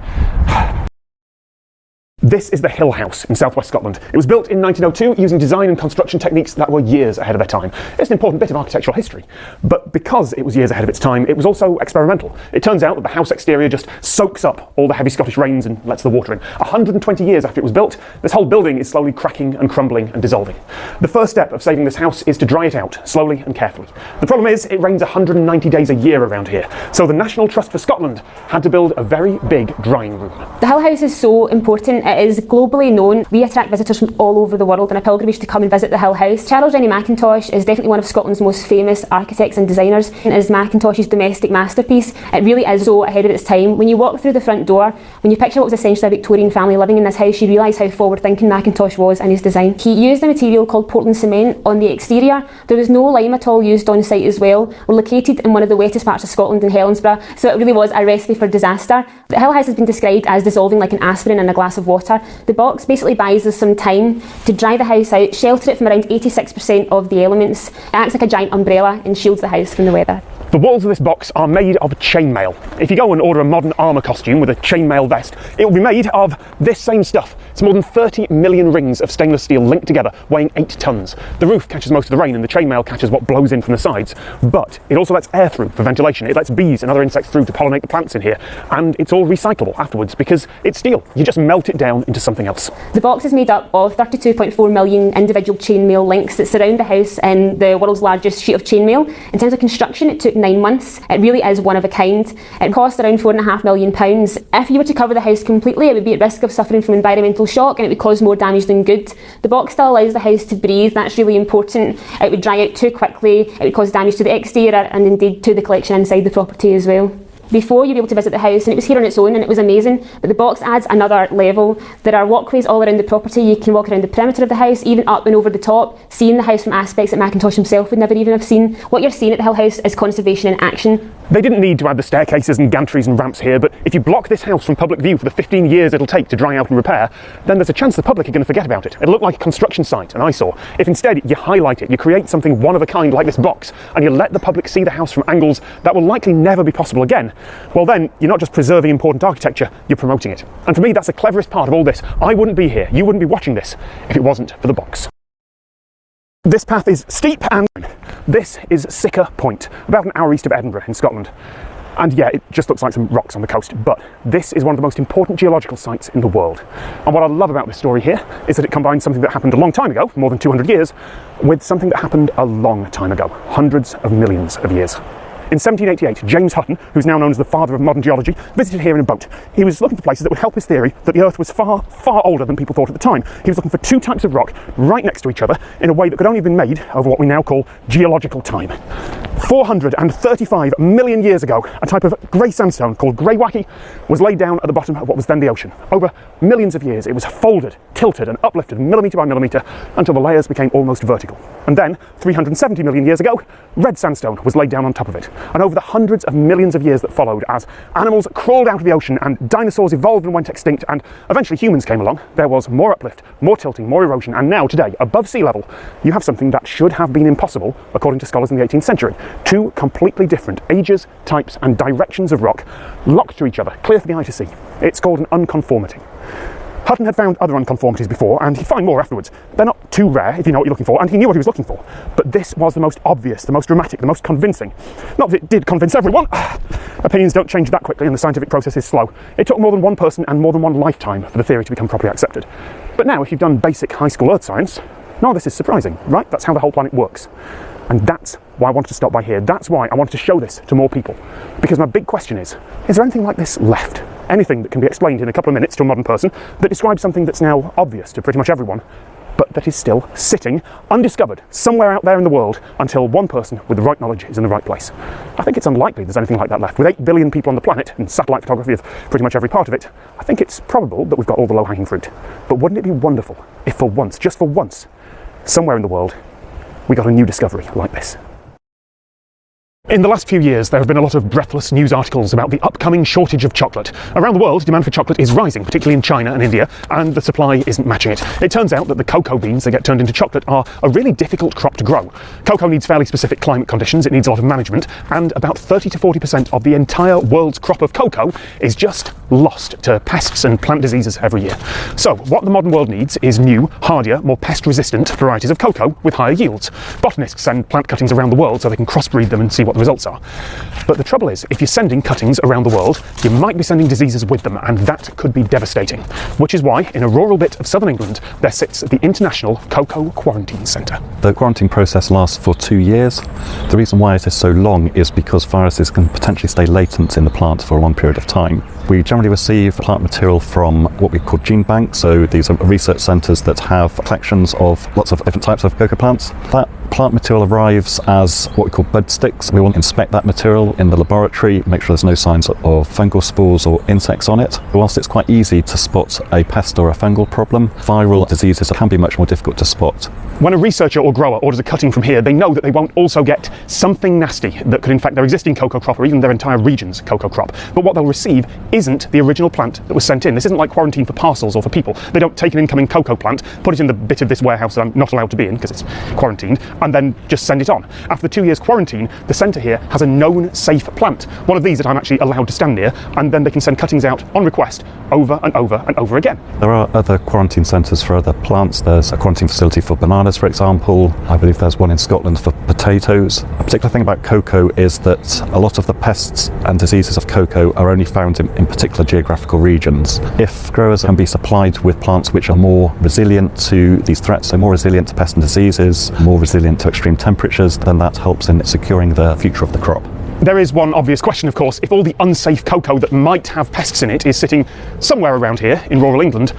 This is the Hill House in southwest Scotland. It was built in 1902 using design and construction techniques that were years ahead of their time. It's an important bit of architectural history, but because it was years ahead of its time, it was also experimental. It turns out that the house exterior just soaks up all the heavy Scottish rains and lets the water in. 120 years after it was built, this whole building is slowly cracking and crumbling and dissolving. The first step of saving this house is to dry it out, slowly and carefully. The problem is, it rains 190 days a year around here, so the National Trust for Scotland had to build a very big drying room. The Hill House is so important. It is globally known. We attract visitors from all over the world on a pilgrimage to come and visit the Hill House. Charles Rennie Mackintosh is definitely one of Scotland's most famous architects and designers. It is Mackintosh's domestic masterpiece. It really is so ahead of its time. When you walk through the front door, when you picture what was essentially a Victorian family living in this house, you realise how forward-thinking Mackintosh was in his design. He used a material called Portland cement on the exterior. There was no lime at all used on site as well. We're located in one of the wettest parts of Scotland in Helensburgh, so it really was a recipe for disaster. The Hill House has been described as dissolving like an aspirin in a glass of water. The box basically buys us some time to dry the house out, shelter it from around 86% of the elements. It acts like a giant umbrella and shields the house from the weather. The walls of this box are made of chainmail. If you go and order a modern armour costume with a chainmail vest, it will be made of this same stuff. It's more than 30 million rings of stainless steel linked together, weighing 8 tonnes. The roof catches most of the rain and the chainmail catches what blows in from the sides, but it also lets air through for ventilation. It lets bees and other insects through to pollinate the plants in here, and it's all recyclable afterwards because it's steel. You just melt it down into something else. The box is made up of 32.4 million individual chainmail links that surround the house in the world's largest sheet of chainmail. In terms of construction, it took 9 months. It really is one of a kind. It cost around £4.5 million. If you were to cover the house completely, it would be at risk of suffering from environmental shock and it would cause more damage than good. The box still allows the house to breathe. That's really important. It would dry out too quickly. It would cause damage to the exterior and indeed to the collection inside the property as well. Before, you'd be able to visit the house and it was here on its own and it was amazing, but the box adds another level. There are walkways all around the property. You can walk around the perimeter of the house, even up and over the top, seeing the house from aspects that Mackintosh himself would never even have seen. What you're seeing at the Hill House is conservation in action. They didn't need to add the staircases and gantries and ramps here, but if you block this house from public view for the 15 years it'll take to dry out and repair, then there's a chance the public are going to forget about it. It'll look like a construction site, an eyesore. If instead you highlight it, you create something one of a kind like this box, and you let the public see the house from angles that will likely never be possible again, well then, you're not just preserving important architecture, you're promoting it. And for me, that's the cleverest part of all this. I wouldn't be here, you wouldn't be watching this, if it wasn't for the box. This path is steep and this is Sicker Point, about an hour east of Edinburgh in Scotland. And yeah, it just looks like some rocks on the coast, but this is one of the most important geological sites in the world. And what I love about this story here is that it combines something that happened a long time ago, more than 200 years, with something that happened a long time ago, hundreds of millions of years. In 1788, James Hutton, who's now known as the father of modern geology, visited here in a boat. He was looking for places that would help his theory that the Earth was far, far older than people thought at the time. He was looking for 2 types of rock right next to each other in a way that could only have been made over what we now call geological time. 435 million years ago, a type of grey sandstone called greywacke was laid down at the bottom of what was then the ocean. Over millions of years, it was folded, tilted and uplifted millimetre by millimetre until the layers became almost vertical. And then, 370 million years ago, red sandstone was laid down on top of it. And over the hundreds of millions of years that followed, as animals crawled out of the ocean and dinosaurs evolved and went extinct and eventually humans came along, there was more uplift, more tilting, more erosion, and now today, above sea level, you have something that should have been impossible, according to scholars in the 18th century. 2 completely different ages, types and directions of rock locked to each other, clear for the eye to see. It's called an unconformity. Hutton had found other unconformities before, and he'd find more afterwards. They're not too rare if you know what you're looking for, and he knew what he was looking for. But this was the most obvious, the most dramatic, the most convincing. Not that it did convince everyone. Opinions don't change that quickly, and the scientific process is slow. It took more than one person and more than one lifetime for the theory to become properly accepted. But now, if you've done basic high school earth science, none of this is surprising, right? That's how the whole planet works. And that's why I wanted to stop by here. That's why I wanted to show this to more people. Because my big question is there anything like this left? Anything that can be explained in a couple of minutes to a modern person that describes something that's now obvious to pretty much everyone, but that is still sitting undiscovered somewhere out there in the world until one person with the right knowledge is in the right place. I think it's unlikely there's anything like that left. With 8 billion people on the planet and satellite photography of pretty much every part of it, I think it's probable that we've got all the low-hanging fruit. But wouldn't it be wonderful if for once, just for once, somewhere in the world, we got a new discovery like this? In the last few years, there have been a lot of breathless news articles about the upcoming shortage of chocolate. Around the world, demand for chocolate is rising, particularly in China and India, and the supply isn't matching it. It turns out that the cocoa beans that get turned into chocolate are a really difficult crop to grow. Cocoa needs fairly specific climate conditions, it needs a lot of management, and about 30 to 40% of the entire world's crop of cocoa is just lost to pests and plant diseases every year. So, what the modern world needs is new, hardier, more pest-resistant varieties of cocoa with higher yields. Botanists send plant cuttings around the world so they can crossbreed them and see what the results are. But the trouble is, if you're sending cuttings around the world, you might be sending diseases with them, and that could be devastating. Which is why, in a rural bit of southern England, there sits the International Cocoa Quarantine Centre. The quarantine process lasts for 2 years. The reason why it is so long is because viruses can potentially stay latent in the plant for a long period of time. We generally receive plant material from what we call gene banks, so these are research centres that have collections of lots of different types of cocoa plants. That plant material arrives as what we call bud sticks. We will inspect that material in the laboratory, make sure there's no signs of fungal spores or insects on it. Whilst it's quite easy to spot a pest or a fungal problem, viral diseases can be much more difficult to spot. When a researcher or grower orders a cutting from here, they know that they won't also get something nasty that could infect their existing cocoa crop or even their entire region's cocoa crop. But what they'll receive isn't the original plant that was sent in. This isn't like quarantine for parcels or for people. They don't take an incoming cocoa plant, put it in the bit of this warehouse that I'm not allowed to be in because it's quarantined, and then just send it on. After the 2 years quarantine, the centre here has a known safe plant, one of these that I'm actually allowed to stand near, and then they can send cuttings out on request over and over and over again. There are other quarantine centres for other plants. There's a quarantine facility for bananas, for example. I believe there's one in Scotland for potatoes. A particular thing about cocoa is that a lot of the pests and diseases of cocoa are only found in particular geographical regions. If growers can be supplied with plants which are more resilient to these threats, so more resilient to pests and diseases, more resilient to extreme temperatures, then that helps in securing the future of the crop. There is one obvious question, of course. If all the unsafe cocoa that might have pests in it is sitting somewhere around here in rural England,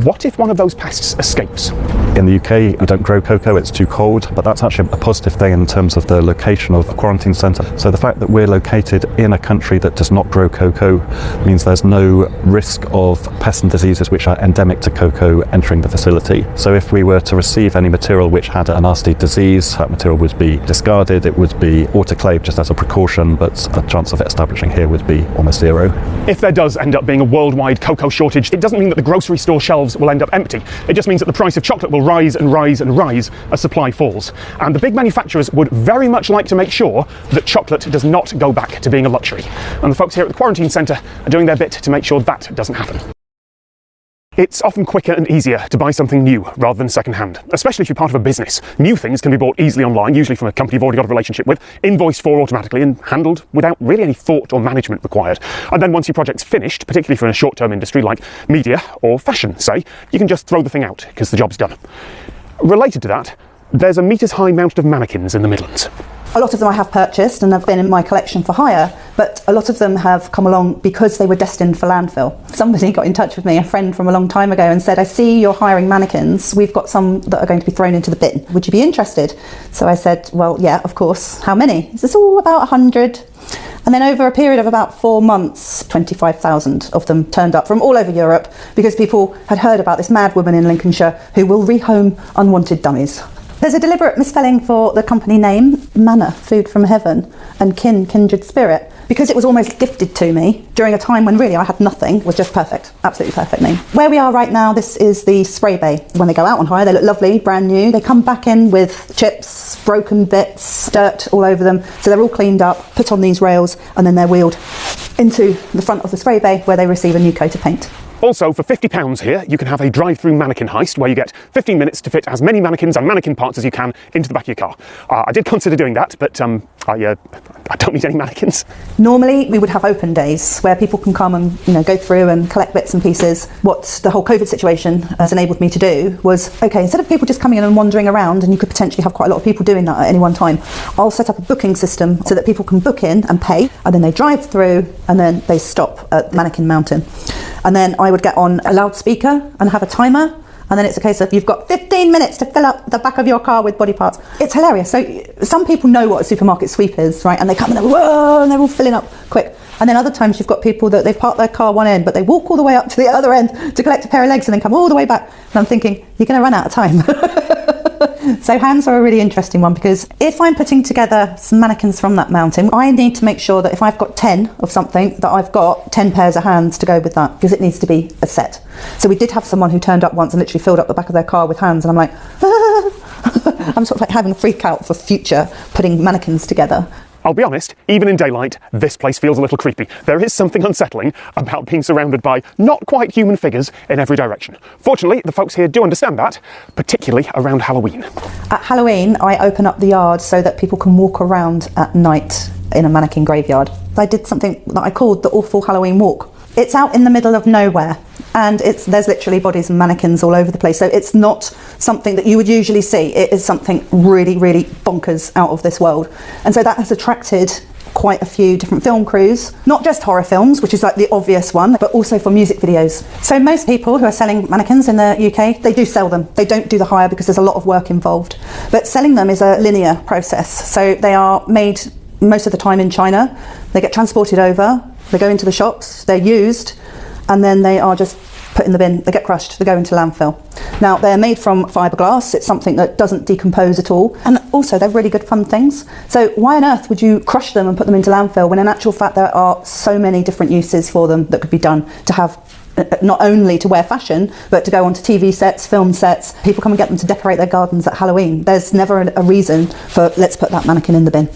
what if one of those pests escapes? In the UK, we don't grow cocoa, it's too cold, but that's actually a positive thing in terms of the location of a quarantine centre. So the fact that we're located in a country that does not grow cocoa means there's no risk of pests and diseases which are endemic to cocoa entering the facility. So if we were to receive any material which had a nasty disease, that material would be discarded, it would be autoclaved just as a precaution, but the chance of it establishing here would be almost zero. If there does end up being a worldwide cocoa shortage, it doesn't mean that the grocery store shelves will end up empty. It just means that the price of chocolate will rise and rise and rise as supply falls. And the big manufacturers would very much like to make sure that chocolate does not go back to being a luxury. And the folks here at the Quarantine Centre are doing their bit to make sure that doesn't happen. It's often quicker and easier to buy something new rather than second-hand, especially if you're part of a business. New things can be bought easily online, usually from a company you've already got a relationship with, invoiced for automatically and handled without really any thought or management required. And then once your project's finished, particularly for a short-term industry like media or fashion, say, you can just throw the thing out because the job's done. Related to that, there's a metres-high mounted of mannequins in the Midlands. A lot of them I have purchased and have been in my collection for hire, but a lot of them have come along because they were destined for landfill. Somebody got in touch with me, a friend from a long time ago, and said, I see you're hiring mannequins. We've got some that are going to be thrown into the bin. Would you be interested? So I said, well, yeah, of course. How many? He says, oh, about 100. And then over a period of about 4 months, 25,000 of them turned up from all over Europe because people had heard about this mad woman in Lincolnshire who will rehome unwanted dummies. There's a deliberate misspelling for the company name, manna, food from heaven, and kin, kindred spirit, because it was almost gifted to me during a time when really I had nothing. It was just perfect, absolutely perfect name. Where we are right now, this is the spray bay. When they go out on hire, they look lovely, brand new. They come back in with chips, broken bits, dirt all over them. So they're all cleaned up, put on these rails, and then they're wheeled into the front of the spray bay where they receive a new coat of paint. Also, for £50 here, you can have a drive-through mannequin heist where you get 15 minutes to fit as many mannequins and mannequin parts as you can into the back of your car. I did consider doing that, but I don't need any mannequins. Normally, we would have open days where people can come and go through and collect bits and pieces. What the whole COVID situation has enabled me to do was, okay, instead of people just coming in and wandering around, and you could potentially have quite a lot of people doing that at any one time, I'll set up a booking system so that people can book in and pay, and then they drive through, and then they stop at Mannequin Mountain. And then I would get on a loudspeaker and have a timer. And then it's a case of you've got 15 minutes to fill up the back of your car with body parts. It's hilarious. So some people know what a supermarket sweep is, right? And they come and whoa, and they're all filling up quick. And then other times you've got people that they've parked their car one end, but they walk all the way up to the other end to collect a pair of legs and then come all the way back. And I'm thinking, you're going to run out of time. So hands are a really interesting one, because if I'm putting together some mannequins from that mountain, I need to make sure that if I've got 10 of something, that I've got 10 pairs of hands to go with that, because it needs to be a set. So we did have someone who turned up once and literally filled up the back of their car with hands, and I'm like, I'm sort of like having a freak out for future putting mannequins together. I'll be honest, even in daylight, this place feels a little creepy. There is something unsettling about being surrounded by not quite human figures in every direction. Fortunately, the folks here do understand that, particularly around Halloween. At Halloween, I open up the yard so that people can walk around at night in a mannequin graveyard. I did something that I called the Awful Halloween Walk. It's out in the middle of nowhere, and there's literally bodies and mannequins all over the place. So it's not something that you would usually see. It is something really, really bonkers out of this world. And so that has attracted quite a few different film crews, not just horror films, which is like the obvious one, but also for music videos. So most people who are selling mannequins in the UK, they do sell them. They don't do the hire because there's a lot of work involved. But selling them is a linear process. So they are made most of the time in China. They get transported over. They go into the shops, they're used, and then they are just put in the bin. They get crushed, they go into landfill. Now, they're made from fiberglass. It's something that doesn't decompose at all. And also, they're really good fun things. So why on earth would you crush them and put them into landfill when in actual fact there are so many different uses for them that could be done to have not only to wear fashion, but to go onto TV sets, film sets. People come and get them to decorate their gardens at Halloween. There's never a reason for let's put that mannequin in the bin.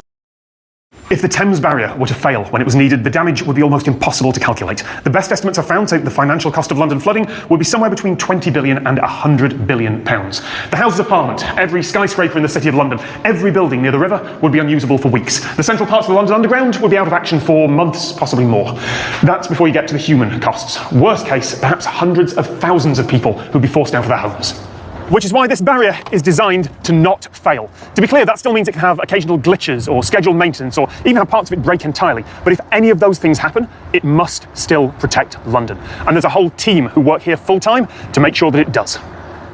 If the Thames barrier were to fail when it was needed, the damage would be almost impossible to calculate. The best estimates I've found say that the financial cost of London flooding would be somewhere between 20 billion and 100 billion pounds. The Houses of Parliament, every skyscraper in the City of London, every building near the river would be unusable for weeks. The central parts of the London Underground would be out of action for months, possibly more. That's before you get to the human costs. Worst case, perhaps hundreds of thousands of people who'd be forced out of their homes. Which is why this barrier is designed to not fail. To be clear, that still means it can have occasional glitches or scheduled maintenance or even have parts of it break entirely. But if any of those things happen, it must still protect London. And there's a whole team who work here full time to make sure that it does.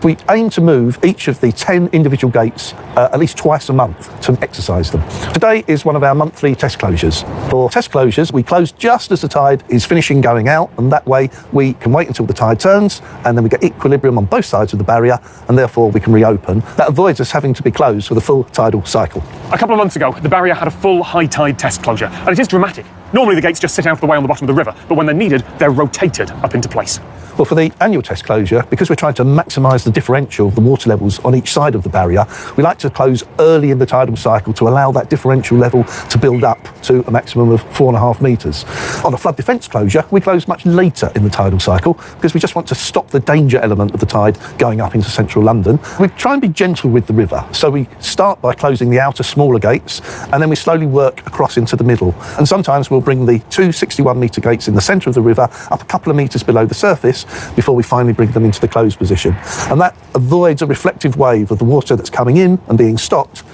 We aim to move each of the 10 individual gates at least twice a month to exercise them. Today is one of our monthly test closures. For test closures, we close just as the tide is finishing going out, and that way we can wait until the tide turns, and then we get equilibrium on both sides of the barrier, and therefore we can reopen. That avoids us having to be closed for the full tidal cycle. A couple of months ago, the barrier had a full high tide test closure, and it is dramatic. Normally the gates just sit out of the way on the bottom of the river, but when they're needed, they're rotated up into place. Well, for the annual test closure, because we're trying to maximise the differential of the water levels on each side of the barrier, we like to close early in the tidal cycle to allow that differential level to build up to a maximum of 4.5 metres. On a flood defence closure, we close much later in the tidal cycle because we just want to stop the danger element of the tide going up into central London. We try and be gentle with the river, so we start by closing the outer smaller gates, and then we slowly work across into the middle. And sometimes we'll bring the two 61-metre gates in the centre of the river up a couple of metres below the surface before we finally bring them into the closed position. And that avoids a reflective wave of the water that's coming in and being stopped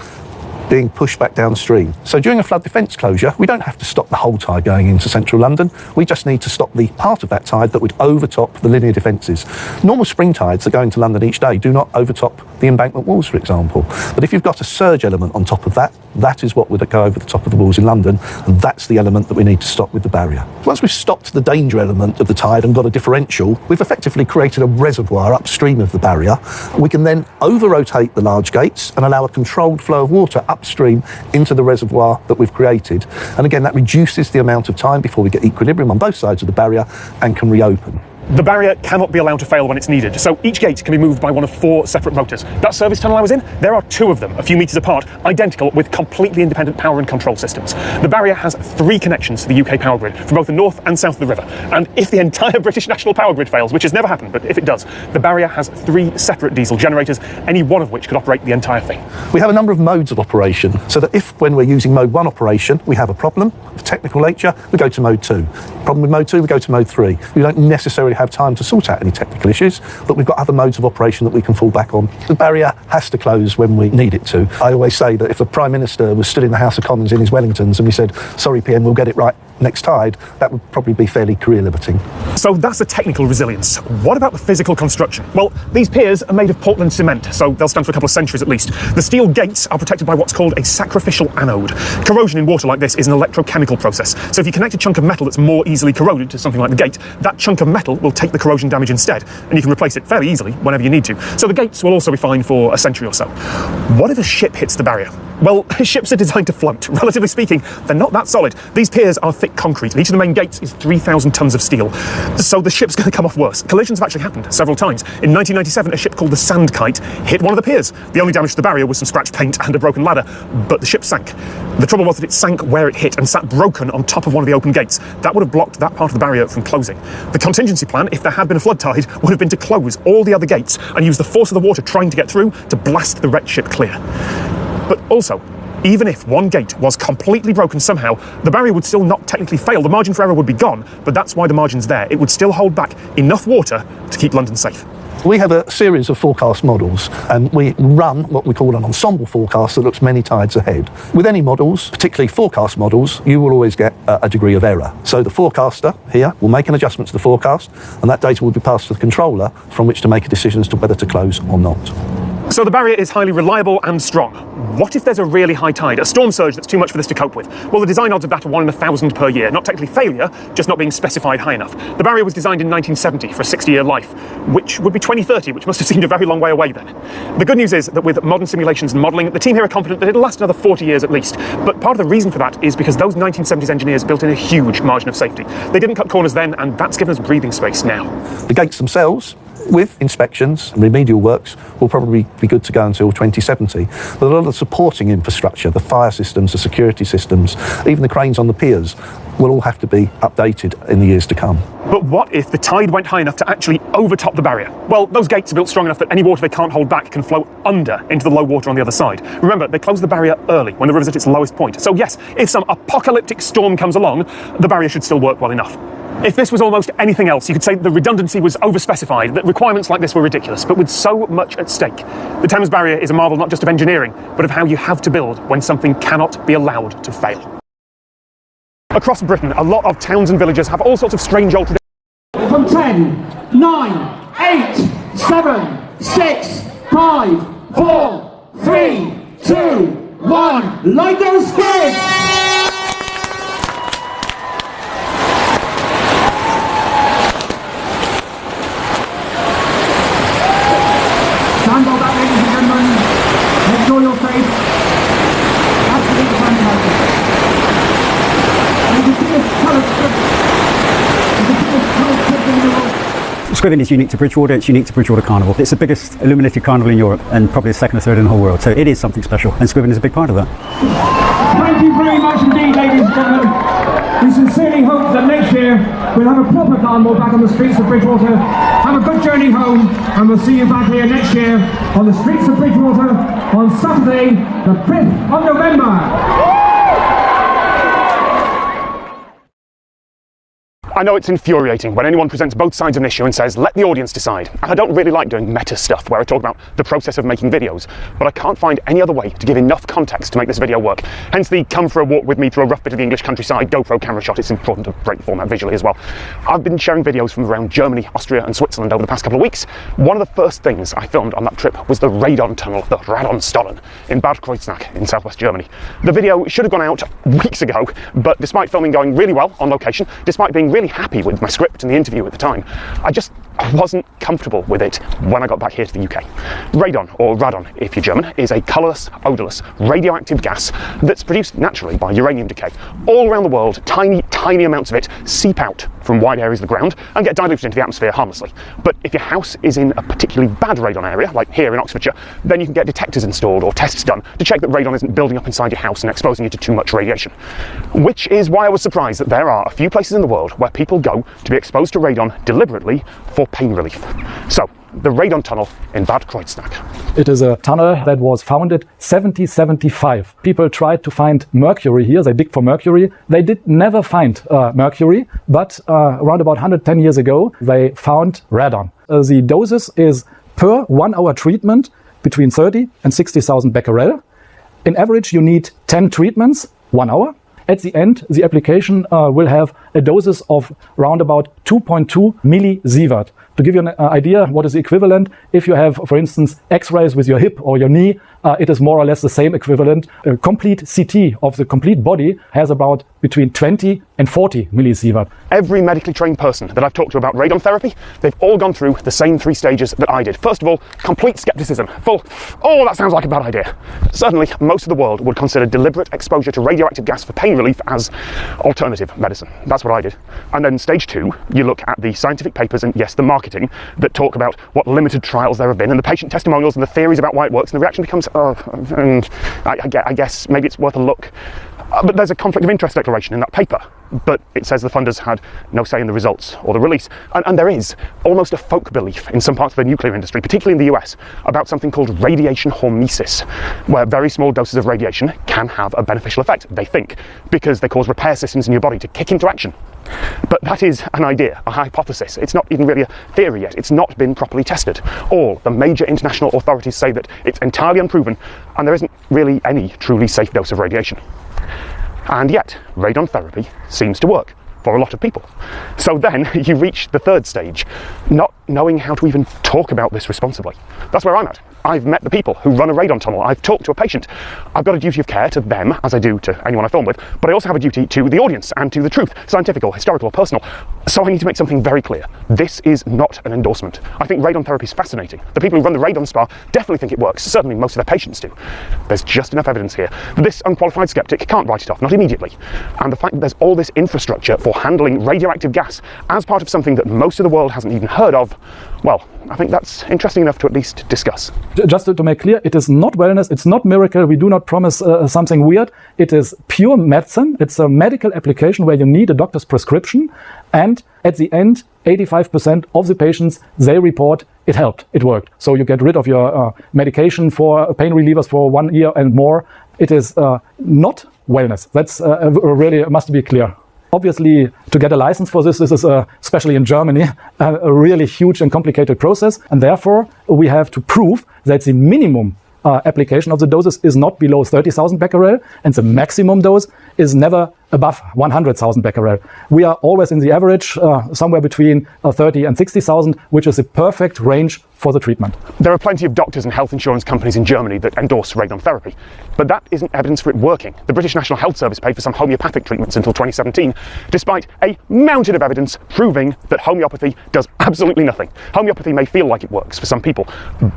being pushed back downstream. So during a flood defence closure, we don't have to stop the whole tide going into central London. We just need to stop the part of that tide that would overtop the linear defences. Normal spring tides that go into London each day do not overtop the embankment walls, for example. But if you've got a surge element on top of that, that is what would go over the top of the walls in London, and that's the element that we need to stop with the barrier. Once we've stopped the danger element of the tide and got a differential, we've effectively created a reservoir upstream of the barrier. We can then over-rotate the large gates and allow a controlled flow of water upstream into the reservoir that we've created. And again, that reduces the amount of time before we get equilibrium on both sides of the barrier and can reopen. The barrier cannot be allowed to fail when it's needed, so each gate can be moved by one of 4 separate motors. That service tunnel I was in, there are 2 of them, a few metres apart, identical with completely independent power and control systems. The barrier has 3 connections to the UK power grid from both the north and south of the river, and if the entire British national power grid fails, which has never happened, but if it does, the barrier has 3 separate diesel generators, any one of which could operate the entire thing. We have a number of modes of operation, so that if when we're using mode 1 operation, we have a problem of technical nature, we go to mode 2. Problem with mode 2, we go to mode 3. We don't necessarily have time to sort out any technical issues, but we've got other modes of operation that we can fall back on. The barrier has to close when we need it to. I always say that if the Prime Minister was stood in the House of Commons in his Wellingtons and we said, sorry PM, we'll get it right next tide, that would probably be fairly career limiting. So that's the technical resilience. What about the physical construction? Well, these piers are made of Portland cement, so they'll stand for a couple of centuries at least. The steel gates are protected by what's called a sacrificial anode. Corrosion in water like this is an electrochemical process, so if you connect a chunk of metal that's more easily corroded to something like the gate, that chunk of metal will take the corrosion damage instead, and you can replace it fairly easily whenever you need to. So the gates will also be fine for a century or so. What if a ship hits the barrier? Well, ships are designed to float. Relatively speaking, they're not that solid. These piers are thick concrete, and each of the main gates is 3,000 tons of steel. So the ship's going to come off worse. Collisions have actually happened several times. In 1997, a ship called the Sandkite hit one of the piers. The only damage to the barrier was some scratched paint and a broken ladder, but the ship sank. The trouble was that it sank where it hit and sat broken on top of one of the open gates. That would have blocked that part of the barrier from closing. The contingency plan, if there had been a flood tide, would have been to close all the other gates and use the force of the water trying to get through to blast the wrecked ship clear. But also, even if one gate was completely broken somehow, the barrier would still not technically fail. The margin for error would be gone, but that's why the margin's there. It would still hold back enough water to keep London safe. We have a series of forecast models, and we run what we call an ensemble forecast that looks many tides ahead. With any models, particularly forecast models, you will always get a degree of error. So the forecaster here will make an adjustment to the forecast, and that data will be passed to the controller from which to make a decision as to whether to close or not. So the barrier is highly reliable and strong. What if there's a really high tide, a storm surge that's too much for this to cope with? Well, the design odds of that are 1 in 1,000 per year. Not technically failure, just not being specified high enough. The barrier was designed in 1970 for a 60-year life, which would be 2030, which must have seemed a very long way away then. The good news is that with modern simulations and modelling, the team here are confident that it'll last another 40 years at least. But part of the reason for that is because those 1970s engineers built in a huge margin of safety. They didn't cut corners then, and that's given us breathing space now. The gates themselves, with inspections and remedial works, will probably be good to go until 2070. But a lot of the supporting infrastructure, the fire systems, the security systems, even the cranes on the piers, will all have to be updated in the years to come. But what if the tide went high enough to actually overtop the barrier? Well, those gates are built strong enough that any water they can't hold back can flow under into the low water on the other side. Remember, they close the barrier early, when the river's at its lowest point. So yes, if some apocalyptic storm comes along, the barrier should still work well enough. If this was almost anything else, you could say that the redundancy was overspecified, that requirements like this were ridiculous, but with so much at stake. The Thames Barrier is a marvel not just of engineering, but of how you have to build when something cannot be allowed to fail. Across Britain, a lot of towns and villages have all sorts of strange old traditions. From 10, 9, 8, 7, 6, 5, 4, 3, 2, 1, light those skids! Stand by that, ladies and gentlemen. Make sure you're safe. Absolutely fantastic. You can see this colour strip. You can see this colour strip in the road. Scriven is unique to Bridgewater, it's unique to Bridgewater Carnival. It's the biggest illuminated carnival in Europe and probably the second or third in the whole world. So it is something special, and Scriven is a big part of that. Thank you very much indeed, ladies and gentlemen. We sincerely hope that next year we'll have a proper carnival back on the streets of Bridgewater. Have a good journey home, and we'll see you back here next year on the streets of Bridgewater on Saturday, the 5th of November. I know it's infuriating when anyone presents both sides of an issue and says, let the audience decide. And I don't really like doing meta stuff where I talk about the process of making videos, but I can't find any other way to give enough context to make this video work. Hence the come for a walk with me through a rough bit of the English countryside GoPro camera shot. It's important to break the format visually as well. I've been sharing videos from around Germany, Austria and Switzerland over the past couple of weeks. One of the first things I filmed on that trip was the radon tunnel, the Radonstollen, in Bad Kreuznach in southwest Germany. The video should have gone out weeks ago, but despite filming going really well on location, despite being really happy with my script and the interview at the time, I wasn't comfortable with it when I got back here to the UK. Radon, or radon if you're German, is a colourless, odourless, radioactive gas that's produced naturally by uranium decay. All around the world, tiny, tiny amounts of it seep out from wide areas of the ground and get diluted into the atmosphere harmlessly. But if your house is in a particularly bad radon area, like here in Oxfordshire, then you can get detectors installed or tests done to check that radon isn't building up inside your house and exposing you to too much radiation. Which is why I was surprised that there are a few places in the world where people go to be exposed to radon deliberately for pain relief. So, the radon tunnel in Bad Kreuznach. It is a tunnel that was founded 1775. People tried to find mercury here. They dig for mercury. They did never find mercury, but around about 110 years ago, they found radon. The doses is per 1 hour treatment between 30 and 60,000 becquerel. In average, you need 10 treatments, 1 hour. At the end, the application will have a doses of around about 2.2 millisievert. To give you an idea what is the equivalent, if you have, for instance, x-rays with your hip or your knee, it is more or less the same equivalent. A complete CT of the complete body has about between 20 and 40 millisievert. Every medically trained person that I've talked to about radon therapy, they've all gone through the same 3 stages that I did. First of all, complete skepticism, full, oh, that sounds like a bad idea. Certainly, most of the world would consider deliberate exposure to radioactive gas for pain relief as alternative medicine. That's what I did. And then stage 2, you look at the scientific papers and, yes, the marketing that talk about what limited trials there have been and the patient testimonials and the theories about why it works, and the reaction becomes, I guess maybe it's worth a look. But there's a conflict of interest declaration in that paper, but it says the funders had no say in the results or the release. And there is almost a folk belief in some parts of the nuclear industry, particularly in the US, about something called radiation hormesis, where very small doses of radiation can have a beneficial effect, they think, because they cause repair systems in your body to kick into action. But that is an idea, a hypothesis. It's not even really a theory yet. It's not been properly tested. All the major international authorities say that it's entirely unproven, and there isn't really any truly safe dose of radiation. And yet, radon therapy seems to work for a lot of people. So then you reach the 3rd stage, not knowing how to even talk about this responsibly. That's where I'm at. I've met the people who run a radon tunnel. I've talked to a patient. I've got a duty of care to them, as I do to anyone I film with, but I also have a duty to the audience and to the truth, scientific or historical or personal. So I need to make something very clear. This is not an endorsement. I think radon therapy is fascinating. The people who run the radon spa definitely think it works. Certainly most of their patients do. There's just enough evidence here that this unqualified skeptic can't write it off, not immediately. And the fact that there's all this infrastructure for handling radioactive gas as part of something that most of the world hasn't even heard of, well, I think that's interesting enough to at least discuss. Just to make clear, it is not wellness, it's not miracle, we do not promise something weird. It is pure medicine, it's a medical application where you need a doctor's prescription, and at the end, 85% of the patients, they report it helped, it worked. So you get rid of your medication for pain relievers for 1 year and more. It is not wellness, that's really must be clear. Obviously, to get a license for this is, especially in Germany, a really huge and complicated process. And therefore, we have to prove that the minimum application of the doses is not below 30,000 becquerel, and the maximum dose is never above 100,000 becquerel. We are always in the average, somewhere between 30 and 60,000, which is a perfect range for the treatment. There are plenty of doctors and health insurance companies in Germany that endorse radon therapy, but that isn't evidence for it working. The British National Health Service paid for some homeopathic treatments until 2017, despite a mountain of evidence proving that homeopathy does absolutely nothing. Homeopathy may feel like it works for some people,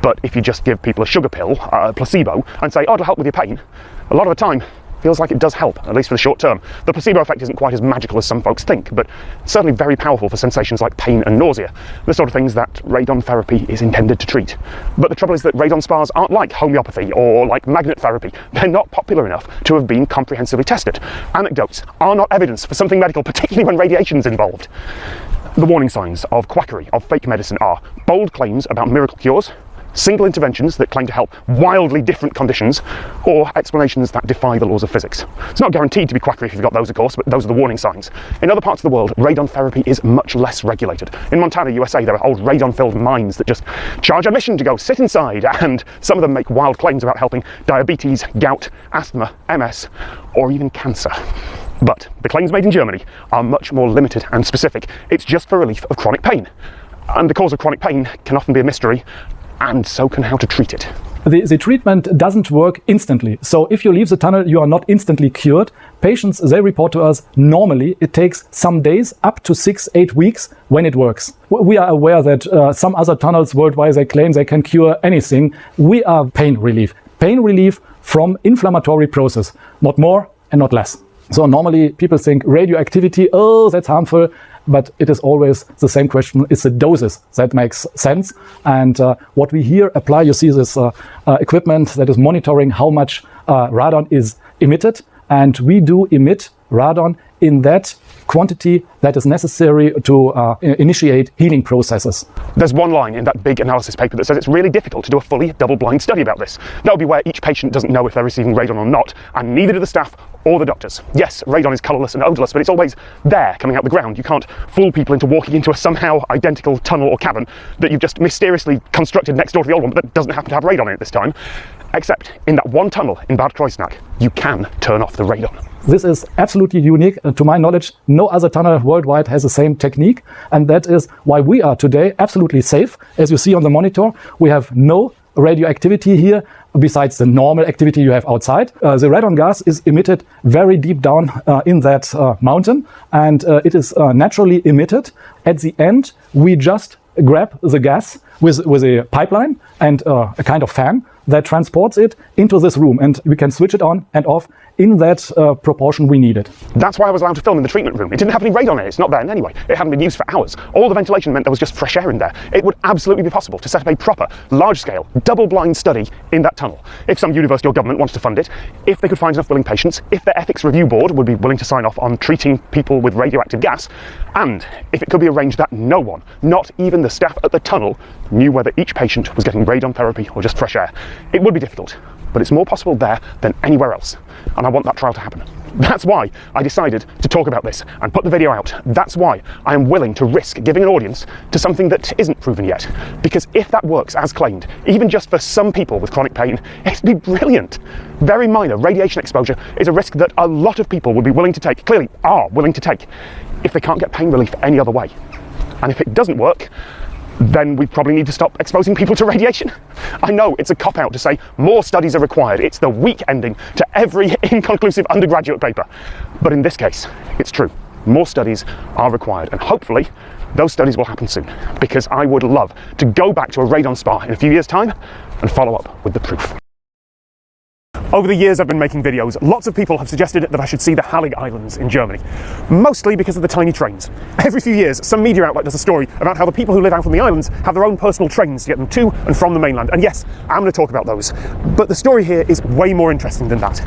but if you just give people a sugar pill, a placebo, and say, oh, it'll help with your pain, a lot of the time, feels like it does help, at least for the short term. The placebo effect isn't quite as magical as some folks think, but certainly very powerful for sensations like pain and nausea, the sort of things that radon therapy is intended to treat. But the trouble is that radon spas aren't like homeopathy or like magnet therapy. They're not popular enough to have been comprehensively tested. Anecdotes are not evidence for something medical, particularly when radiation's involved. The warning signs of quackery, of fake medicine are bold claims about miracle cures, single interventions that claim to help wildly different conditions, or explanations that defy the laws of physics. It's not guaranteed to be quackery if you've got those, of course, but those are the warning signs. In other parts of the world, radon therapy is much less regulated. In Montana, USA, there are old radon-filled mines that just charge admission to go sit inside, and some of them make wild claims about helping diabetes, gout, asthma, MS, or even cancer. But the claims made in Germany are much more limited and specific. It's just for relief of chronic pain. And the cause of chronic pain can often be a mystery, and so can how to treat it. The treatment doesn't work instantly. So if you leave the tunnel, you are not instantly cured. Patients, they report to us, normally it takes some days, up to 6-8 weeks when it works. We are aware that some other tunnels worldwide, they claim they can cure anything. We are pain relief. Pain relief from inflammatory process, not more and not less. So normally people think radioactivity, oh, that's harmful. but it is always the same question, is the doses that makes sense. And what we here apply, you see this equipment that is monitoring how much radon is emitted, and we do emit radon in that quantity that is necessary to initiate healing processes. There's one line in that big analysis paper that says it's really difficult to do a fully double-blind study about this. That would be where each patient doesn't know if they're receiving radon or not, and neither do the staff or the doctors. Yes, radon is colourless and odourless, but it's always there coming out the ground. You can't fool people into walking into a somehow identical tunnel or cabin that you've just mysteriously constructed next door to the old one, but that doesn't happen to have radon in it this time. Except in that one tunnel in Bad Kreuznach, you can turn off the radon. This is absolutely unique. To my knowledge, no other tunnel worldwide has the same technique, and that is why we are today absolutely safe. As you see on the monitor, we have no radioactivity here besides the normal activity you have outside. The radon gas is emitted very deep down in that mountain, and it is naturally emitted. At the end, we just grab the gas with a pipeline and a kind of fan that transports it into this room, and we can switch it on and off in that proportion we need it. That's why I was allowed to film in the treatment room. It didn't have any radon in it, it's not there anyway. It hadn't been used for hours. All the ventilation meant there was just fresh air in there. It would absolutely be possible to set up a proper, large-scale, double-blind study in that tunnel. If some university or government wanted to fund it, if they could find enough willing patients, if their ethics review board would be willing to sign off on treating people with radioactive gas, and if it could be arranged that no one, not even the staff at the tunnel, knew whether each patient was getting radon therapy or just fresh air. It would be difficult, but it's more possible there than anywhere else, and I want that trial to happen. That's why I decided to talk about this and put the video out. That's why I am willing to risk giving an audience to something that isn't proven yet. Because if that works as claimed, even just for some people with chronic pain, it'd be brilliant. Very minor radiation exposure is a risk that a lot of people would be willing to take, clearly are willing to take, if they can't get pain relief any other way. And if it doesn't work, then we probably need to stop exposing people to radiation. I know it's a cop-out to say more studies are required. It's the weak ending to every inconclusive undergraduate paper. But in this case, it's true. More studies are required, and hopefully those studies will happen soon, because I would love to go back to a radon spa in a few years' time and follow up with the proof. Over the years I've been making videos, lots of people have suggested that I should see the Hallig Islands in Germany, mostly because of the tiny trains. Every few years, some media outlet does a story about how the people who live out on the islands have their own personal trains to get them to and from the mainland. And yes, I'm going to talk about those. But the story here is way more interesting than that.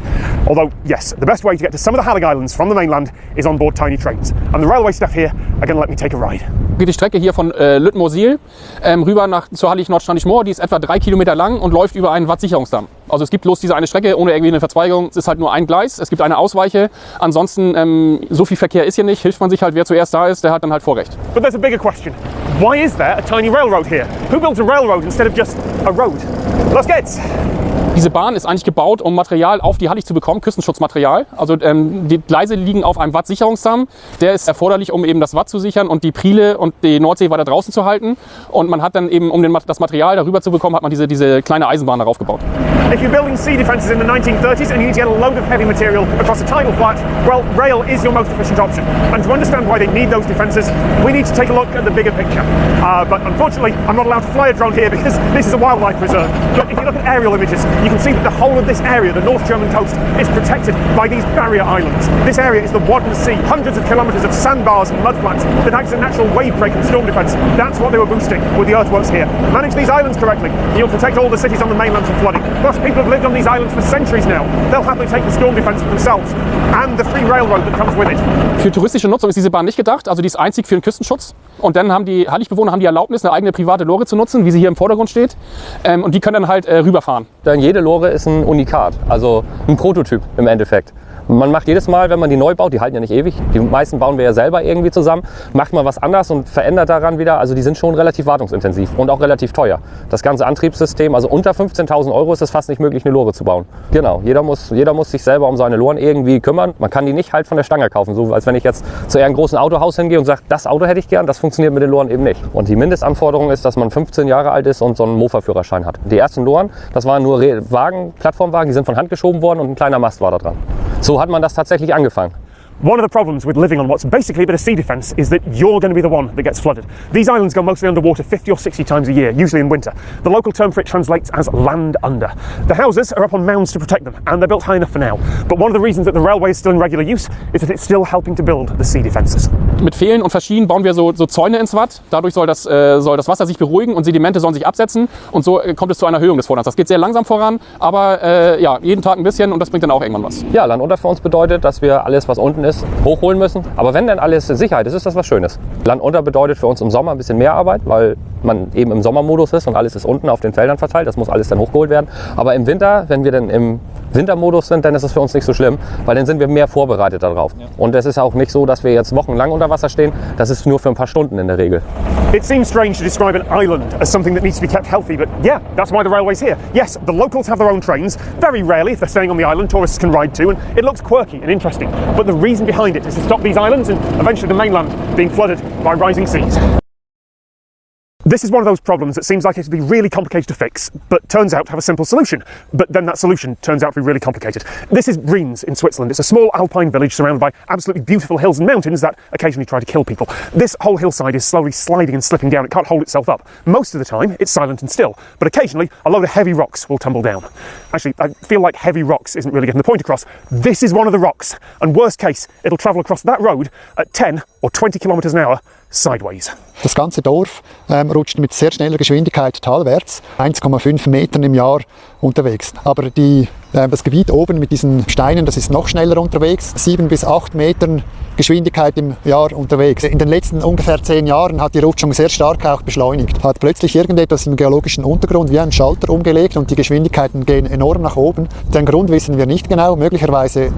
Although, yes, the best way to get to some of the Hallig Islands from the mainland is on board tiny trains. And the railway staff here are going to let me take a ride. Die Strecke hier von Lüttmosil rüber zur Hallig-Nordstrandisch-Moor, die ist etwa 3 Kilometer lang und läuft über einen Wattsicherungsdamm. Also es gibt bloß diese eine Strecke ohne irgendwie eine Verzweigung. Es ist halt nur ein Gleis, es gibt eine Ausweiche. Ansonsten, so viel Verkehr ist hier nicht. Hilft man sich halt, wer zuerst da ist, der hat dann halt Vorrecht. But there's a bigger question. Why is there a tiny railroad here? Who built a railroad instead of just a road? Los geht's! Diese Bahn ist eigentlich gebaut, um Material auf die Hallig zu bekommen, Küstenschutzmaterial. Also die Gleise liegen auf einem Wattsicherungsdamm. Der ist erforderlich, um eben das Watt zu sichern und die Priele und die Nordsee weiter draußen zu halten. Und man hat dann eben, um das Material darüber zu bekommen, hat man diese kleine Eisenbahn darauf gebaut. If you're building sea defences in the 1930s and you need to get a load of heavy material across a tidal flat, well, rail is your most efficient option. And to understand why they need those defences, we need to take a look at the bigger picture. But unfortunately, I'm not allowed to fly a drone here because this is a wildlife preserve. But if you look at aerial images, you can see that the whole of this area, the North German coast, is protected by these barrier islands. This area is the Wadden Sea, hundreds of kilometres of sandbars and mudflats that act as a natural wave break and storm defence. That's what they were boosting with the earthworks here. Manage these islands correctly, and you'll protect all the cities on the mainland from flooding. Plus, people have lived on these islands for centuries now. They'll happily take the storm defence for themselves and the free railroad that comes with it. Für touristische Nutzung ist diese Bahn nicht gedacht, also die ist einzig für den Küstenschutz. Und dann haben die Halligbewohner die Erlaubnis, eine eigene private Lore zu nutzen, wie sie hier im Vordergrund steht. Und die können dann halt rüberfahren. Denn jede Lore ist ein Unikat, also ein Prototyp im Endeffekt. Man macht jedes Mal, wenn man die neu baut, die halten ja nicht ewig, die meisten bauen wir ja selber irgendwie zusammen, macht mal was anders und verändert daran wieder. Also die sind schon relativ wartungsintensiv und auch relativ teuer. Das ganze Antriebssystem, also unter 15.000 € ist es fast nicht möglich, eine Lore zu bauen. Genau, jeder muss sich selber um seine Loren irgendwie kümmern. Man kann die nicht halt von der Stange kaufen, so als wenn ich jetzt zu irgendeinem großen Autohaus hingehe und sage, das Auto hätte ich gern, das funktioniert mit den Loren eben nicht. Und die Mindestanforderung ist, dass man 15 Jahre alt ist und so einen Mofa-Führerschein hat. Die ersten Loren, das waren nur Wagen, Plattformwagen, die sind von Hand geschoben worden und ein kleiner Mast war da dran. So hat man das tatsächlich angefangen. One of the problems with living on what's basically a bit of sea defence is that you're going to be the one that gets flooded. These islands go mostly underwater 50 or 60 times a year, usually in winter. The local term for it translates as land under. The houses are up on mounds to protect them, and they're built high enough for now. But one of the reasons that the railway is still in regular use is that it's still helping to build the sea defences. Mit Pfählen und Verschienen bauen wir so Zäune ins Watt. Dadurch soll das Wasser sich beruhigen und Sedimente sollen sich absetzen. Und so kommt es zu einer Erhöhung des Vorlands. Das geht sehr langsam voran, aber ja, jeden Tag ein bisschen und das bringt dann auch irgendwann was. Ja, Land unter für uns bedeutet, dass wir alles, was unten ist, hochholen müssen. Aber wenn dann alles Sicherheit ist, ist das was Schönes. Land unter bedeutet für uns im Sommer ein bisschen mehr Arbeit, weil man eben im Sommermodus ist und alles ist unten auf den Feldern verteilt. Das muss alles dann hochgeholt werden. Aber im Winter, wenn wir dann im Wintermodus sind, dann ist es für uns nicht so schlimm, weil dann sind wir mehr vorbereitet darauf. Ja. Und es ist auch nicht so, dass wir jetzt wochenlang unter Wasser stehen. Das ist nur für ein paar Stunden in der Regel. It seems strange to describe an island as something that needs to be kept healthy, but yeah, that's why the railway's here. Yes, the locals have their own trains. Very rarely, if they're staying on the island, tourists can ride too, and it looks quirky and interesting. But the reason behind it is to stop these islands and eventually the mainland being flooded by rising seas. This is one of those problems that seems like it would be really complicated to fix, but turns out to have a simple solution. But then that solution turns out to be really complicated. This is Rheims in Switzerland. It's a small alpine village surrounded by absolutely beautiful hills and mountains that occasionally try to kill people. This whole hillside is slowly sliding and slipping down. It can't hold itself up. Most of the time, it's silent and still, but occasionally a load of heavy rocks will tumble down. Actually, I feel like heavy rocks isn't really getting the point across. This is one of the rocks, and worst case, it'll travel across that road at 10 or 20 kilometers an hour sideways. Das ganze Dorf rutscht mit sehr schneller Geschwindigkeit talwärts, 1,5 Metern im Jahr unterwegs. Aber das Gebiet oben mit diesen Steinen, das ist noch schneller unterwegs, 7 bis 8 Metern Geschwindigkeit im Jahr unterwegs. In den letzten ungefähr 10 Jahren hat die Rutschung sehr stark auch beschleunigt. Hat plötzlich irgendetwas im geologischen Untergrund wie ein Schalter umgelegt und die Geschwindigkeiten gehen enorm nach oben. Den Grund wissen wir nicht genau. Möglicherweise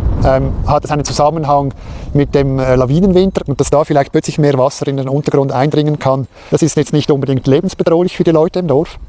hat es einen Zusammenhang mit dem Lawinenwinter und dass da vielleicht plötzlich mehr Wasser in den Untergrund eindringen kann. Das ist jetzt nicht unbedingt lebensbedrohlich für die Leute im Dorf.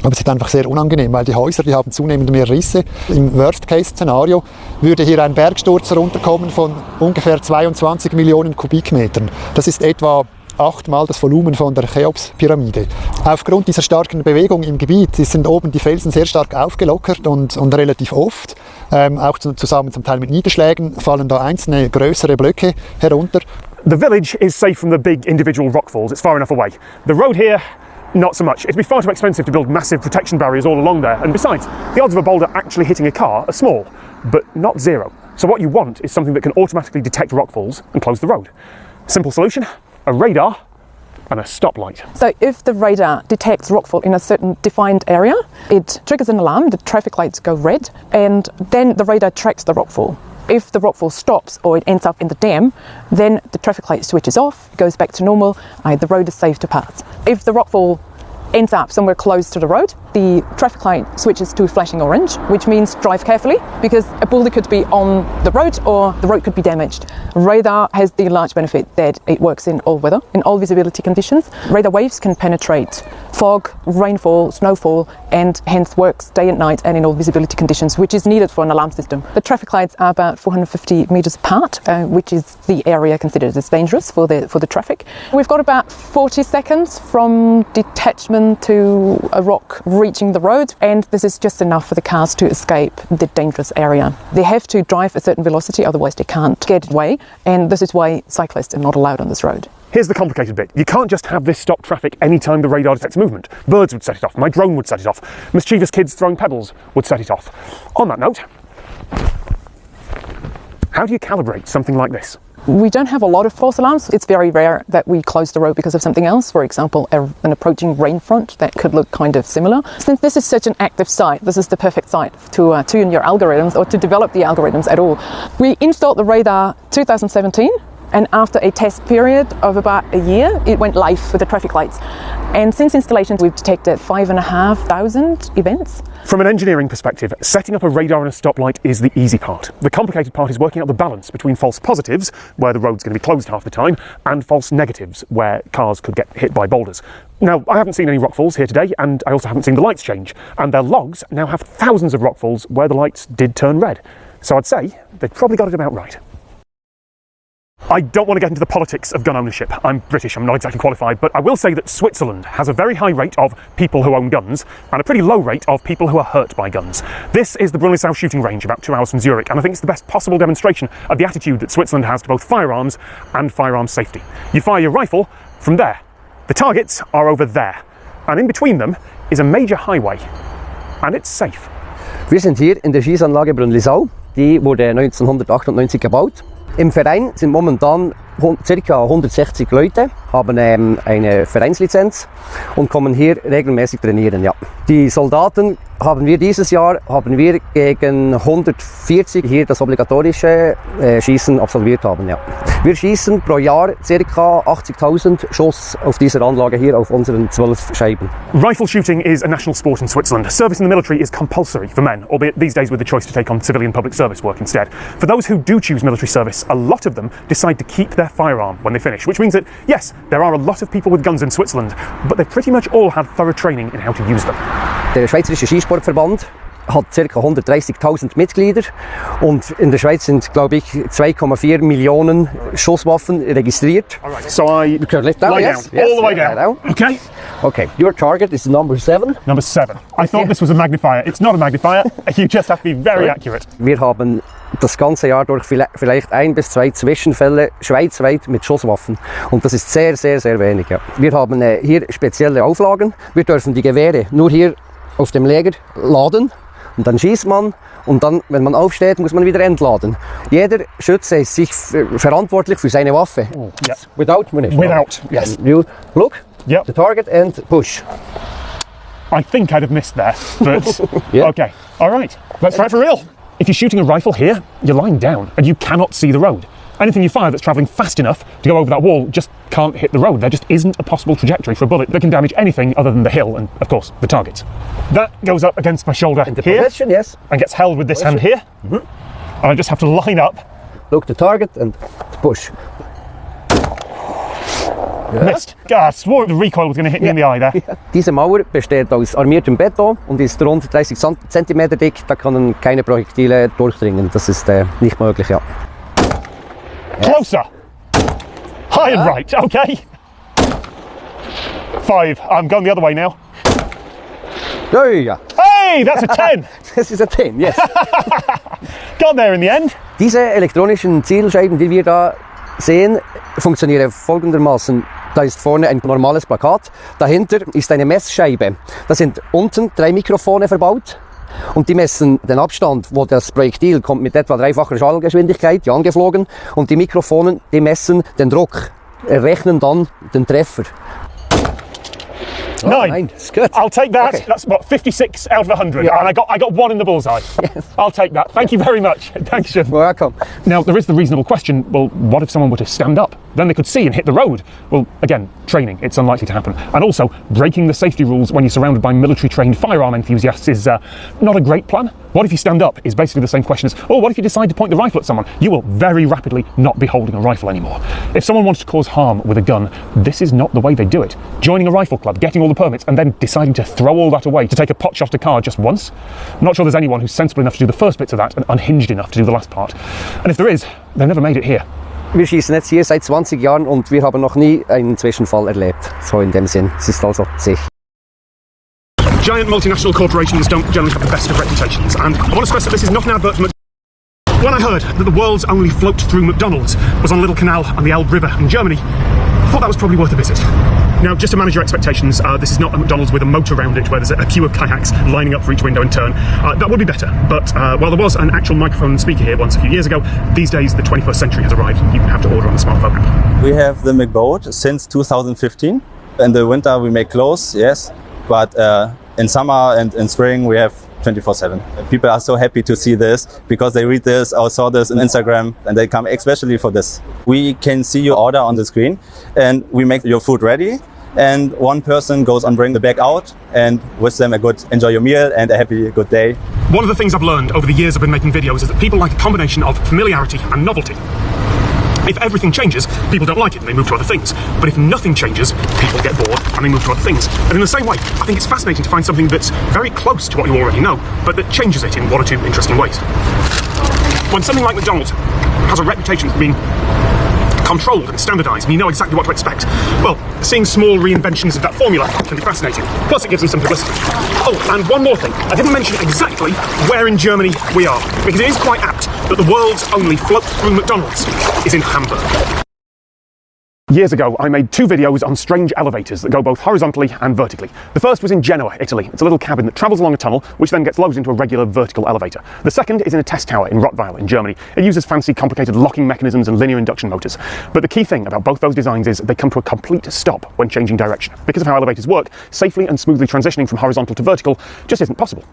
Aber es ist einfach sehr unangenehm, weil die Häuser, die haben zunehmend mehr Risse. Im Worst-Case-Szenario würde hier ein Bergsturz runterkommen von ungefähr 22 Millionen Kubikmetern. Das ist etwa 8-mal das Volumen von der Cheops-Pyramide. Aufgrund dieser starken Bewegung im Gebiet sind oben die Felsen sehr stark aufgelockert und relativ oft, auch zusammen zum Teil mit Niederschlägen, fallen da einzelne größere Blöcke herunter. The village is safe from the big individual rockfalls. It's far enough away. The road here, not so much. It'd be far too expensive to build massive protection barriers all along there, and besides, the odds of a boulder actually hitting a car are small, but not zero. So what you want is something that can automatically detect rockfalls and close the road. Simple solution, a radar and a stoplight. So if the radar detects rockfall in a certain defined area, it triggers an alarm, the traffic lights go red, and then the radar tracks the rockfall. If the rockfall stops or it ends up in the dam, then the traffic light switches off, goes back to normal, the road is safe to pass. If the rockfall ends up somewhere close to the road, the traffic light switches to flashing orange, which means drive carefully because a boulder could be on the road or the road could be damaged. Radar has the large benefit that it works in all weather, in all visibility conditions. Radar waves can penetrate fog, rainfall, snowfall, and hence works day and night and in all visibility conditions, which is needed for an alarm system. The traffic lights are about 450 metres apart, which is the area considered as dangerous for the traffic. We've got about 40 seconds from detachment to a rock reaching the road, and this is just enough for the cars to escape the dangerous area. They have to drive a certain velocity, otherwise they can't get away, and this is why cyclists are not allowed on this road. Here's the complicated bit. You can't just have this stop traffic anytime the radar detects movement. Birds would set it off, my drone would set it off, mischievous kids throwing pebbles would set it off. On that note, how do you calibrate something like this? We don't have a lot of false alarms. It's very rare that we close the road because of something else, for example, an approaching rain front that could look kind of similar. Since this is such an active site, this is the perfect site to tune your algorithms or to develop the algorithms at all. We installed the radar 2017. And after a test period of about a year, it went live with the traffic lights. And since installation, we've detected 5,500 events. From an engineering perspective, setting up a radar and a stoplight is the easy part. The complicated part is working out the balance between false positives, where the road's going to be closed half the time, and false negatives, where cars could get hit by boulders. Now, I haven't seen any rockfalls here today, and I also haven't seen the lights change. And their logs now have thousands of rockfalls where the lights did turn red. So I'd say they've probably got it about right. I don't want to get into the politics of gun ownership. I'm British, I'm not exactly qualified, but I will say that Switzerland has a very high rate of people who own guns and a pretty low rate of people who are hurt by guns. This is the Brunelsau shooting range, about 2 hours from Zurich, and I think it's the best possible demonstration of the attitude that Switzerland has to both firearms and firearms safety. You fire your rifle from there. The targets are over there, and in between them is a major highway, and it's safe. Wir sind hier in der Schießanlage Brunelsau. Die wurde 1998 gebaut. Im Verein sind momentan ca. 160 Leute, haben eine Vereinslizenz und kommen hier regelmäßig trainieren. Ja. Die Soldaten haben wir dieses Jahr gegen 140 hier das obligatorische Schießen absolviert haben. Ja. Wir schießen pro Jahr ca. 80.000 Schuss auf dieser Anlage hier auf unseren 12 Scheiben. Rifle shooting is a national sport in Switzerland. Service in the military is compulsory for men, albeit these days with the choice to take on civilian public service work instead. For those who do choose military service, a lot of them decide to keep their firearm when they finish, which means that, yes, there are a lot of people with guns in Switzerland, but they've pretty much all had thorough training in how to use them. Der Schweizerische Skisportverband hat ca. 130.000 Mitglieder und in der Schweiz sind, glaube ich, 2,4 Millionen Schusswaffen registriert. All right, so I lie down, all the way down. Okay. Okay, your target is number 7. Number 7. I thought this was a magnifier. It's not a magnifier. You just have to be very accurate. Wir haben das ganze Jahr durch vielleicht 1 bis 2 Zwischenfälle schweizweit mit Schusswaffen. Und das ist sehr, sehr, sehr wenig. Ja. Wir haben hier spezielle Auflagen. Wir dürfen die Gewehre nur hier auf dem Lager laden. Und dann schießt man und dann, wenn man aufsteht, muss man wieder entladen. Jeder Schütze ist sich verantwortlich für seine Waffe. Oh, yeah. Without munition. Without, yes. And you look, yep. The target and push. I think I'd have missed there, but yeah. Okay. All right, let's try it for real. If you're shooting a rifle here, you're lying down and you cannot see the road. Anything you fire that's travelling fast enough to go over that wall just can't hit the road. There just isn't a possible trajectory for a bullet that can damage anything other than the hill and, of course, the target. That goes up against my shoulder here, position, yes. And gets held with this hand here. Mm-hmm. And I just have to line up. Look the target and push. Yeah. Missed. God, I swore the recoil was going to hit me in the eye there. Ja. Diese Mauer besteht aus armiertem Beton und ist rund 30 cm dick. Da können keine Projektile durchdringen. Das ist nicht möglich, ja. Closer. High and right, okay. 5. I'm going the other way now. There you go. Hey, that's a 10. This is a 10, yes. Got there in the end. Diese elektronischen Zielscheiben, die wir da sehen, funktionieren folgendermaßen. Da ist vorne ein normales Plakat, dahinter ist eine Messscheibe. Da sind unten 3 Mikrofone verbaut und die messen den Abstand, wo das Projektil kommt mit etwa 3-facher Schallgeschwindigkeit, die angeflogen, und die Mikrofone, die messen den Druck, errechnen dann den Treffer. 9. It's good. I'll take that. Okay. That's what, 56 out of 100. Yeah. And I got 1 in the bullseye. Yes. I'll take that. Thank you very much. Thanks, Jim. Welcome. Now, there is the reasonable question, well, what if someone were to stand up? Then they could see and hit the road. Well, again, training, it's unlikely to happen. And also, breaking the safety rules when you're surrounded by military-trained firearm enthusiasts is not a great plan. What if you stand up is basically the same question as, oh, what if you decide to point the rifle at someone? You will very rapidly not be holding a rifle anymore. If someone wants to cause harm with a gun, this is not the way they do it. Joining a rifle club, getting all the permits, and then deciding to throw all that away to take a pot shot at a car just once? I'm not sure there's anyone who's sensible enough to do the first bits of that and unhinged enough to do the last part. And if there is, they've never made it here. Wir schießen jetzt hier seit 20 Jahren und wir haben noch nie einen Zwischenfall erlebt. So in dem Sinn. Es ist also sicher. Giant multinational corporations don't generally have the best of reputations, and I want to stress that this is not an advert for McDonald's. When I heard that the world's only float-through McDonald's was on a little canal on the Elbe River in Germany, I thought that was probably worth a visit. Now, just to manage your expectations, this is not a McDonald's with a moat around it where there's a queue of kayaks lining up for each window and turn. That would be better, but while there was an actual microphone and speaker here once a few years ago, these days the 21st century has arrived and you have to order on the smartphone app. We have the McBoat since 2015. In the winter we make clothes, yes, but in summer and in spring we have 24/7. People are so happy to see this because they read this or saw this on Instagram and they come especially for this. We can see your order on the screen and we make your food ready, and one person goes on bring the bag out and wish them a good enjoy your meal and a happy good day. One of the things I've learned over the years I've been making videos is that people like a combination of familiarity and novelty. If everything changes, people don't like it and they move to other things. But if nothing changes, people get bored and they move to other things. And in the same way, I think it's fascinating to find something that's very close to what you already know, but that changes it in 1 or 2 interesting ways. When something like McDonald's has a reputation for being controlled and standardised, and you know exactly what to expect. Well, seeing small reinventions of that formula can be fascinating. Plus, it gives them some publicity. Oh, and one more thing. I didn't mention exactly where in Germany we are, because it is quite apt that the world's only float-through McDonald's is in Hamburg. Years ago, I made 2 videos on strange elevators that go both horizontally and vertically. The first was in Genoa, Italy. It's a little cabin that travels along a tunnel, which then gets lowered into a regular vertical elevator. The second is in a test tower in Rottweil in Germany. It uses fancy, complicated locking mechanisms and linear induction motors. But the key thing about both those designs is they come to a complete stop when changing direction. Because of how elevators work, safely and smoothly transitioning from horizontal to vertical just isn't possible.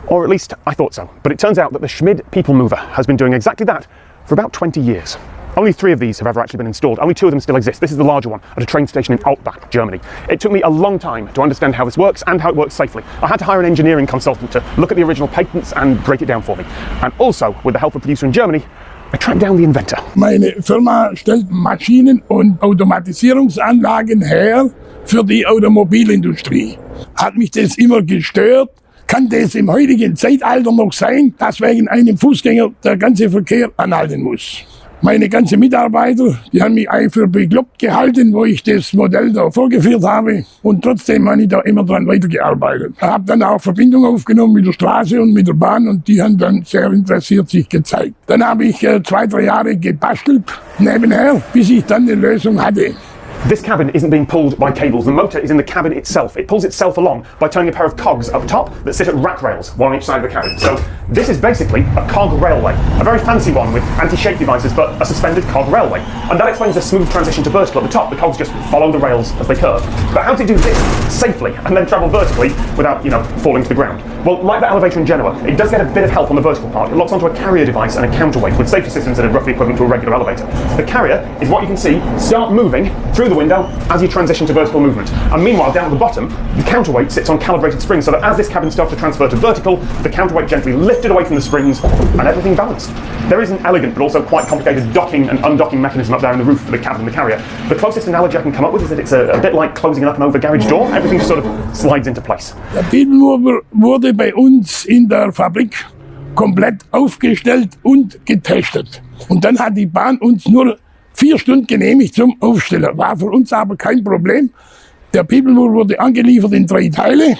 Or at least I thought so. But it turns out that the Schmid People Mover has been doing exactly that for about 20 years. Only 3 of these have ever actually been installed. Only 2 of them still exist. This is the larger one at a train station in Altbach, Germany. It took me a long time to understand how this works and how it works safely. I had to hire an engineering consultant to look at the original patents and break it down for me. And also, with the help of a producer in Germany, I tracked down the inventor. Meine Firma stellt Maschinen und Automatisierungsanlagen her für die Automobilindustrie. Hat mich das immer gestört? Kann das im heutigen Zeitalter noch sein, dass wegen einem Fußgänger der ganze Verkehr anhalten muss? Meine ganzen Mitarbeiter, die haben mich eigentlich für bekloppt gehalten, wo ich das Modell da vorgeführt habe. Und trotzdem habe ich da immer dran weitergearbeitet. Ich habe dann auch Verbindung aufgenommen mit der Straße und mit der Bahn und die haben dann sehr interessiert sich gezeigt. Dann habe ich 2-3 Jahre gebastelt nebenher, bis ich dann eine Lösung hatte. This cabin isn't being pulled by cables. The motor is in the cabin itself. It pulls itself along by turning a pair of cogs up top that sit at rack rails, one on each side of the cabin. So this is basically a cog railway, a very fancy one with anti-shake devices, but a suspended cog railway. And that explains the smooth transition to vertical at the top. The cogs just follow the rails as they curve. But how to do this safely and then travel vertically without, falling to the ground? Well, like that elevator in Genoa, it does get a bit of help on the vertical part. It locks onto a carrier device and a counterweight with safety systems that are roughly equivalent to a regular elevator. The carrier is what you can see start moving through the window as you transition to vertical movement. And meanwhile, down at the bottom, the counterweight sits on calibrated springs so that as this cabin starts to transfer to vertical, the counterweight gently lifted away from the springs and everything balanced. There is an elegant but also quite complicated docking and undocking mechanism up there in the roof for the cabin and the carrier. The closest analogy I can come up with is that it's a bit like closing an up and over garage door. Everything just sort of slides into place. Der People wurde bei uns in der Fabrik komplett aufgestellt und getestet. Und dann hat die Bahn uns nur 4 Stunden genehmigt zum Aufstellen. War für uns aber kein Problem. Der People Mover wurde angeliefert in 3 Teile.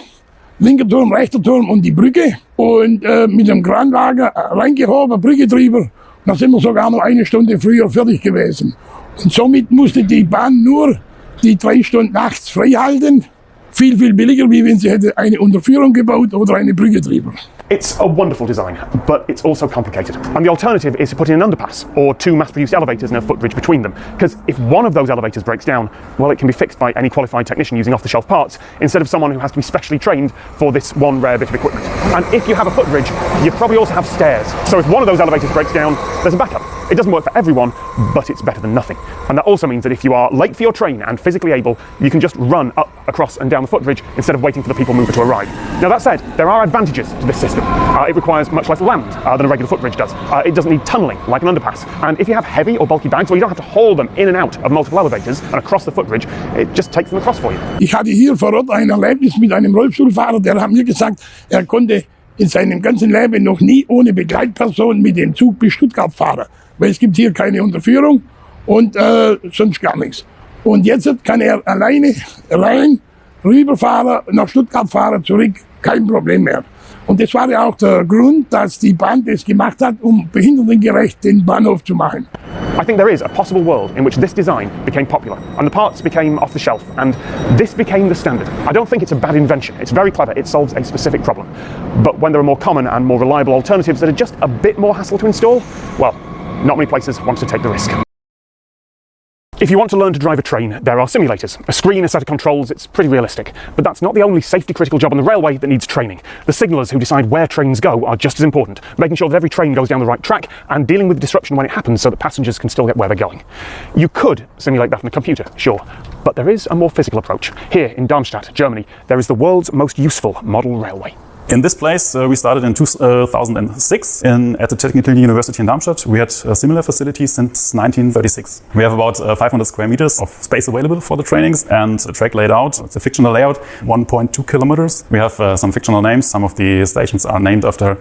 Linker Turm, rechter Turm und die Brücke. Und mit dem Kranwagen reingehoben, Brücke drüber. Da sind wir sogar noch 1 Stunde früher fertig gewesen. Und somit musste die Bahn nur die 3 Stunden nachts frei halten. Viel, viel billiger, wie wenn sie hätte eine Unterführung gebaut oder eine Brücke drüber. It's a wonderful design, but it's also complicated. And the alternative is to put in an underpass or 2 mass-produced elevators and a footbridge between them. Because if one of those elevators breaks down, well, it can be fixed by any qualified technician using off-the-shelf parts instead of someone who has to be specially trained for this one rare bit of equipment. And if you have a footbridge, you probably also have stairs. So if one of those elevators breaks down, there's a backup. It doesn't work for everyone, but it's better than nothing. And that also means that if you are late for your train and physically able, you can just run up, across and down the footbridge instead of waiting for the People Mover to arrive. Now that said, there are advantages to this system. It requires much less land than a regular footbridge does. It doesn't need tunnelling like an underpass. And if you have heavy or bulky bags, well, you don't have to haul them in and out of multiple elevators and across the footbridge. It just takes them across for you. Ich hatte hier vor Ort ein Erlebnis mit einem Rollstuhlfahrer, der hat mir gesagt, er konnte in seinem ganzen Leben noch nie ohne Begleitperson mit dem Zug bis Stuttgart fahren. Weil es gibt hier keine Unterführung und sonst gar nichts. Und jetzt kann er alleine rein, rüberfahren, nach Stuttgart fahren, zurück, kein Problem mehr. Und das war ja auch der Grund, dass die Bahn das gemacht hat, behindertengerecht den Bahnhof zu machen. I think there is a possible world in which this design became popular and the parts became off the shelf and this became the standard. I don't think it's a bad invention. It's very clever. It solves a specific problem. But when there are more common and more reliable alternatives that are just a bit more hassle to install, well, not many places want to take the risk. If you want to learn to drive a train, there are simulators. A screen, a set of controls, it's pretty realistic. But that's not the only safety-critical job on the railway that needs training. The signallers who decide where trains go are just as important, making sure that every train goes down the right track and dealing with disruption when it happens so that passengers can still get where they're going. You could simulate that on a computer, sure, but there is a more physical approach. Here in Darmstadt, Germany, there is the world's most useful model railway. In this place, we started in 2006 at the Technical University in Darmstadt. We had a similar facility since 1936. We have about 500 square meters of space available for the trainings and a track laid out. It's a fictional layout, 1.2 kilometers. We have some fictional names. Some of the stations are named after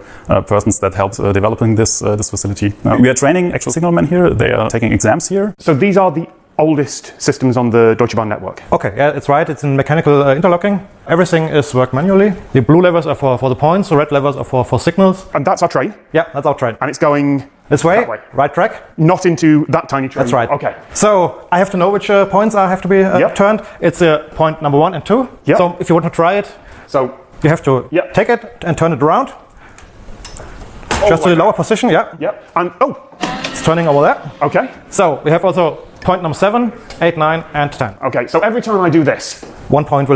persons that helped developing this facility. We are training actual signalmen here. They are taking exams here. So these are the oldest systems on the Deutsche Bahn network. Okay, yeah, it's right. It's in mechanical interlocking. Everything is worked manually. The blue levers are for the points, the red levers are for signals. And that's our train? Yeah, that's our train. And it's going this way, that way? Right track. Not into that tiny train? That's right. Okay. So I have to know which points have to be turned. It's point number 1 and 2. Yep. So if you want to try it, so you have to take it and turn it around. Just to the lower position, Yep. And it's turning over there. Okay. So we have also point number 7, 8, 9, and 10. Okay, so every time I do this, 1 point will